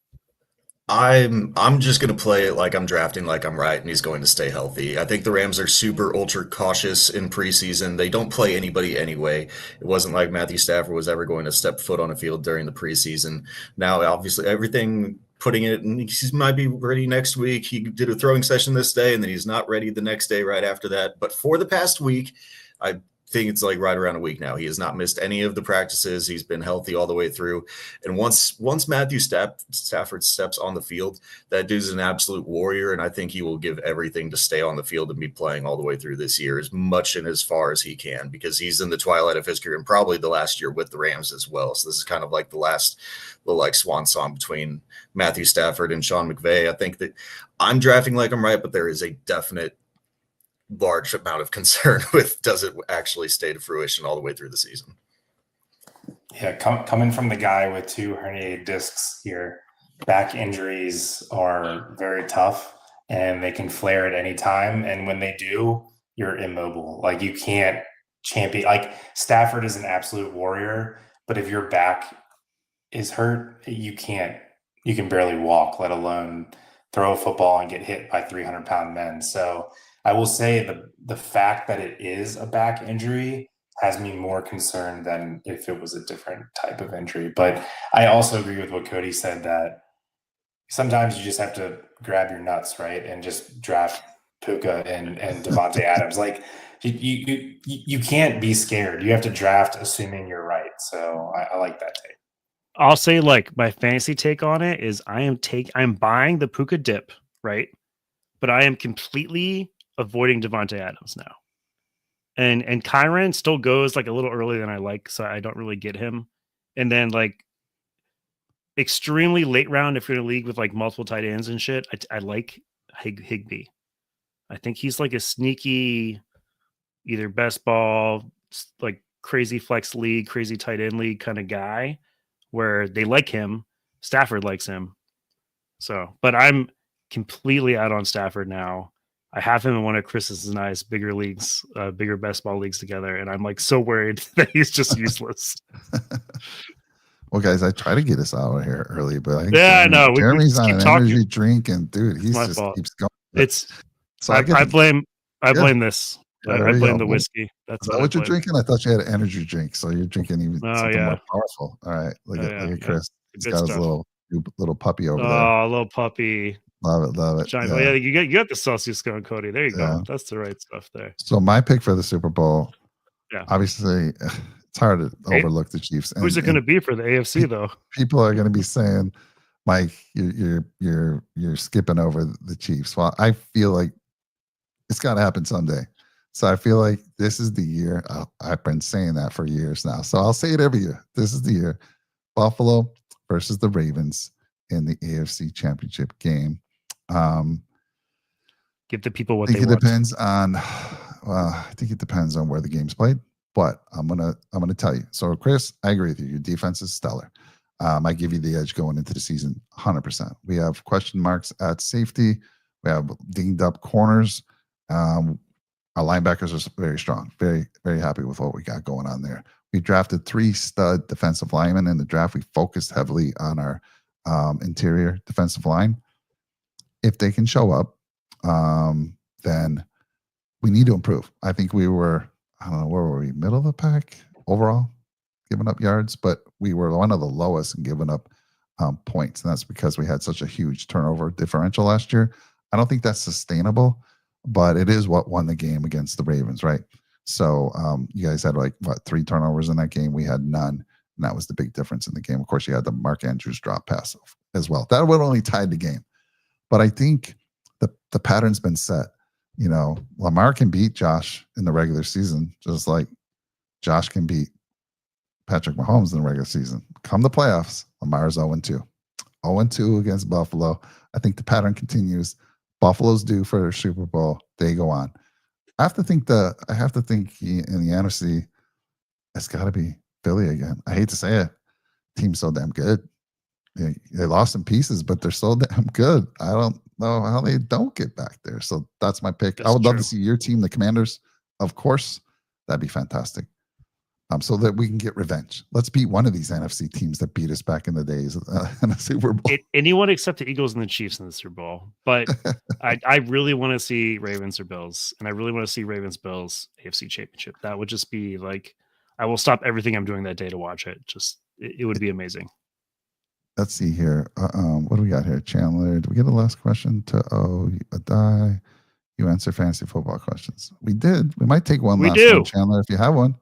I'm just going to play it like I'm drafting like I'm right, and he's going to stay healthy. I think the Rams are super ultra cautious in preseason. They don't play anybody anyway. It wasn't like Matthew Stafford was ever going to step foot on a field during the preseason. Now, obviously, everything putting it, and he might be ready next week. He did a throwing session this day, and then he's not ready the next day right after that. But for the past week, I think it's like right around a week now. He has not missed any of the practices. He's been healthy all the way through. And once Matthew Stafford steps on the field, that dude's an absolute warrior. And I think he will give everything to stay on the field and be playing all the way through this year, as much and as far as he can, because he's in the twilight of his career and probably the last year with the Rams as well. So this is kind of like the last little like swan song between Matthew Stafford and Sean McVay. I think that I'm drafting like I'm right, but there is a definite large amount of concern with does it actually stay to fruition all the way through the season. Yeah, coming from the guy with 2 herniated discs here, back injuries are very tough and they can flare at any time. And when they do, you're immobile. Like you can't champion. Like Stafford is an absolute warrior, but if your back is hurt, you can barely walk, let alone throw a football and get hit by 300-pound men. So I will say the fact that it is a back injury has me more concerned than if it was a different type of injury. But I also agree with what Cody said, that sometimes you just have to grab your nuts, right, and just draft Puka and Devontae Adams. Like you can't be scared. You have to draft assuming you're right. So I like that take. I'll say like my fantasy take on it is I'm buying the Puka dip, right? But I am completely avoiding Devontae Adams now. And Kyron still goes like a little earlier than I like, so I don't really get him. And then like extremely late round, if you're in a league with like multiple tight ends and shit, I like Higbee. I think he's like a sneaky either best ball, like crazy flex league, crazy tight end league kind of guy where they like him. Stafford likes him. So, but I'm completely out on Stafford now. I have him in one of Chris's and I's bigger leagues, bigger best ball leagues together, and I'm like so worried that he's just useless. Well, guys, I try to get us out of here early, but I think I know. Jeremy's We on keep an talking. energy drink, and dude, he's my just fault. keeps going. It's So I blame this. Yeah, I there we blame go. the whiskey. That's Is that what you're drinking? I thought you had an energy drink, so you're drinking even something more powerful. All right, look at Chris. He's got his little puppy over there. Oh, little puppy. Love it. Giant, yeah, you got the Celsius Scone, Cody. There you go. That's the right stuff there. So my pick for the Super Bowl, obviously, it's hard to overlook the Chiefs. Who's it going to be for the AFC though? People are going to be saying, Mike, you're skipping over the Chiefs. Well, I feel like it's got to happen someday. So I feel like this is the year. I've been saying that for years now. So I'll say it every year. This is the year. Buffalo versus the Ravens in the AFC Championship game. Give the people what I they think want. I think it depends on where the game's played. But I'm gonna tell you. So Chris, I agree with you. Your defense is stellar. I give you the edge going into the season, 100%. We have question marks at safety. We have dinged up corners. Our linebackers are very strong. Very, very happy with what we got going on there. We drafted 3 stud defensive linemen in the draft. We focused heavily on our interior defensive line. If they can show up, then we need to improve. I think we were, I don't know, where were we? Middle of the pack overall, giving up yards, but we were one of the lowest in giving up points. And that's because we had such a huge turnover differential last year. I don't think that's sustainable, but it is what won the game against the Ravens, right? So you guys had 3 turnovers in that game. We had none. And that was the big difference in the game. Of course, you had the Mark Andrews drop pass as well. That would only tied the game. But I think the pattern's been set. You know, Lamar can beat Josh in the regular season, just like Josh can beat Patrick Mahomes in the regular season. Come the playoffs, Lamar's 0-2. 0-2 against Buffalo. I think the pattern continues. Buffalo's due for their Super Bowl. They go on. I have to think in the NFC, it's got to be Philly again. I hate to say it. Team's so damn good. They lost some pieces, but they're so damn good. I don't know how they don't get back there. So that's my pick. I would love to see your team, the Commanders, of course. That'd be fantastic. So that we can get revenge. Let's beat one of these NFC teams that beat us back in the days in the Super Bowl. Anyone except the Eagles and the Chiefs in the Super Bowl. But I really want to see Ravens or Bills, and I really want to see Ravens-Bills AFC Championship. That would just be like, I will stop everything I'm doing that day to watch it. It would be amazing. let's see here. What do we got here? Chandler, did we get a last question to die? You answer fantasy football questions. We did. We might take one We last do. one, Chandler, if you have one.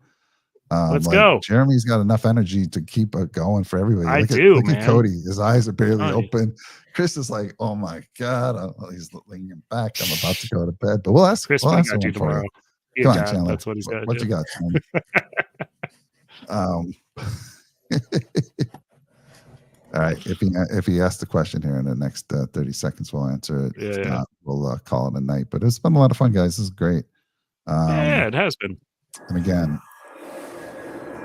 Let's go. Jeremy's got enough energy to keep it going for everybody. Look at Cody. His eyes are barely open. Chris is like, oh my God. He's leaning back. I'm about to go to bed. But we'll ask Chris, we'll what ask got you one for tomorrow? you. Come on, Chandler. That's what he's got. What you got, Chandler? All right. If he asks the question here in the next 30 seconds, we'll answer it. If not, we'll call it a night. But it's been a lot of fun, guys. This is great. Yeah, it has been. And again,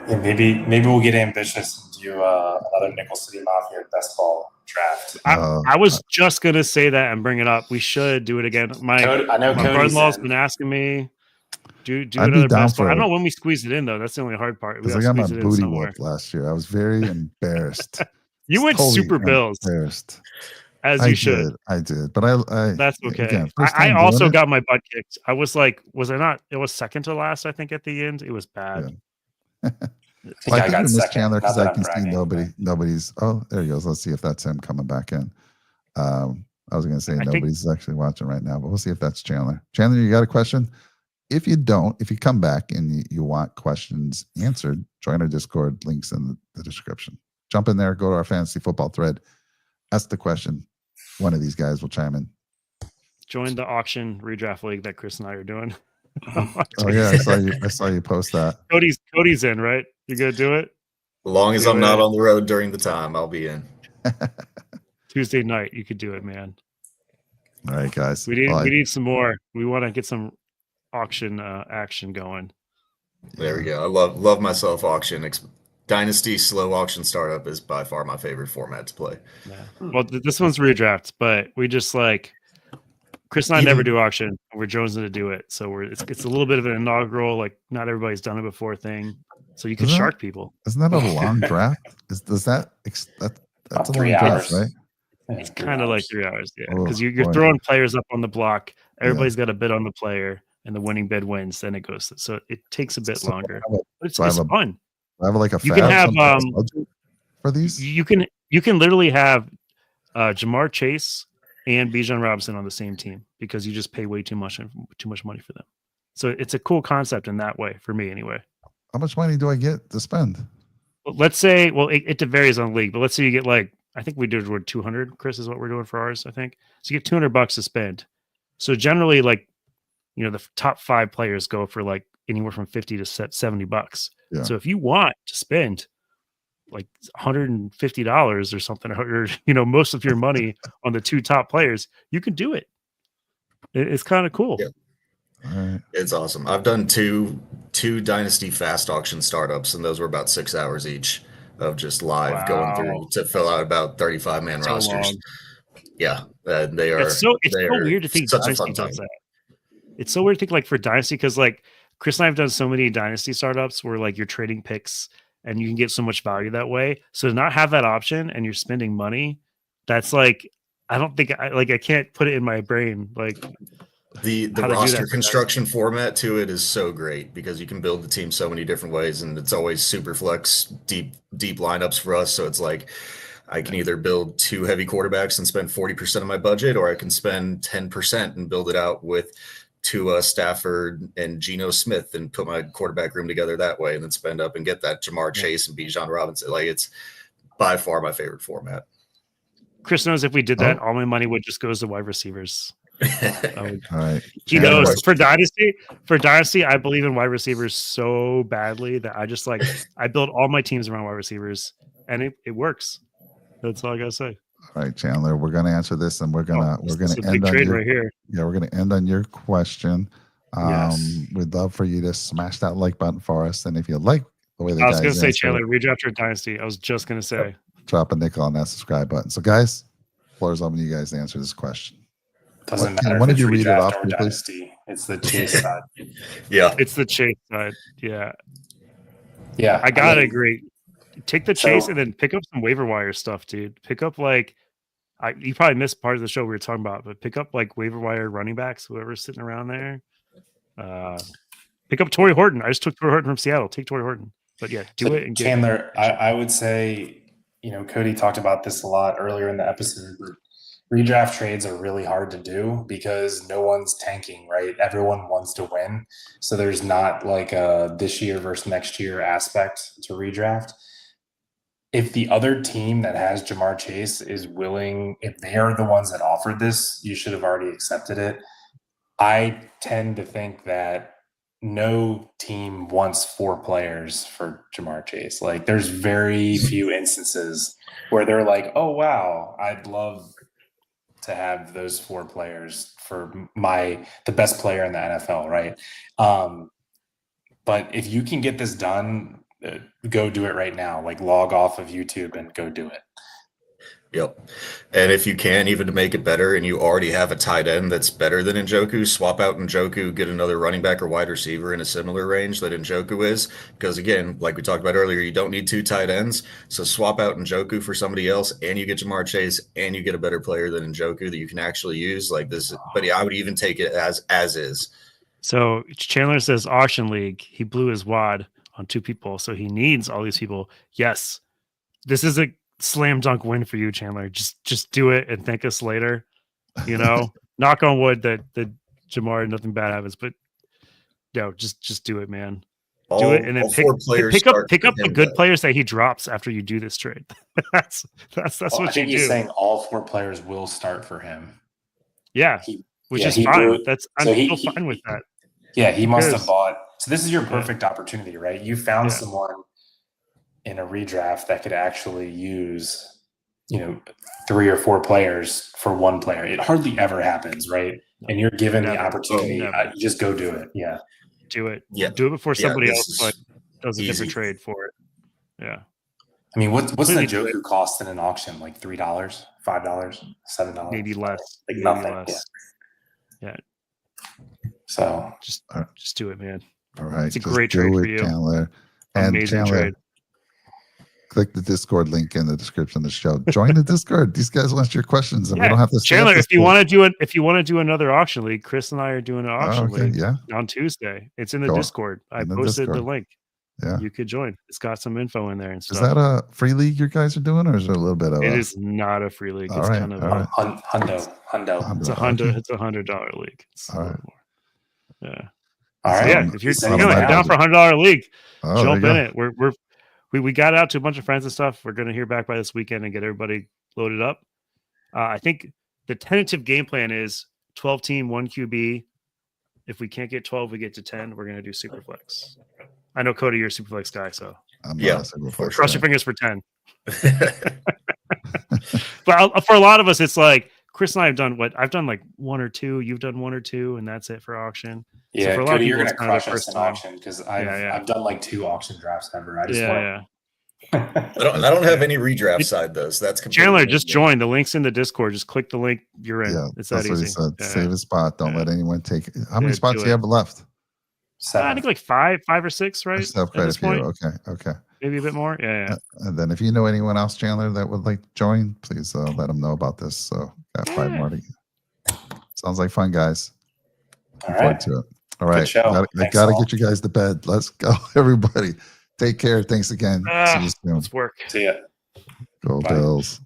yeah, maybe we'll get ambitious and do another Nickel City Mafia best ball draft. I was just gonna say that and bring it up. We should do it again. My brother-in-law's been asking me do another best ball. I don't know when we squeeze it in though. That's the only hard part. Because I got my booty whooped last year. I was very embarrassed. You went totally Super Bills. As you should. I did. But that's okay. Again, I also got my butt kicked. I was like, was I not? It was second to last, I think, at the end. It was bad. Yeah. I got Miss Chandler because I can see nobody's. Oh, there he goes. Let's see if that's him coming back in. I was going to say nobody's actually watching right now, but we'll see if that's Chandler. Chandler, you got a question? If you come back and you want questions answered, join our Discord. Links in the description. Jump in there, go to our fantasy football thread, ask the question. One of these guys will chime in. Join the auction redraft league that Chris and I are doing. Oh yeah, I saw you post that. Cody's in, right? You gonna do it? As long as I'm not on the road during the time, I'll be in. Tuesday night, you could do it, man. All right, guys. We need some more. We want to get some auction action going. There we go. I love myself auction. Dynasty slow auction startup is by far my favorite format to play. Yeah. Well, this one's redraft, but we just Chris and I never do auction. We're jonesing to do it, so it's a little bit of an inaugural, not everybody's done it before thing. So you can shark people. Isn't that a long draft? That's a long 3 hours, draft, right? It's kind of like 3 hours, yeah. Because you're throwing players up on the block. Everybody's got a bid on the player, and the winning bid wins. Then it goes. So it takes a bit longer. But it's fun. I have a you can have for these. You can literally have Jamar Chase and Bijan Robinson on the same team because you just pay way too much money for them. So it's a cool concept in that way for me, anyway. How much money do I get to spend? Let's say, it varies on league, but let's say you get I think we did 200. Chris is what we're doing for ours, I think. So you get $200 to spend. So generally, the top 5 players go for anywhere from $50 to $70. Yeah. So if you want to spend $150 or something, or most of your money on the 2 top players, you can do it. It's kind of cool. Yeah. Right. It's awesome. I've done two Dynasty fast auction startups, and those were about 6 hours each of just live going through to fill out about 35-man rosters. Long. Yeah, they are. It's so weird to think Dynasty does that. It's so weird to think for Dynasty because Chris and I have done so many Dynasty startups where you're trading picks and you can get so much value that way. So to not have that option and you're spending money, that's I don't think I can't put it in my brain. The roster construction format to it is so great because you can build the team so many different ways, and it's always super flex, deep lineups for us. So it's I can either build 2 heavy quarterbacks and spend 40% of my budget, or I can spend 10% and build it out with Tua, Stafford, and Geno Smith and put my quarterback room together that way, and then spend up and get that Jamar Chase and Bijan Robinson. It's by far my favorite format. Chris knows if we did that, all my money would just go to wide receivers. All right. He knows for Dynasty, I believe in wide receivers so badly that I just I build all my teams around wide receivers, and it works. That's all I gotta say. All right, Chandler, we're gonna answer this, and we're gonna end on your, right here. Yeah, we're gonna end on your question. Yes. We'd love for you to smash that like button for us, and if you like the way I was gonna say, Chandler, redraft your Dynasty. I was just gonna say, drop a nickel on that subscribe button. So, guys, floor is open to you guys to answer this question. Doesn't matter. One of you read it off, please. Dynasty. It's the Chase side. Yeah, it's the Chase side. Yeah. I gotta agree. Take the Chase and then pick up some waiver wire stuff, dude. Pick up you probably missed part of the show we were talking about, but pick up waiver wire running backs, whoever's sitting around there. Pick up Torrey Horton. I just took Torrey Horton from Seattle. Take Torrey Horton. But yeah, do it and get Chandler. I would say Cody talked about this a lot earlier in the episode, but redraft trades are really hard to do because no one's tanking, right? Everyone wants to win. So there's not like a this year versus next year aspect to redraft. If the other team that has Jamar Chase is willing, if they are the ones that offered this, you should have already accepted it. I tend to think that no team wants 4 players for Jamar Chase. Like there's very few instances where they're like, oh, wow, I'd love to have those 4 players for the best player in the NFL, right? But if you can get this done, go do it right now. Like log off of YouTube and go do it. Yep. And if you can, even to make it better, and you already have a tight end that's better than Njoku, swap out Njoku, get another running back or wide receiver in a similar range that Njoku is. Because again, like we talked about earlier, you don't need 2 tight ends. So swap out Njoku for somebody else, and you get Jamar Chase, and you get a better player than Njoku that you can actually use. Like this, but yeah, I would even take it as is. So Chandler says auction league. He blew his wad on 2 people, so he needs all these people. Yes, this is a slam dunk win for you, Chandler. Just do it and thank us later. Knock on wood that Jamar nothing bad happens, but no, just do it, man. Do it and then pick up the good players that he drops after you do this trade. that's what I think you he's do. saying all 4 players will start for him. Yeah, which is fine. I'm still fine with that. Yeah, he must have bought. So this is your perfect opportunity, right? You found someone in a redraft that could actually use, 3 or 4 players for 1 player. It hardly ever happens, right? And you're given the opportunity. You just go do it. Yeah. Do it. Yeah. Do it before somebody else does a different trade for it. Yeah. I mean, what's Njoku cost in an auction? Like $3, $5, $7? Maybe less. Like maybe nothing. Less. Yeah. So just do it, man. All right. It's a great trade for you. Chandler. And amazing Chandler, trade. click the Discord link in the description of the show. Join the Discord. These guys want your questions, and we don't have to. Chandler, if you want to do another auction league, Chris and I are doing an auction league on Tuesday. It's in the Discord. I posted the link. Yeah, you could join. It's got some info in there and stuff. Is that a free league you guys are doing, or is it a little bit of? It is not a free league. It's kind of hundo. It's $100 league. All right. Yeah. All right. Yeah. If you're down for $100 league, jump in it. We got out to a bunch of friends and stuff. We're going to hear back by this weekend and get everybody loaded up. I think the tentative game plan is 12 team, 1 QB. If we can't get 12, we get to 10. We're going to do Superflex. I know, Cody, you're a Superflex guy, so cross your fingers for 10. But for a lot of us, it's like Chris and I have done I've done like 1 or 2. You've done 1 or 2, and that's it for auction. Yeah, so for a lot Cody, of you're people, going to crush us in auction because I've done like 2 auction drafts ever. I just I don't have any redraft side though, so that's Chandler. Just join. The link's in the Discord. Just click the link. You're in. Yeah, it's that's that what easy. He said. Save a spot. Don't let anyone take it. How many spots do you have left? 7. I think like 5 or 6, right? I still have quite a few. Okay. Maybe a bit more. Yeah. And then if you know anyone else, Chandler, that would like to join, please let them know about this. So got 5 more to get. Sounds like fun, guys. Looking forward to it. All right. I got to get you guys to bed. Let's go, everybody. Take care. Thanks again. See you soon. Let's work. See ya. Go Bills.